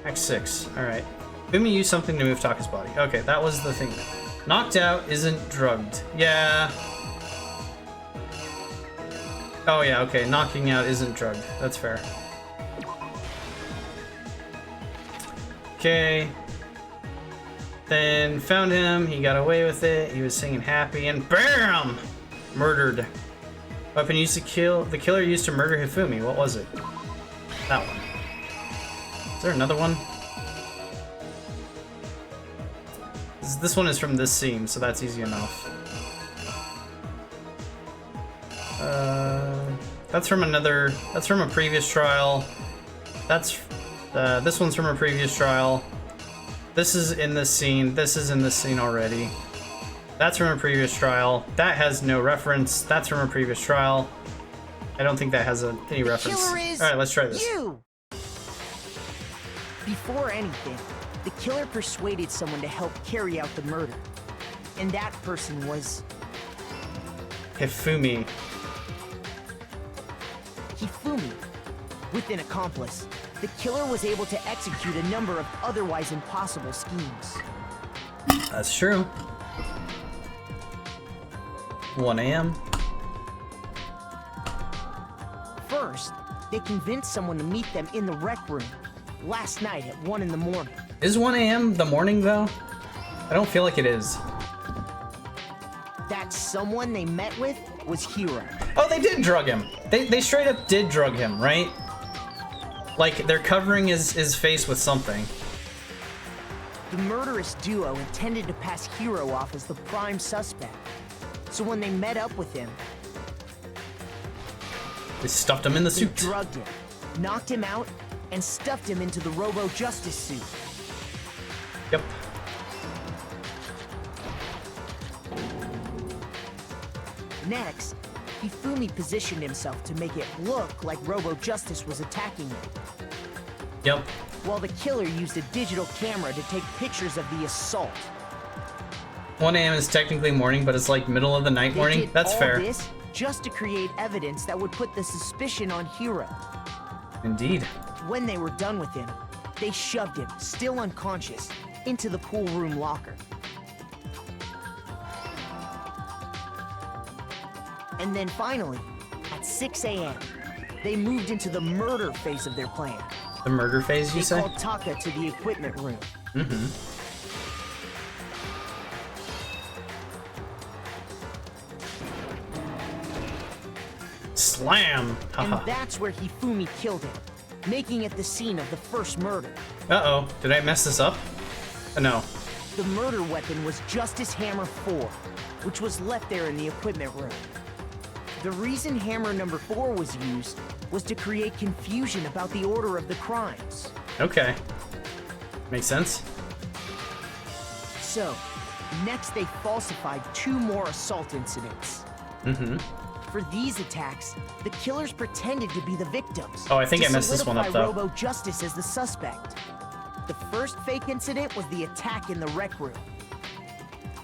Act 6. Alright. Fumi used something to move Taka's body. Okay, that was the thing. Knocked out isn't drugged. Yeah. Oh yeah, okay. Knocking out isn't drugged. That's fair. Okay. Then found him. He got away with it. He was singing happy and BAM! Murdered. Weapon used to kill. The killer used to murder Hifumi. What was it? That one. Is there another one? This one is from this scene, so that's easy enough. That's from another. That's from a previous trial. That's. This one's from a previous trial. This is in this scene. This is in this scene already. That's from a previous trial. That has no reference. That's from a previous trial. I don't think that has any reference. Alright, let's try this. You! Before anything, the killer persuaded someone to help carry out the murder. And that person was... Hifumi. Hifumi. With an accomplice, the killer was able to execute a number of otherwise impossible schemes. That's true. 1 a.m. First, they convinced someone to meet them in the rec room last night at 1 in the morning. Is 1 a.m. the morning though? I don't feel like it is. That someone they met with was Hiro. Oh, they did drug him. They straight up did drug him, right? Like, they're covering his face with something. The murderous duo intended to pass Hiro off as the prime suspect. So when they met up with him... They stuffed him in the suit. They drugged him, knocked him out, and stuffed him into the Robo-Justice suit. Yep. Next, Hifumi positioned himself to make it look like Robo-Justice was attacking him. Yep. While the killer used a digital camera to take pictures of the assault. 1 a.m. is technically morning, but it's like middle of the night morning. That's fair. This just to create evidence that would put the suspicion on Hiro. Indeed. When they were done with him, they shoved him, still unconscious, into the pool room locker. And then finally, at 6 a.m., they moved into the murder phase of their plan. The murder phase, you say? They called Taka to the equipment room. Mm-hmm. Slam! And that's where Hifumi killed him, making it the scene of the first murder. Uh-oh. Did I mess this up? No. The murder weapon was Justice Hammer 4, which was left there in the equipment room. The reason Hammer number 4 was used was to create confusion about the order of the crimes. Okay. Makes sense. So, next they falsified 2 more assault incidents. Mm-hmm. For these attacks, the killers pretended to be the victims. Oh, I think I messed this one up, though. Robo Justice as the suspect. The first fake incident was the attack in the rec room.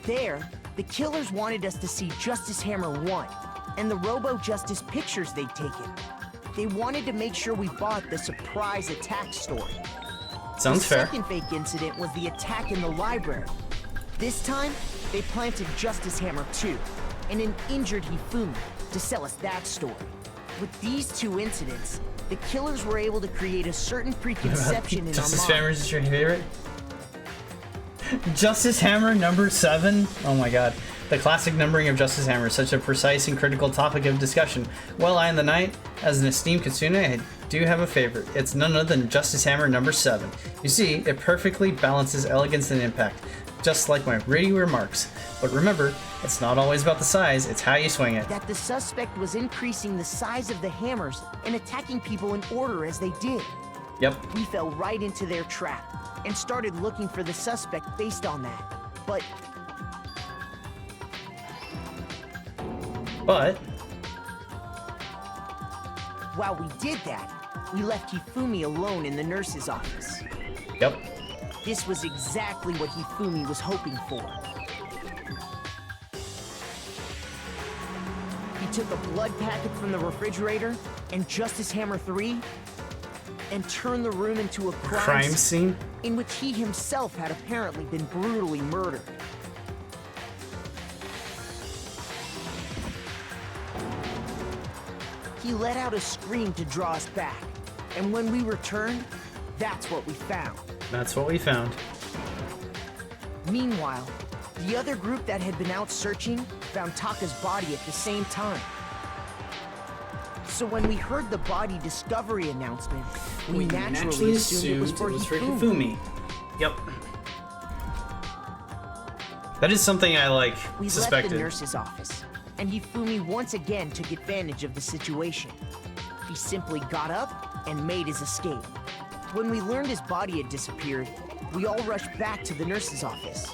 There, the killers wanted us to see Justice Hammer 1 and the Robo Justice pictures they'd taken. They wanted to make sure we bought the surprise attack story. Sounds fair. The second fake incident was the attack in the library. This time, they planted Justice Hammer 2 and an injured Hifumi to sell us that story. With these two incidents, the killers were able to create a certain preconception in our Justice minds. Hammer is your favorite? Justice Hammer number 7? Oh my god. The classic numbering of Justice Hammer is such a precise and critical topic of discussion. Well, I in the Night, as an esteemed Kitsune, I do have a favorite. It's none other than Justice Hammer number 7. You see, it perfectly balances elegance and impact, just like my radio remarks. But remember, it's not always about the size, it's how you swing it. That the suspect was increasing the size of the hammers and attacking people in order as they did. Yep. We fell right into their trap and started looking for the suspect based on that. But while we did that, we left Hifumi alone in the nurse's office. Yep. This was exactly what Hifumi was hoping for. He took a blood packet from the refrigerator and Justice Hammer 3 and turned the room into a crime scene in which he himself had apparently been brutally murdered. He let out a scream to draw us back, and when we returned, that's what we found. That's what we found. Meanwhile, the other group that had been out searching found Taka's body at the same time. So when we heard the body discovery announcement, we naturally assumed it was for Hifumi. Yep. That is something I, like, we suspected. left the nurse's office, and Hifumi once again took advantage of the situation. He simply got up and made his escape. When we learned his body had disappeared, we all rushed back to the nurse's office.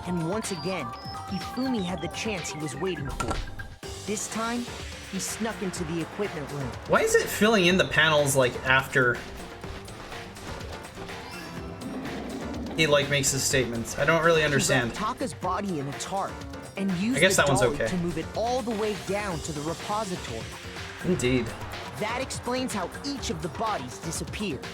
And once again, Hifumi had the chance he was waiting for. This time, he snuck into the equipment room. Why is it filling in the panels, like, after he, like, makes his statements? I don't really understand. He wrapped Taka's body in a tarp and used I guess the that one's dolly okay. to move it all the way down to the repository. Indeed. That explains how each of the bodies disappeared.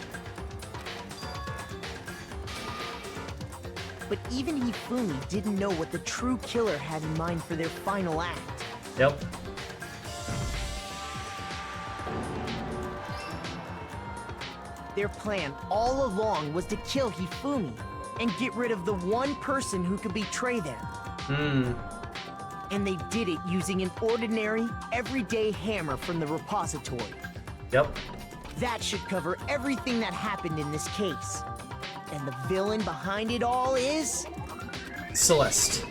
But even Hifumi didn't know what the true killer had in mind for their final act. Yep. Their plan all along was to kill Hifumi and get rid of the one person who could betray them. And they did it using an ordinary, everyday hammer from the repository. Yep. That should cover everything that happened in this case. And the villain behind it all is... Celeste.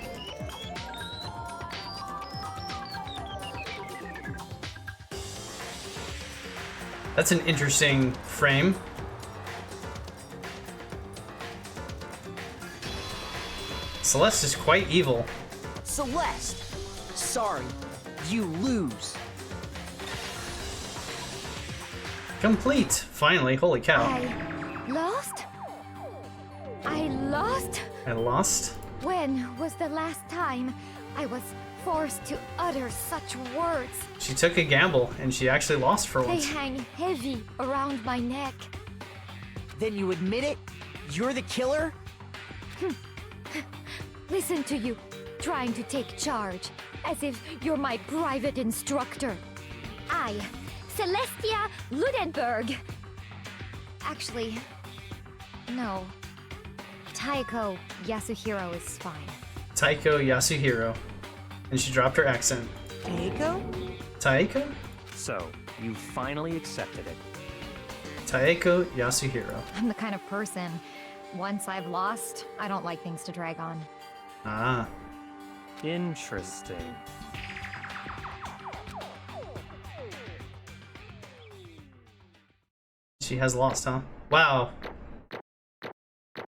That's an interesting frame. Celeste is quite evil. Celeste! Sorry, you lose. Complete! Finally, holy cow. I lost? I lost? I lost? When was the last time I was forced to utter such words? She took a gamble, and she actually lost for They once. hang heavy around my neck. Then you admit it? You're the killer? Listen to you, trying to take charge, as if you're my private instructor. I, Celestia Ludenberg. Actually, no. Taiko Yasuhiro is fine. Taiko Yasuhiro. And she dropped her accent. Taiko? Taiko? So, you finally accepted it. Taiko Yasuhiro. I'm the kind of person, once I've lost, I don't like things to drag on. Ah. Interesting. She has lost, huh? Wow.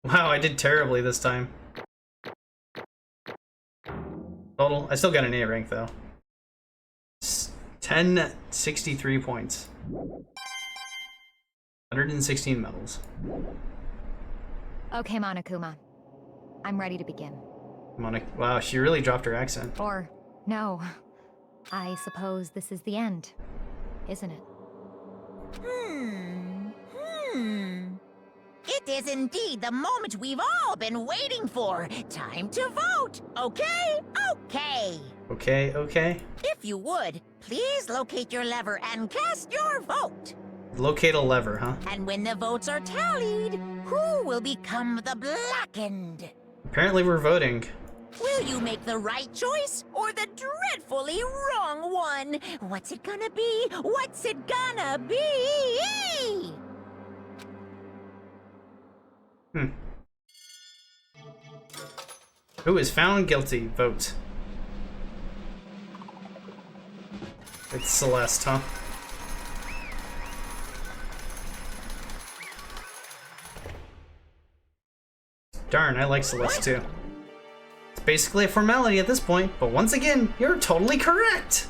Wow, I did terribly this time. Total. I still got an A rank, though. 1063 points. 116 medals. Okay, Monokuma. I'm ready to begin. Wow, she really dropped her accent. Or, no. I suppose this is the end, isn't it? It is indeed the moment we've all been waiting for. Time to vote. Okay? Okay. Okay. If you would, please locate your lever and cast your vote. Locate a lever, huh? And when the votes are tallied, who will become the Blackened? Apparently we're voting. Will you make the right choice or the dreadfully wrong one? What's it gonna be? What's it gonna be? Who is found guilty? Vote. It's Celeste, huh? Darn, I like Celeste too. It's basically a formality at this point, but once again, you're totally correct!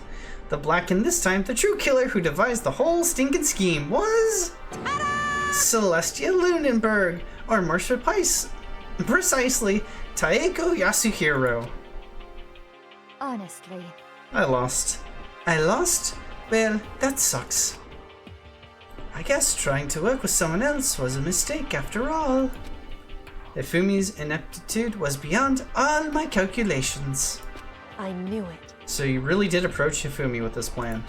The Blackened this time, the true killer who devised the whole stinking scheme was... Celestia Lunenburg, or more precisely, Taeko Yasuhiro. Honestly. I lost. Well, that sucks. I guess trying to work with someone else was a mistake after all. Hifumi's ineptitude was beyond all my calculations. I knew it. So you really did approach Hifumi with this plan.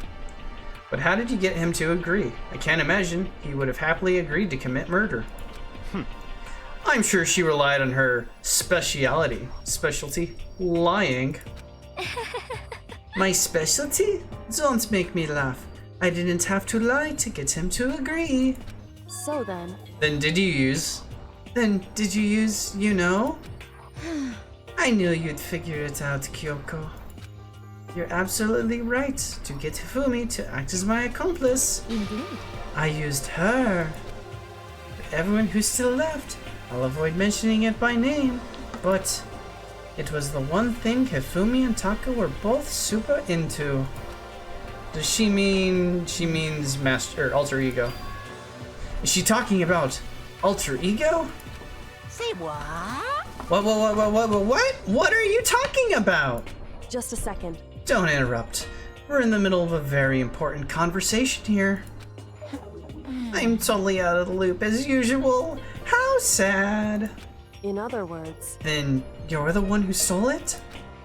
But how did you get him to agree? I can't imagine he would have happily agreed to commit murder. I'm sure she relied on her specialty, lying. My specialty? Don't make me laugh. I didn't have to lie to get him to agree. So then... Then did you use, you know? I knew you'd figure it out, Kyoko. You're absolutely right to get Hifumi to act as my accomplice. Indeed. I used her. For everyone who's still left, I'll avoid mentioning it by name, but it was the one thing Hifumi and Taka were both super into. Does she mean she means master or alter ego? Is she talking about alter ego? Say what? What? What are you talking about? Just a second. Don't interrupt. We're in the middle of a very important conversation here. I'm totally out of the loop as usual. How sad. In other words... Then you're the one who stole it?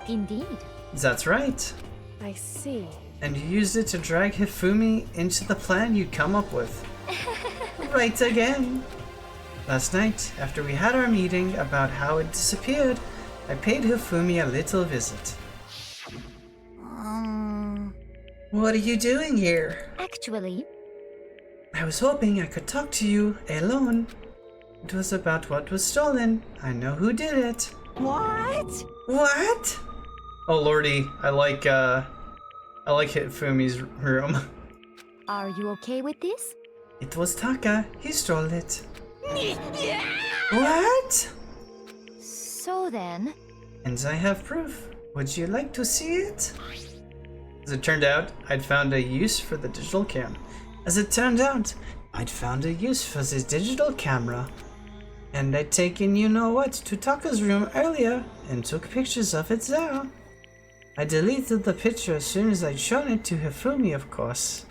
Indeed. That's right. I see. And you used it to drag Hifumi into the plan you'd come up with. Right again. Last night, after we had our meeting about how it disappeared, I paid Hifumi a little visit. What are you doing here? Actually... I was hoping I could talk to you alone. It was about what was stolen. I know who did it. What? What? Oh lordy, I like Hifumi's room. Are you okay with this? It was Taka. He stole it. What? So then... And I have proof. Would you like to see it? As it turned out, I'd found a use for the digital cam. And I'd taken you-know-what to Taka's room earlier and took pictures of it there. I deleted the picture as soon as I'd shown it to Hifumi, of course.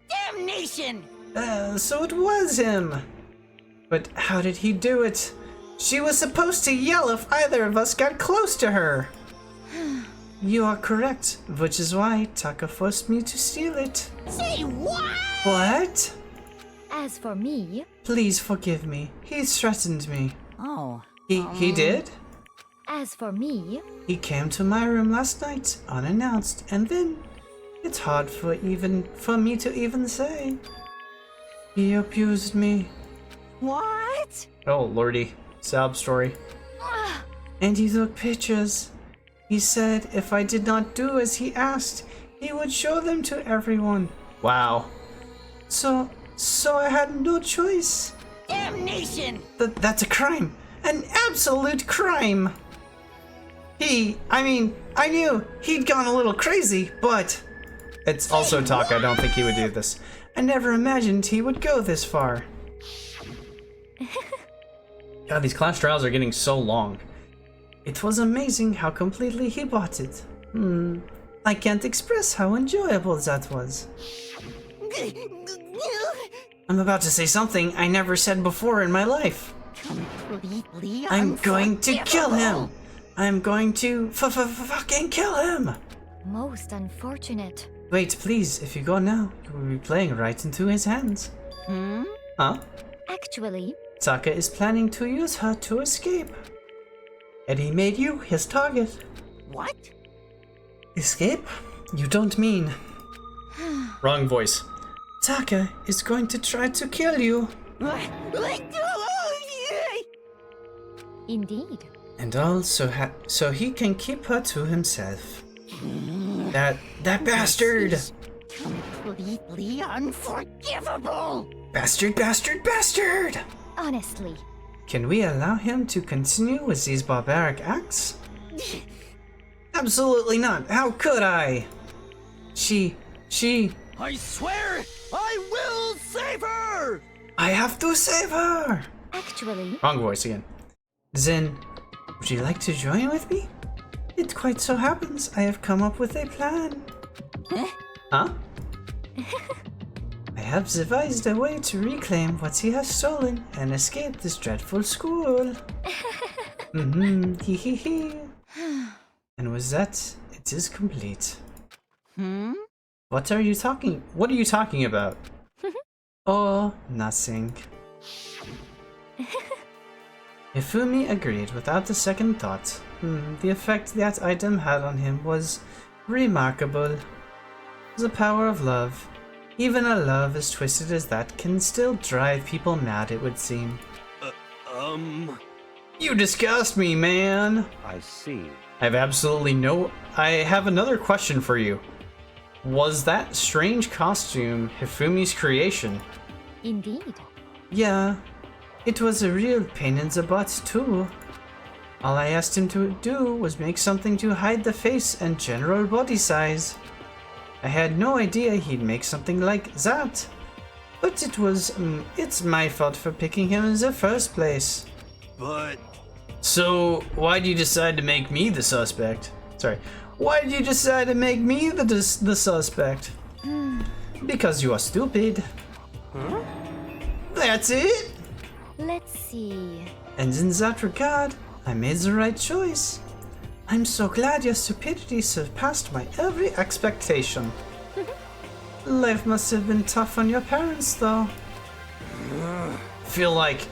Damnation! So it was him! But how did he do it? She was supposed to yell if either of us got close to her! You are correct, which is why Taka forced me to steal it. Say what? What? As for me... Please forgive me. He threatened me. Oh. He did? As for me... He came to my room last night, unannounced, and then... It's hard for me to even say. He abused me. What? Oh lordy. Sad story. And he took pictures. He said if I did not do as he asked, he would show them to everyone. Wow. So I had no choice. Damnation! That's a crime. An absolute crime. I knew he'd gone a little crazy, but It's also Taka. I don't think he would do this. I never imagined he would go this far. God, these class trials are getting so long. It was amazing how completely he bought it. I can't express how enjoyable that was. I'm about to say something I never said before in my life. Completely I'm going to kill him. I'm going to fucking kill him. Most unfortunate. Wait, please, if you go now, you will be playing right into his hands. Huh? Actually, Taka is planning to use her to escape. And he made you his target. What? Escape? You don't mean... Wrong voice. Taka is going to try to kill you. Indeed. And also so he can keep her to himself. That bastard! Completely unforgivable! Bastard, bastard, bastard! Honestly. Can we allow him to continue with these barbaric acts? Absolutely not. How could I? She... I swear, I will save her! I have to save her! Actually... Wrong voice again. Then, would you like to join with me? It quite so happens I have come up with a plan. Huh? I have devised a way to reclaim what he has stolen and escape this dreadful school. Hee hee hee. And with that, it is complete. What are you talking about? Oh, nothing. Ifumi agreed without a second thought. The effect that item had on him was remarkable. The power of love. Even a love as twisted as that can still drive people mad, it would seem. You disgust me, man! I see. I have another question for you. Was that strange costume Hifumi's creation? Indeed. Yeah. It was a real pain in the butt, too. All I asked him to do was make something to hide the face and general body size. I had no idea he'd make something like that. But it's my fault for picking him in the first place. But... So, why did you decide to make me the suspect? Sorry. Why did you decide to make me the suspect? Because you are stupid. Huh? That's it? Let's see. And in that regard, I made the right choice. I'm so glad your stupidity surpassed my every expectation. Life must have been tough on your parents, though. I feel like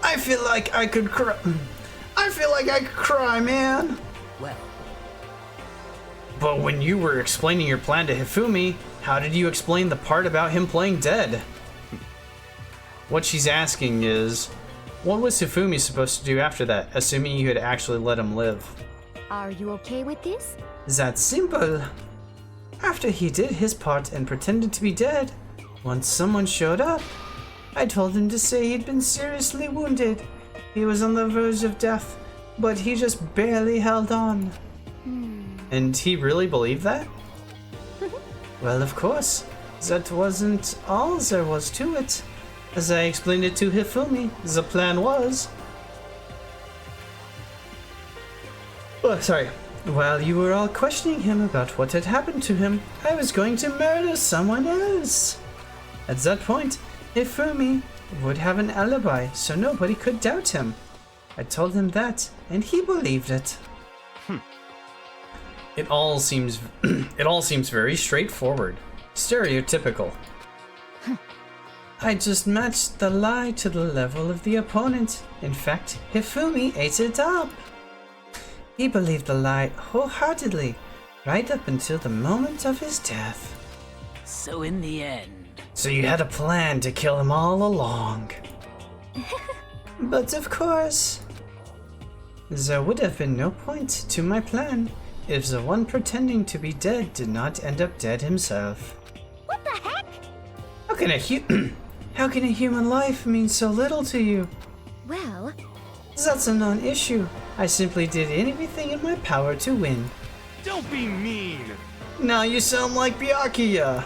I could cry. I feel like I could cry, man. Well. But when you were explaining your plan to Hifumi, how did you explain the part about him playing dead? What she's asking is, what was Hifumi supposed to do after that, assuming you had actually let him live? Are you okay with this? That's simple. After he did his part and pretended to be dead, once someone showed up, I told him to say he'd been seriously wounded. He was on the verge of death, but he just barely held on. And he really believed that? Well, of course. That wasn't all there was to it. As I explained it to Hifumi, the plan was... Oh, sorry. While you were all questioning him about what had happened to him, I was going to murder someone else. At that point, Hifumi would have an alibi, so nobody could doubt him. I told him that, and he believed it. It all seems very straightforward, stereotypical. I just matched the lie to the level of the opponent. In fact, Hifumi ate it up. He believed the lie wholeheartedly, right up until the moment of his death. So in the end... So you had a plan to kill him all along. But of course, there would have been no point to my plan if the one pretending to be dead did not end up dead himself. What the heck? How can a human life mean so little to you? Well... That's a non-issue. I simply did anything in my power to win. Don't be mean! Now you sound like Byakuya.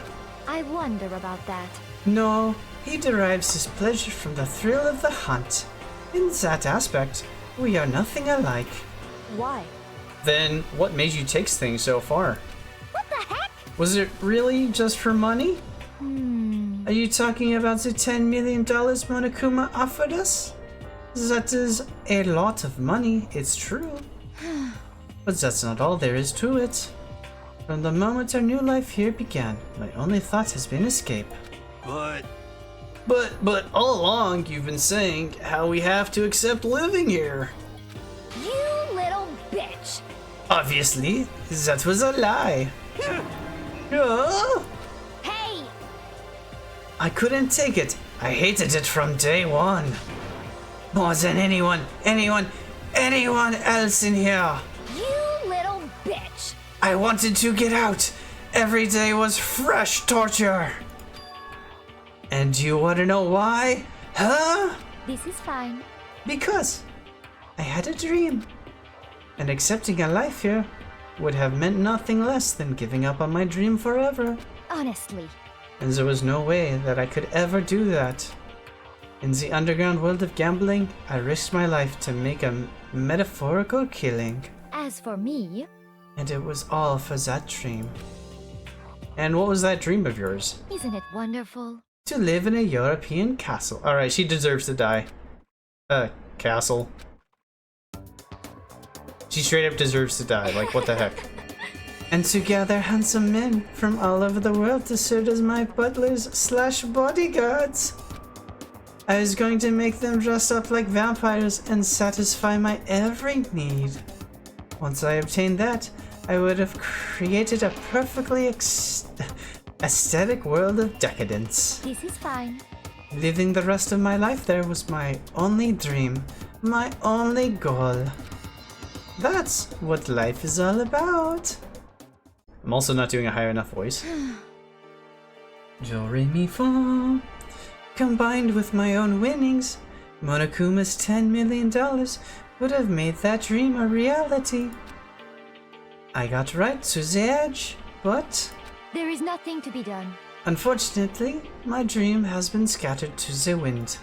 I wonder about that. No, he derives his pleasure from the thrill of the hunt. In that aspect, we are nothing alike. Why? Then what made you take things so far? What the heck? Was it really just for money? Are you talking about the $10 million Monokuma offered us? That is a lot of money, it's true. But that's not all there is to it. From the moment our new life here began, my only thought has been escape. But all along you've been saying how we have to accept living here. You little bitch! Obviously, that was a lie. Hey! I couldn't take it. I hated it from day one. More than anyone else in here. You little bitch! I wanted to get out. Every day was fresh torture. And you want to know why? Huh? This is fine. Because I had a dream. And accepting a life here would have meant nothing less than giving up on my dream forever. Honestly. And there was no way that I could ever do that. In the underground world of gambling, I risked my life to make a metaphorical killing. As for me... And it was all for that dream. And what was that dream of yours? Isn't it wonderful? To live in a European castle. Alright, she deserves to die. Castle. She straight up deserves to die, like what the heck. And to gather handsome men from all over the world to serve as my butlers/bodyguards. I was going to make them dress up like vampires and satisfy my every need. Once I obtained that, I would have created a perfectly aesthetic world of decadence. This is fine. Living the rest of my life there was my only dream, my only goal. That's what life is all about. I'm also not doing a high enough voice. Do, re, mi, fa. Combined with my own winnings, Monokuma's $10 million would have made that dream a reality. I got right to the edge, but... There is nothing to be done. Unfortunately, my dream has been scattered to the wind.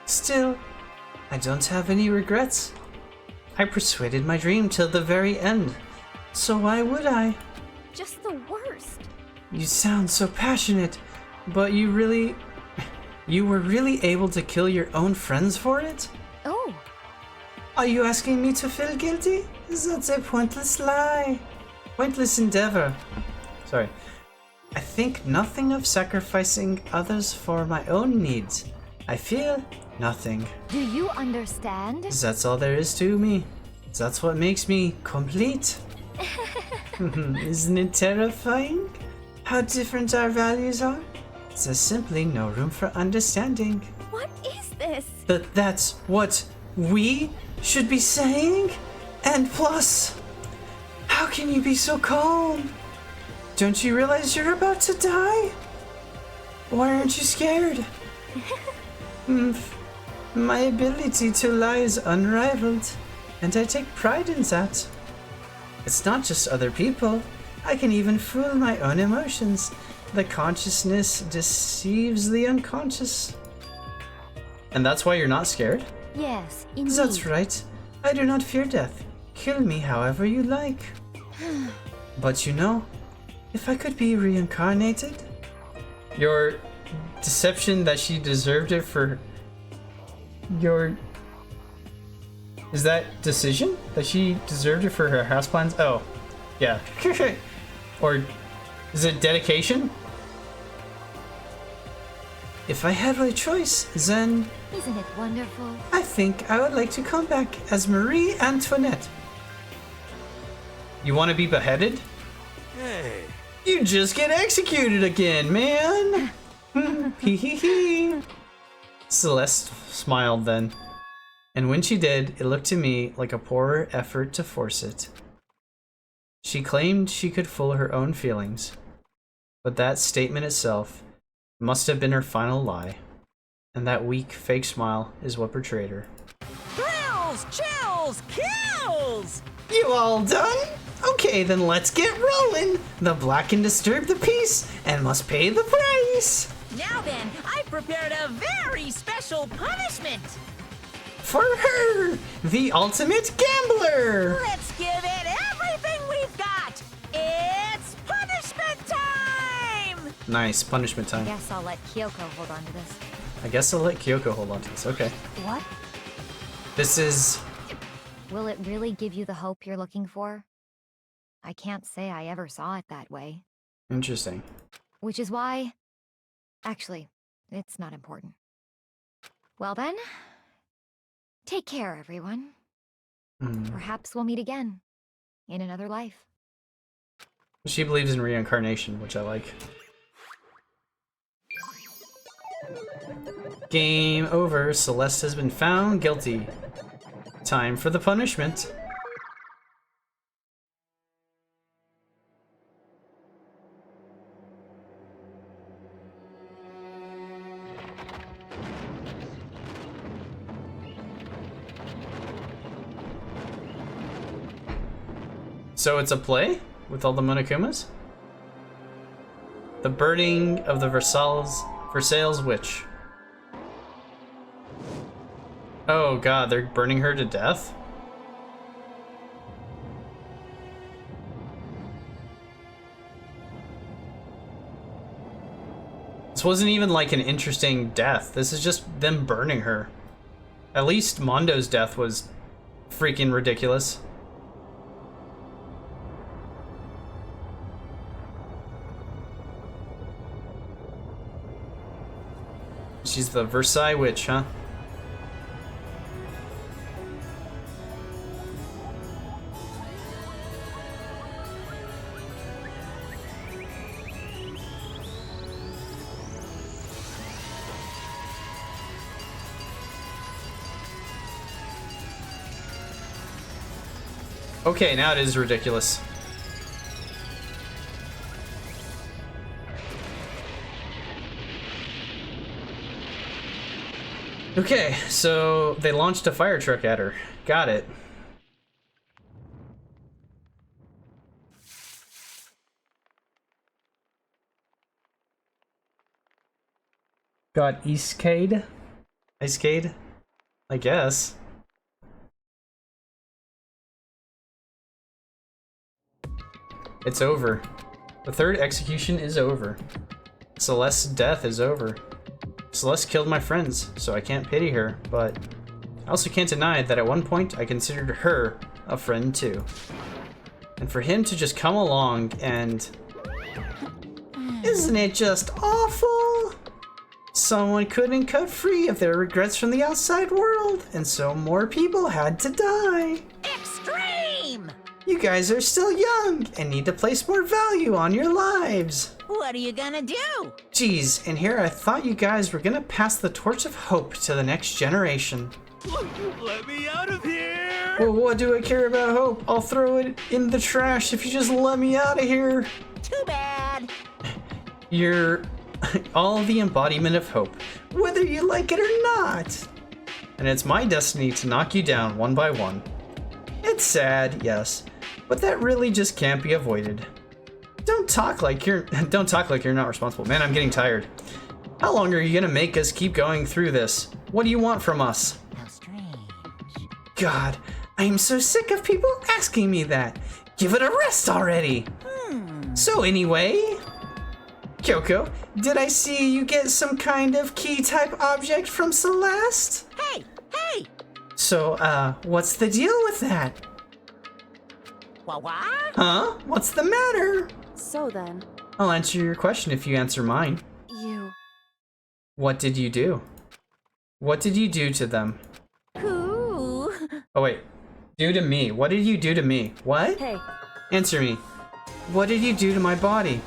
Still, I don't have any regrets. I persuaded my dream till the very end, so why would I? Just the worst. You sound so passionate, but you were really able to kill your own friends for it? Oh. Are you asking me to feel guilty? That's a pointless lie. Pointless endeavor. Sorry. I think nothing of sacrificing others for my own needs. I feel nothing. Do you understand? That's all there is to me. That's what makes me complete. Isn't it terrifying? How different our values are? There's simply no room for understanding. What is this? But that's what we should be saying? And plus, how can you be so calm? Don't you realize you're about to die? Why aren't you scared? My ability to lie is unrivaled, and I take pride in that. It's not just other people. I can even fool my own emotions. The consciousness deceives the unconscious. And that's why you're not scared? Yes, indeed. That's right. I do not fear death. Kill me however you like. But you know, if I could be reincarnated... Your deception that she deserved it for... Your... Is that decision? That she deserved it for her houseplants? Oh, yeah. Or is it dedication? If I had my choice, then... Isn't it wonderful? I think I would like to come back as Marie Antoinette. You want to be beheaded? Hey. You just get executed again, man! Hee hee hee. Celeste smiled then. And when she did, it looked to me like a poor effort to force it. She claimed she could fool her own feelings, but that statement itself must have been her final lie. And that weak, fake smile is what betrayed her. Thrills, chills, kills! You all done? Okay, then let's get rolling. The black can disturb the peace and must pay the price. Now then, I've prepared a very special punishment. For her, the ultimate gambler. Let's give it everything we've got. It's punishment time! Nice, punishment I time. guess I'll let Kyoko hold on to this. I guess I'll let Kyoko hold on to this. Okay. What? This is... Will it really give you the hope you're looking for? I can't say I ever saw it that way. interesting. Which is why... Actually, it's not important. Well then, take care, everyone. Perhaps we'll meet again, in another life. She believes in reincarnation, which I like. Game over. Celeste has been found guilty. Time for the punishment. So it's a play with all the Monokumas? The burning of the Versailles witch. Oh god, they're burning her to death? This wasn't even like an interesting death. This is just them burning her. At least Mondo's death was freaking ridiculous. She's the Versailles witch, huh? Okay, now it is ridiculous. Okay, so they launched a fire truck at her. Got it. Got Icecade? Icecade? I guess. It's over. The third execution is over. Celeste's death is over. Celeste killed my friends, so I can't pity her, but I also can't deny that at one point I considered her a friend too. And for him to just come along and... Isn't it just awful? Someone couldn't cut free of their regrets from the outside world, and so more people had to die. Extreme! You guys are still young and need to place more value on your lives. What are you gonna do? Geez, and here I thought you guys were gonna pass the torch of hope to the next generation. Let me out of here! Well, what do I care about hope? I'll throw it in the trash if you just let me out of here. Too bad. You're all the embodiment of hope, whether you like it or not. And it's my destiny to knock you down one by one. It's sad, yes, but that really just can't be avoided. Don't talk like you're not responsible. Man, I'm getting tired. How long are you gonna make us keep going through this? What do you want from us? How strange. God, I am so sick of people asking me that. Give it a rest already. So anyway, Kyoko, did I see you get some kind of key type object from Celeste? Hey! So, what's the deal with that? What? Huh? What's the matter? So then, I'll answer your question if you answer mine. you... What did you do? What did you do to them? Who? Oh wait, do to me. What did you do to me? What? Hey. Answer me. What did you do to my body?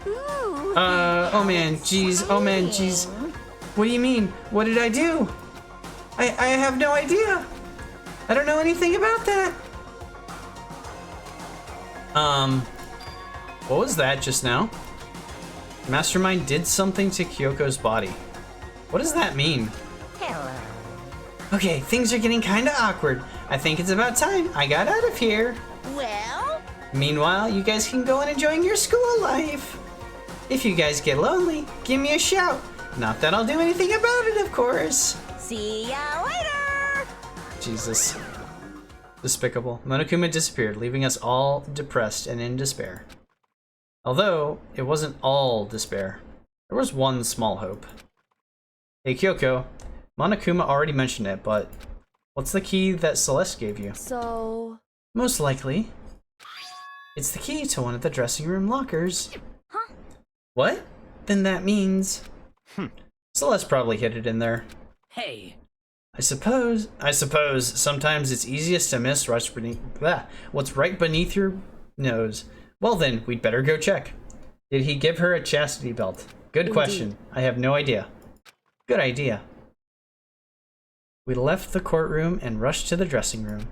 Ooh. Oh man, jeez. Oh man, jeez. What do you mean? What did I do? I have no idea. I don't know anything about that. What was that just now? Mastermind did something to Kyoko's body. What does that mean? Hello. Okay, things are getting kinda awkward. I think it's about time I got out of here. Well, Meanwhile, you guys can go and enjoy your school life. If you guys get lonely, give me a shout. Not that I'll do anything about it, of course. See ya later! Jesus. Despicable. Monokuma disappeared, leaving us all depressed and in despair. Although, it wasn't all despair. There was one small hope. Hey Kyoko, Monokuma already mentioned it, but what's the key that Celeste gave you? So... Most likely, it's the key to one of the dressing room lockers. Huh? What? Then that means... Celeste probably hid it in there. Hey. I suppose sometimes it's easiest to miss what's right beneath your nose. Well then, we'd better go check. Did he give her a chastity belt? Good question. I have no idea. Good idea. We left the courtroom and rushed to the dressing room.